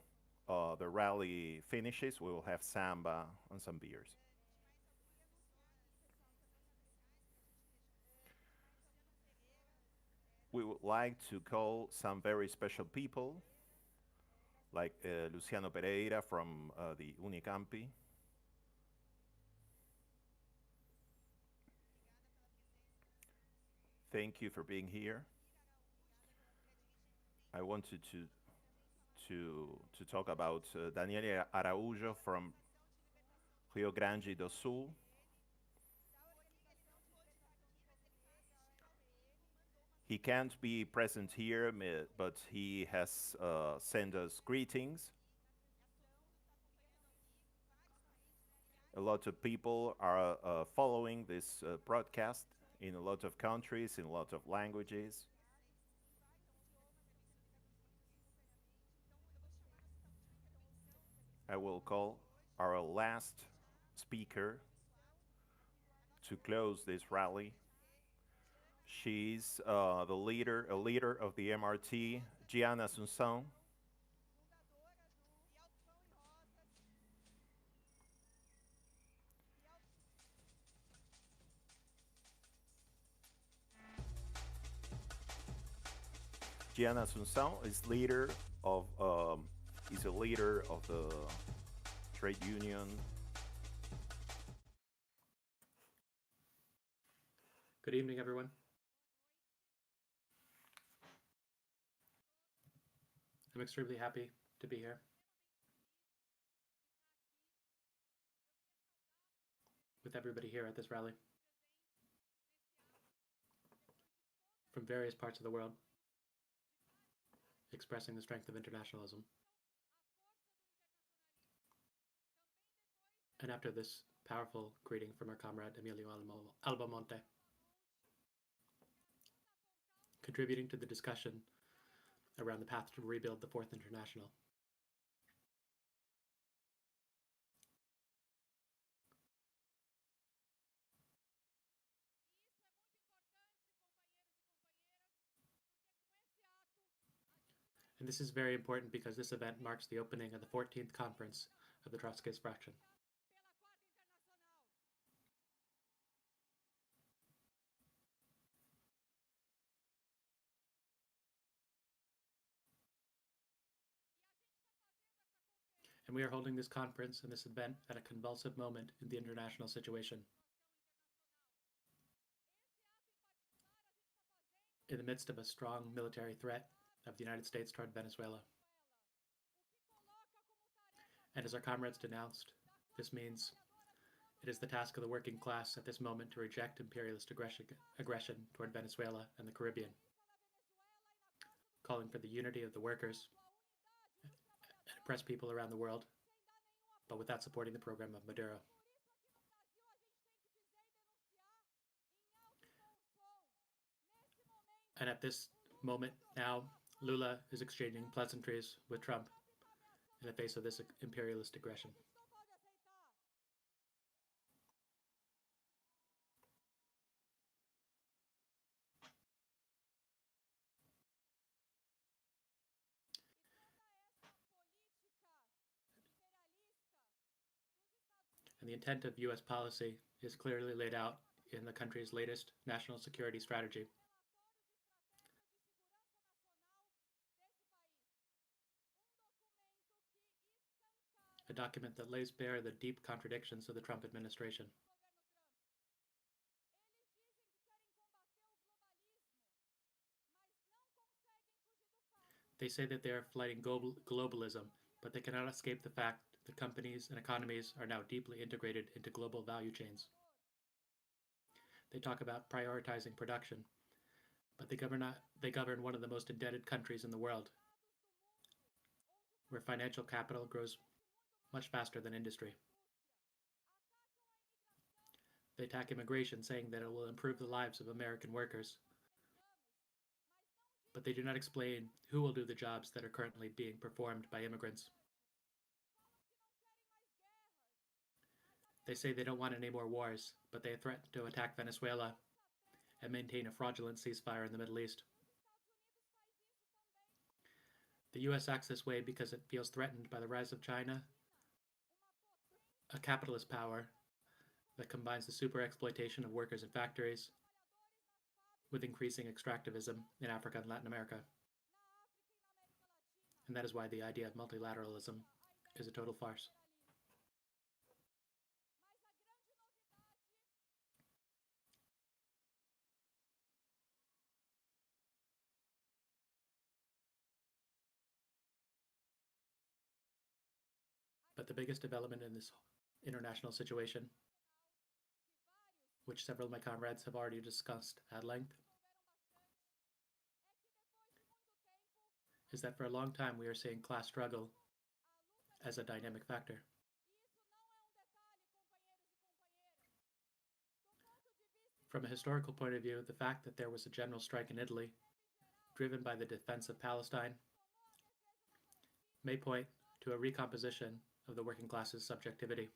the rally finishes, we will have samba and some beers. We would like to call some very special people, like Luciano Pereira from the Unicampi. thank you for being here. I wanted to talk about Daniele Araújo from Rio Grande do Sul. He can't be present here, but he has sent us greetings. A lot of people are following this broadcast in a lot of countries, in a lot of languages. I will call our last speaker to close this rally. She's a leader of the MRT, Gianna Assunção. Gianna Assunção is a leader of the trade union. Good evening, everyone. I'm extremely happy to be here with everybody here at this rally from various parts of the world, expressing the strength of internationalism. And after this powerful greeting from our comrade Emilio Albamonte, contributing to the discussion around the path to rebuild the Fourth International. And this is very important because this event marks the opening of the 14th conference of the Trotskyist Fraction. And we are holding this conference and this event at a convulsive moment in the international situation. In the midst of a strong military threat of the United States toward Venezuela. And as our comrades denounced, this means it is the task of the working class at this moment to reject imperialist aggression toward Venezuela and the Caribbean, calling for the unity of the workers and oppressed people around the world, but without supporting the program of Maduro. And at this moment now, Lula is exchanging pleasantries with Trump in the face of this imperialist aggression. And the intent of U.S. policy is clearly laid out in the country's latest national security strategy. A document that lays bare the deep contradictions of the Trump administration. They say that they are fighting globalism, but they cannot escape the fact that companies and economies are now deeply integrated into global value chains. They talk about prioritizing production, but they govern one of the most indebted countries in the world, where financial capital grows much faster than industry. They attack immigration, saying that it will improve the lives of American workers. But they do not explain who will do the jobs that are currently being performed by immigrants. They say they don't want any more wars, but they threaten to attack Venezuela and maintain a fraudulent ceasefire in the Middle East. The U.S. acts this way because it feels threatened by the rise of China, a capitalist power that combines the super exploitation of workers in factories with increasing extractivism in Africa and Latin America. And that is why the idea of multilateralism is a total farce. But the biggest development in this international situation, which several of my comrades have already discussed at length, is that for a long time we are seeing class struggle as a dynamic factor. From a historical point of view, the fact that there was a general strike in Italy, driven by the defense of Palestine, may point to a recomposition of the working class's subjectivity,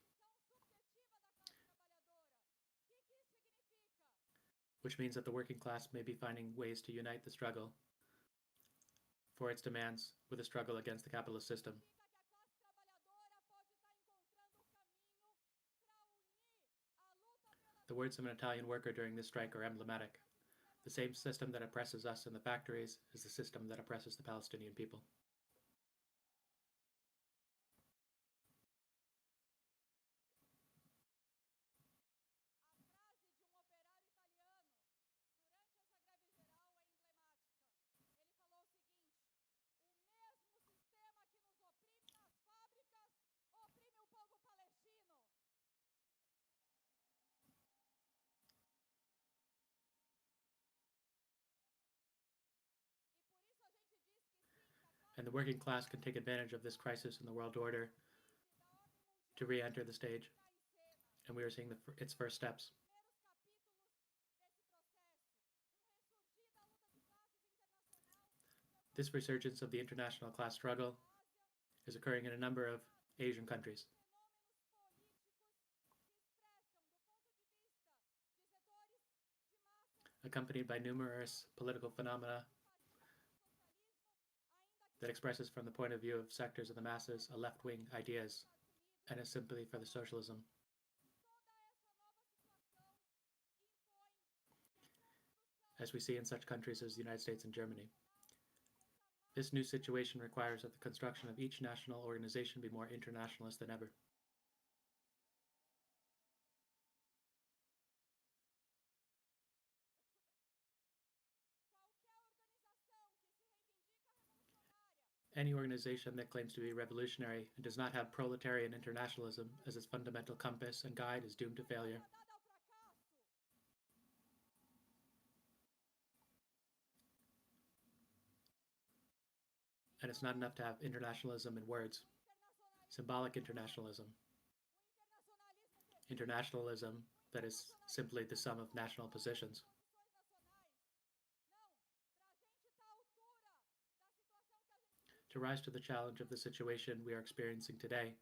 which means that the working class may be finding ways to unite the struggle for its demands with a struggle against the capitalist system. The words of an Italian worker during this strike are emblematic. The same system that oppresses us in the factories is the system that oppresses the Palestinian people. And the working class can take advantage of this crisis in the world order to re-enter the stage. And we are seeing its first steps. This resurgence of the international class struggle is occurring in a number of Asian countries. Accompanied by numerous political phenomena that expresses from the point of view of sectors of the masses a left-wing ideas and a sympathy for the socialism. As we see in such countries as the United States and Germany. This new situation requires that the construction of each national organization be more internationalist than ever. Any organization that claims to be revolutionary and does not have proletarian internationalism as its fundamental compass and guide is doomed to failure. And it's not enough to have internationalism in words. Symbolic internationalism. Internationalism that is simply the sum of national positions. To rise to the challenge of the situation we are experiencing today,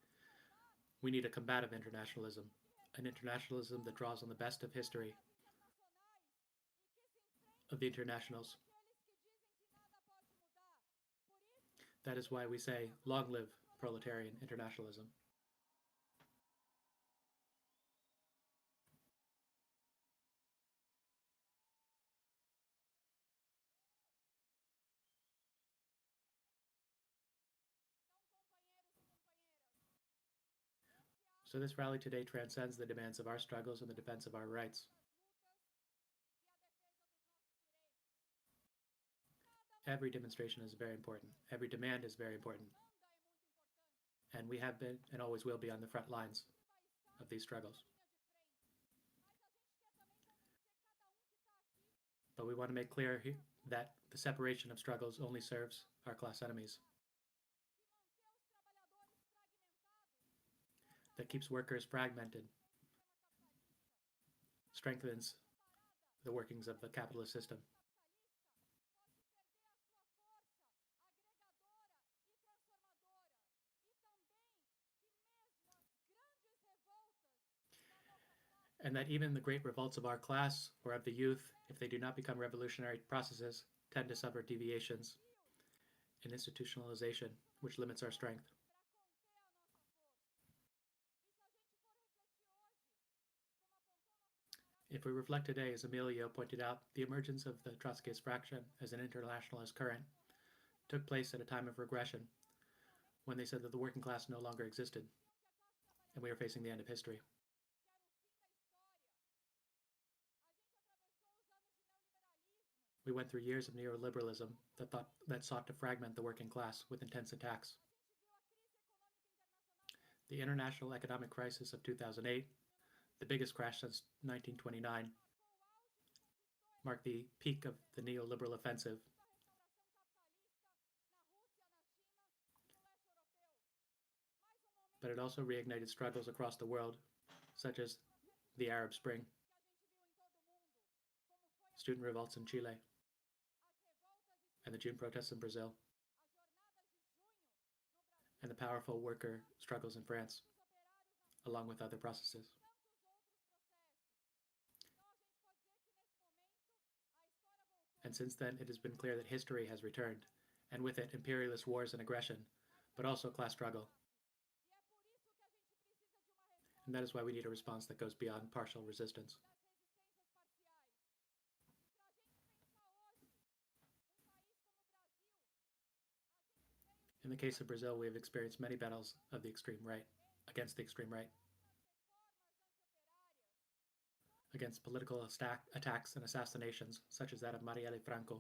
we need a combative internationalism, an internationalism that draws on the best of history, of the internationals. That is why we say, long live proletarian internationalism. So this rally today transcends the demands of our struggles and the defense of our rights. Every demonstration is very important. Every demand is very important. And we have been and always will be on the front lines of these struggles. But we want to make clear that the separation of struggles only serves our class enemies. That keeps workers fragmented, strengthens the workings of the capitalist system. And that even the great revolts of our class or of the youth, if they do not become revolutionary processes, tend to suffer deviations in institutionalization, which limits our strength. If we reflect today, as Emilio pointed out, the emergence of the Trotskyist fraction as an internationalist current took place at a time of regression, when they said that the working class no longer existed, and we are facing the end of history. We went through years of neoliberalism that sought to fragment the working class with intense attacks. The international economic crisis of 2008, the biggest crash since 1929, marked the peak of the neoliberal offensive. But it also reignited struggles across the world, such as the Arab Spring, student revolts in Chile, and the June protests in Brazil, and the powerful worker struggles in France, along with other processes. And since then, it has been clear that history has returned, and with it, imperialist wars and aggression, but also class struggle. And that is why we need a response that goes beyond partial resistance. In the case of Brazil, we have experienced many battles of the extreme right, against the extreme right, against political attacks and assassinations, such as that of Marielle Franco,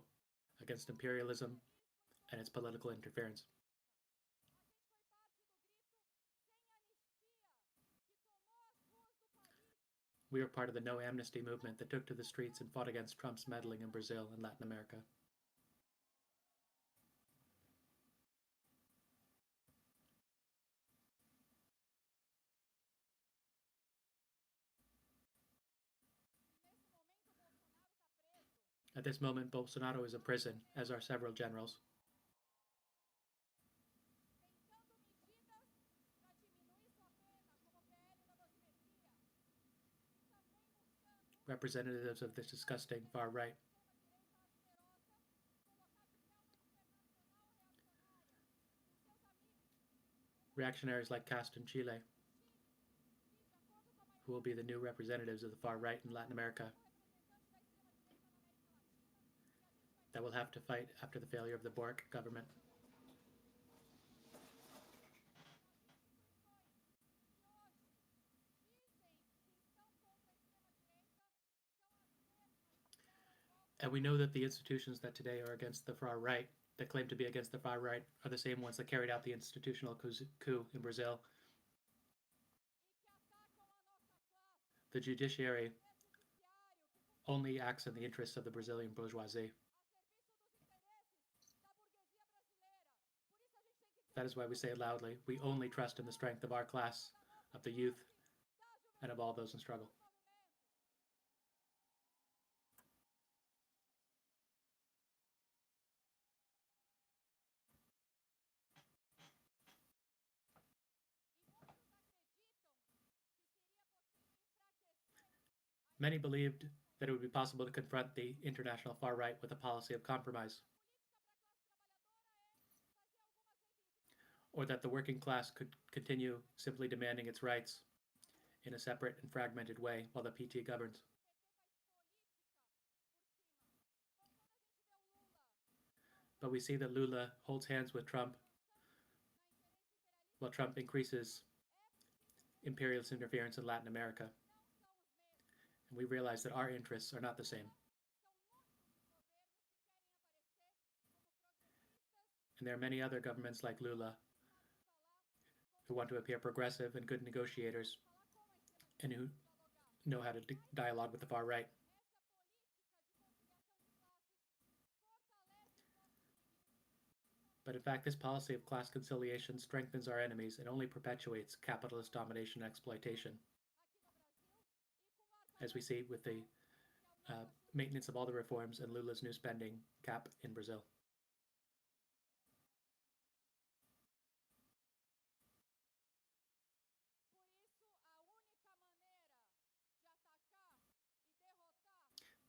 against imperialism and its political interference. We are part of the No Amnesty movement that took to the streets and fought against Trump's meddling in Brazil and Latin America. At this moment, Bolsonaro is in prison, as are several generals. Representatives of this disgusting far right. Reactionaries like Cast in Chile, who will be the new representatives of the far right in Latin America, that will have to fight after the failure of the Boric government. And we know that the institutions that today are against the far right, that claim to be against the far right, are the same ones that carried out the institutional coup in Brazil. The judiciary only acts in the interests of the Brazilian bourgeoisie. That is why we say it loudly. We only trust in the strength of our class, of the youth, and of all those in struggle. Many believed that it would be possible to confront the international far right with a policy of compromise, or that the working class could continue simply demanding its rights in a separate and fragmented way while the PT governs. But we see that Lula holds hands with Trump while Trump increases imperialist interference in Latin America. And we realize that our interests are not the same. And there are many other governments like Lula who want to appear progressive and good negotiators and who know how to dialogue with the far right. But in fact, this policy of class conciliation strengthens our enemies and only perpetuates capitalist domination and exploitation, as we see with the maintenance of all the reforms and Lula's new spending cap in Brazil.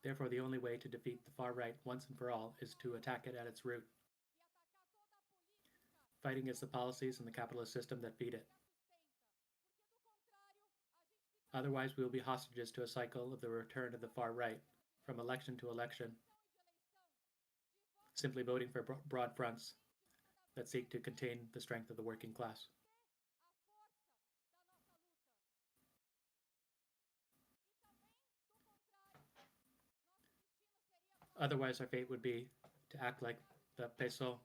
Therefore, the only way to defeat the far right once and for all is to attack it at its root, fighting against the policies and the capitalist system that feed it. Otherwise, we will be hostages to a cycle of the return of the far right, from election to election, simply voting for broad fronts that seek to contain the strength of the working class. Otherwise, our fate would be to act like the PSOE,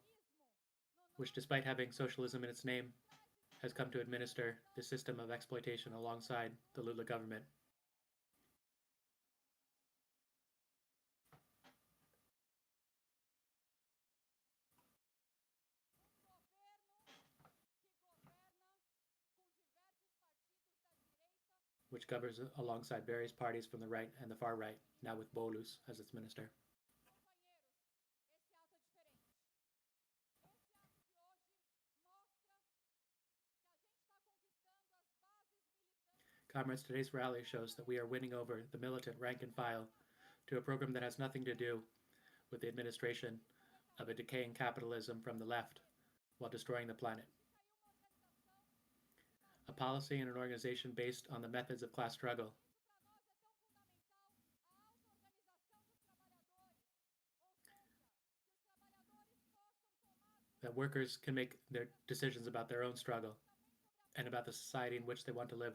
which, despite having socialism in its name, has come to administer the system of exploitation alongside the Lula government. Which governs alongside various parties from the right and the far right, now with Bolus as its minister. Comrades, today's rally shows that we are winning over the militant rank and file to a program that has nothing to do with the administration of a decaying capitalism from the left while destroying the planet. A policy and an organization based on the methods of class struggle. That workers can make their decisions about their own struggle and about the society in which they want to live.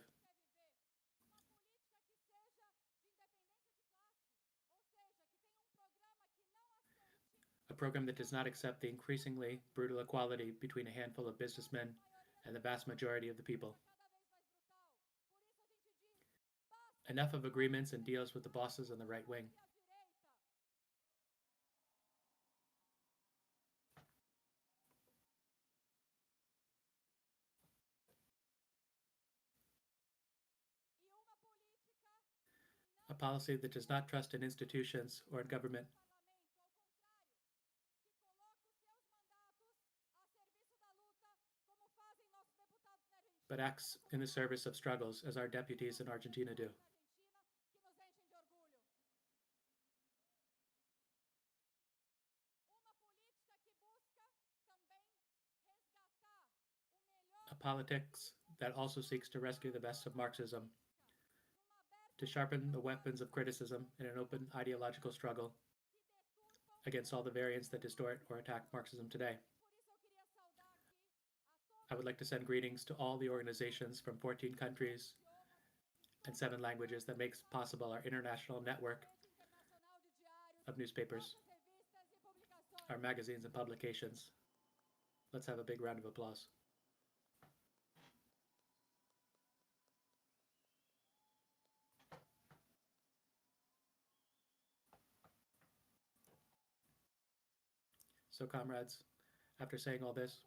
A program that does not accept the increasingly brutal equality between a handful of businessmen and the vast majority of the people. Enough of agreements and deals with the bosses and the right wing. A policy that does not trust in institutions or in government, but acts in the service of struggles as our deputies in Argentina do. A politics that also seeks to rescue the best of Marxism, to sharpen the weapons of criticism in an open ideological struggle against all the variants that distort or attack Marxism today. I would like to send greetings to all the organizations from 14 countries and 7 languages that makes possible our international network of newspapers, our magazines and publications. Let's have a big round of applause. So comrades, after saying all this,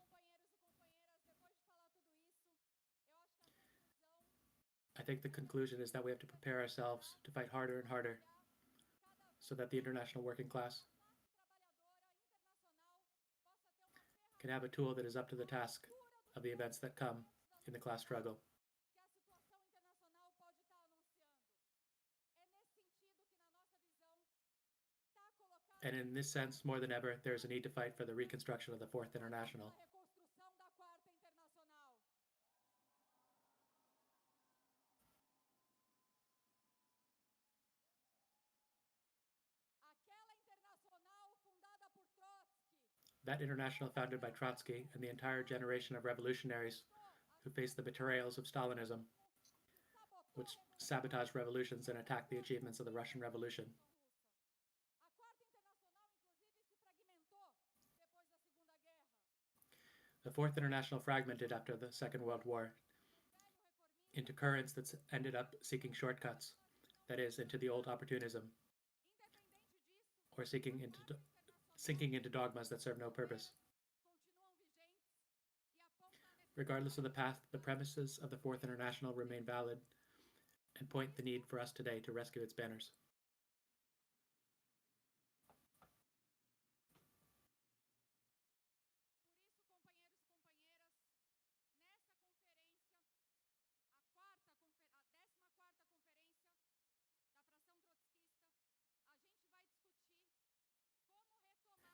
I think the conclusion is that we have to prepare ourselves to fight harder and harder so that the international working class can have a tool that is up to the task of the events that come in the class struggle. And in this sense, more than ever, there is a need to fight for the reconstruction of the Fourth International. That international founded by Trotsky and the entire generation of revolutionaries who faced the betrayals of Stalinism, which sabotaged revolutions and attacked the achievements of the Russian Revolution. The Fourth International fragmented after the Second World War into currents that ended up seeking shortcuts, that is, into the old opportunism, or sinking into dogmas that serve no purpose. Regardless of the path, the premises of the Fourth International remain valid and point the need for us today to rescue its banners.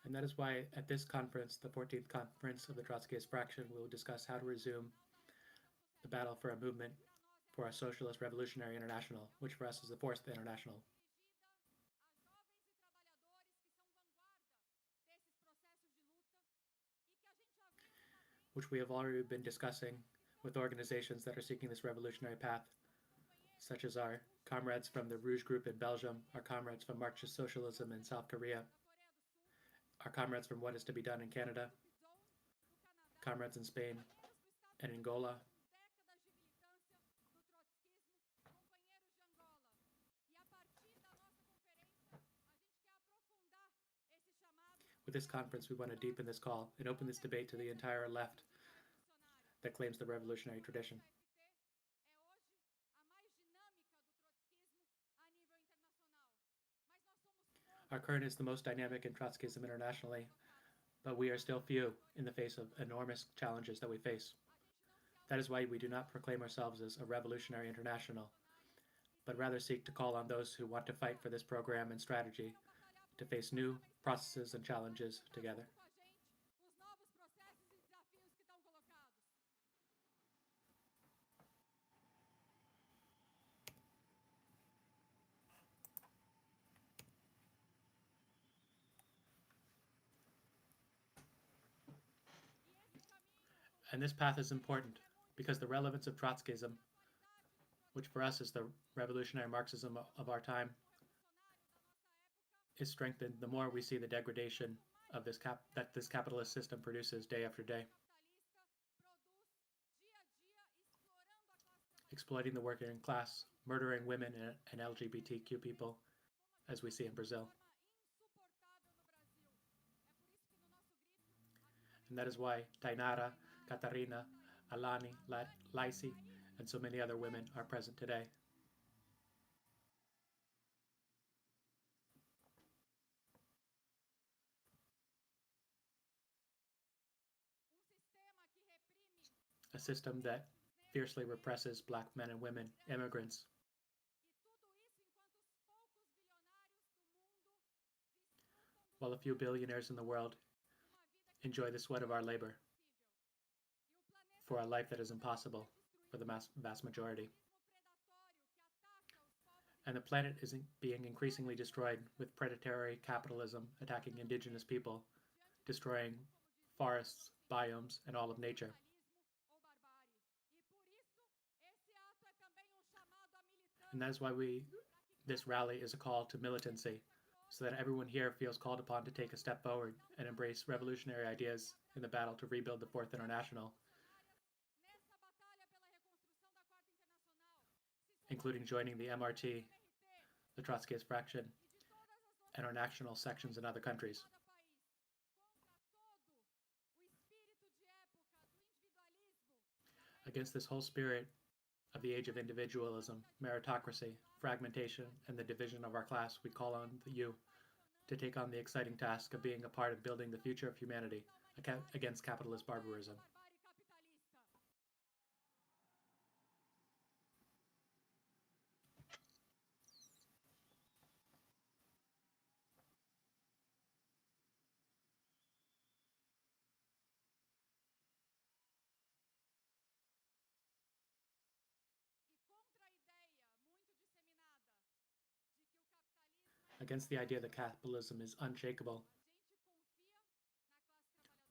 And that is why at this conference, the 14th conference of the Trotskyist Fraction, we will discuss how to resume the battle for a movement for a Socialist Revolutionary International, which for us is the Fourth International. Which we have already been discussing with organizations that are seeking this revolutionary path, such as our comrades from the Rouge Group in Belgium, our comrades from Marxist Socialism in South Korea, our comrades from What Is to Be Done in Canada, comrades in Spain, and Angola. With this conference, we want to deepen this call and open this debate to the entire left that claims the revolutionary tradition. Our current is the most dynamic in Trotskyism internationally, but we are still few in the face of enormous challenges that we face. That is why we do not proclaim ourselves as a revolutionary international, but rather seek to call on those who want to fight for this program and strategy to face new processes and challenges together. And this path is important because the relevance of Trotskyism, which for us is the revolutionary Marxism of our time, is strengthened the more we see the degradation of this capitalist system produces day after day, exploiting the working class, murdering women and LGBTQ people, as we see in Brazil. And that is why Tainara, Catarina, Alani, Laisi, and so many other women are present today. A system that fiercely represses Black men and women, immigrants, while a few billionaires in the world enjoy the sweat of our labor for a life that is impossible for the vast majority. And the planet is being increasingly destroyed with predatory capitalism attacking indigenous people, destroying forests, biomes, and all of nature. And that is why this rally is a call to militancy, so that everyone here feels called upon to take a step forward and embrace revolutionary ideas in the battle to rebuild the Fourth International, including joining the MRT, the Trotskyist Fraction, and our national sections in other countries. Against this whole spirit of the age of individualism, meritocracy, fragmentation, and the division of our class, we call on you to take on the exciting task of being a part of building the future of humanity against capitalist barbarism. Against the idea that capitalism is unshakable,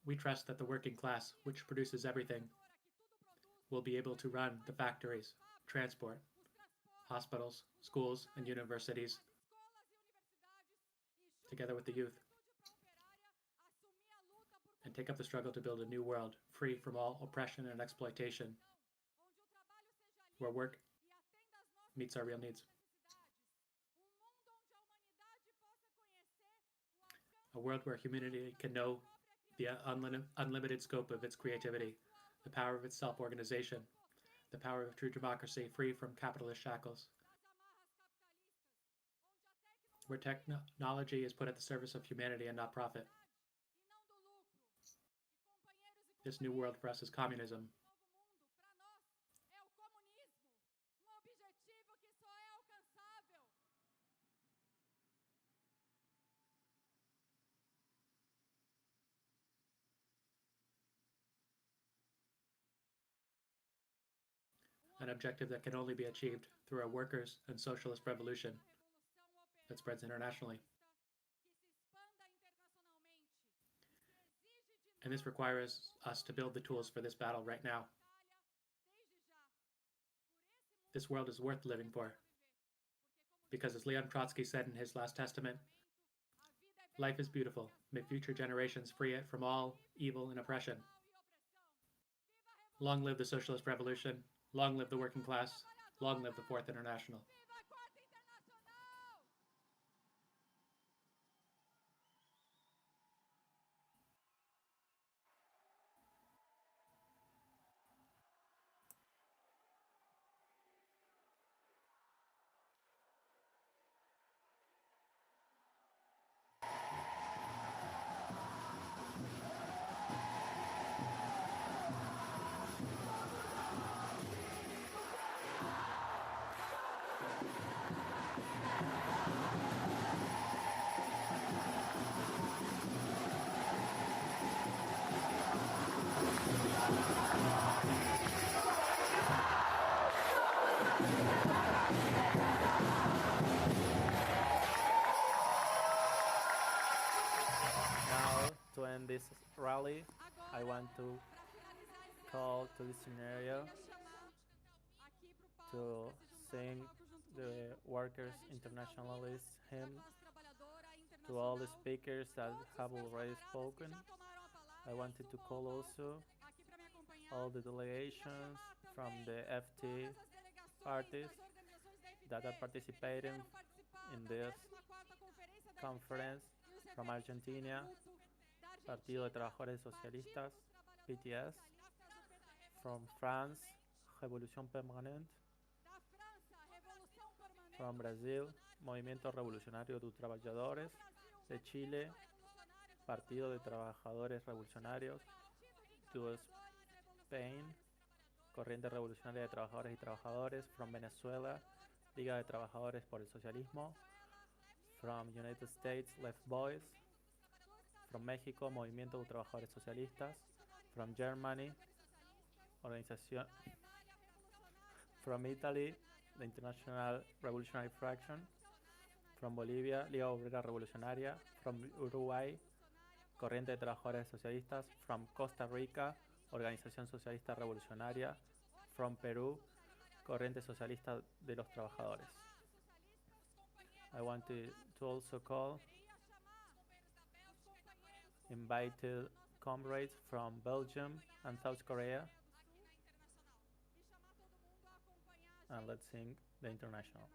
we trust that the working class, which produces everything, will be able to run the factories, transport, hospitals, schools, and universities, together with the youth, and take up the struggle to build a new world free from all oppression and exploitation, where work meets our real needs. A world where humanity can know the unlimited scope of its creativity, the power of its self-organization, the power of true democracy free from capitalist shackles, where technology is put at the service of humanity and not profit. This new world for us is communism. An objective that can only be achieved through a workers' and socialist revolution that spreads internationally. And this requires us to build the tools for this battle right now. This world is worth living for, because as Leon Trotsky said in his last testament, life is beautiful. May future generations free it from all evil and oppression. Long live the socialist revolution. Long live the working class. Long live the Fourth International. Now, to end this rally, I want to call to this scenario to sing the Workers' Internationalist hymn to all the speakers that have already spoken. I wanted to call also all the delegations from the FT parties that are participating in this conference from Argentina, Partido de Trabajadores Socialistas, PTS, from France, Révolution Permanente, from Brazil, Movimiento Revolucionario de Trabajadores, de Chile, Partido de Trabajadores Revolucionarios, to Spain, Corriente Revolucionaria de Trabajadores y Trabajadores, from Venezuela, Liga de Trabajadores por el Socialismo, from United States, Left Boys, from México, Movimiento de Trabajadores Socialistas, from Germany, Organización, from Italy, the International Revolutionary Fraction, from Bolivia, Liga Obrera Revolucionaria, from Uruguay, Corriente de Trabajadores Socialistas, from Costa Rica, Organización Socialista Revolucionaria, from Perú, Corriente Socialista de los Trabajadores. I want to also call invited comrades from Belgium and South Korea, and let's sing the International.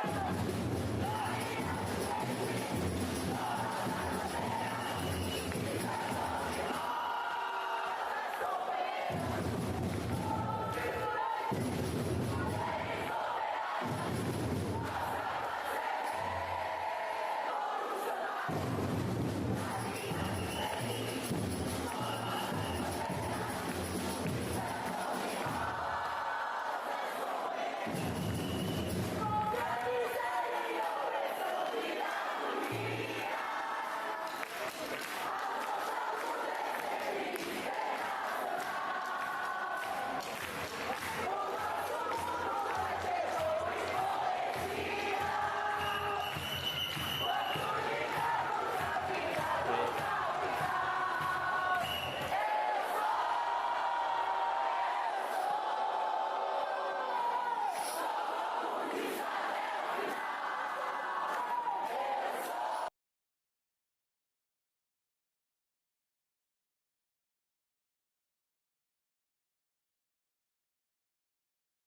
Socialism!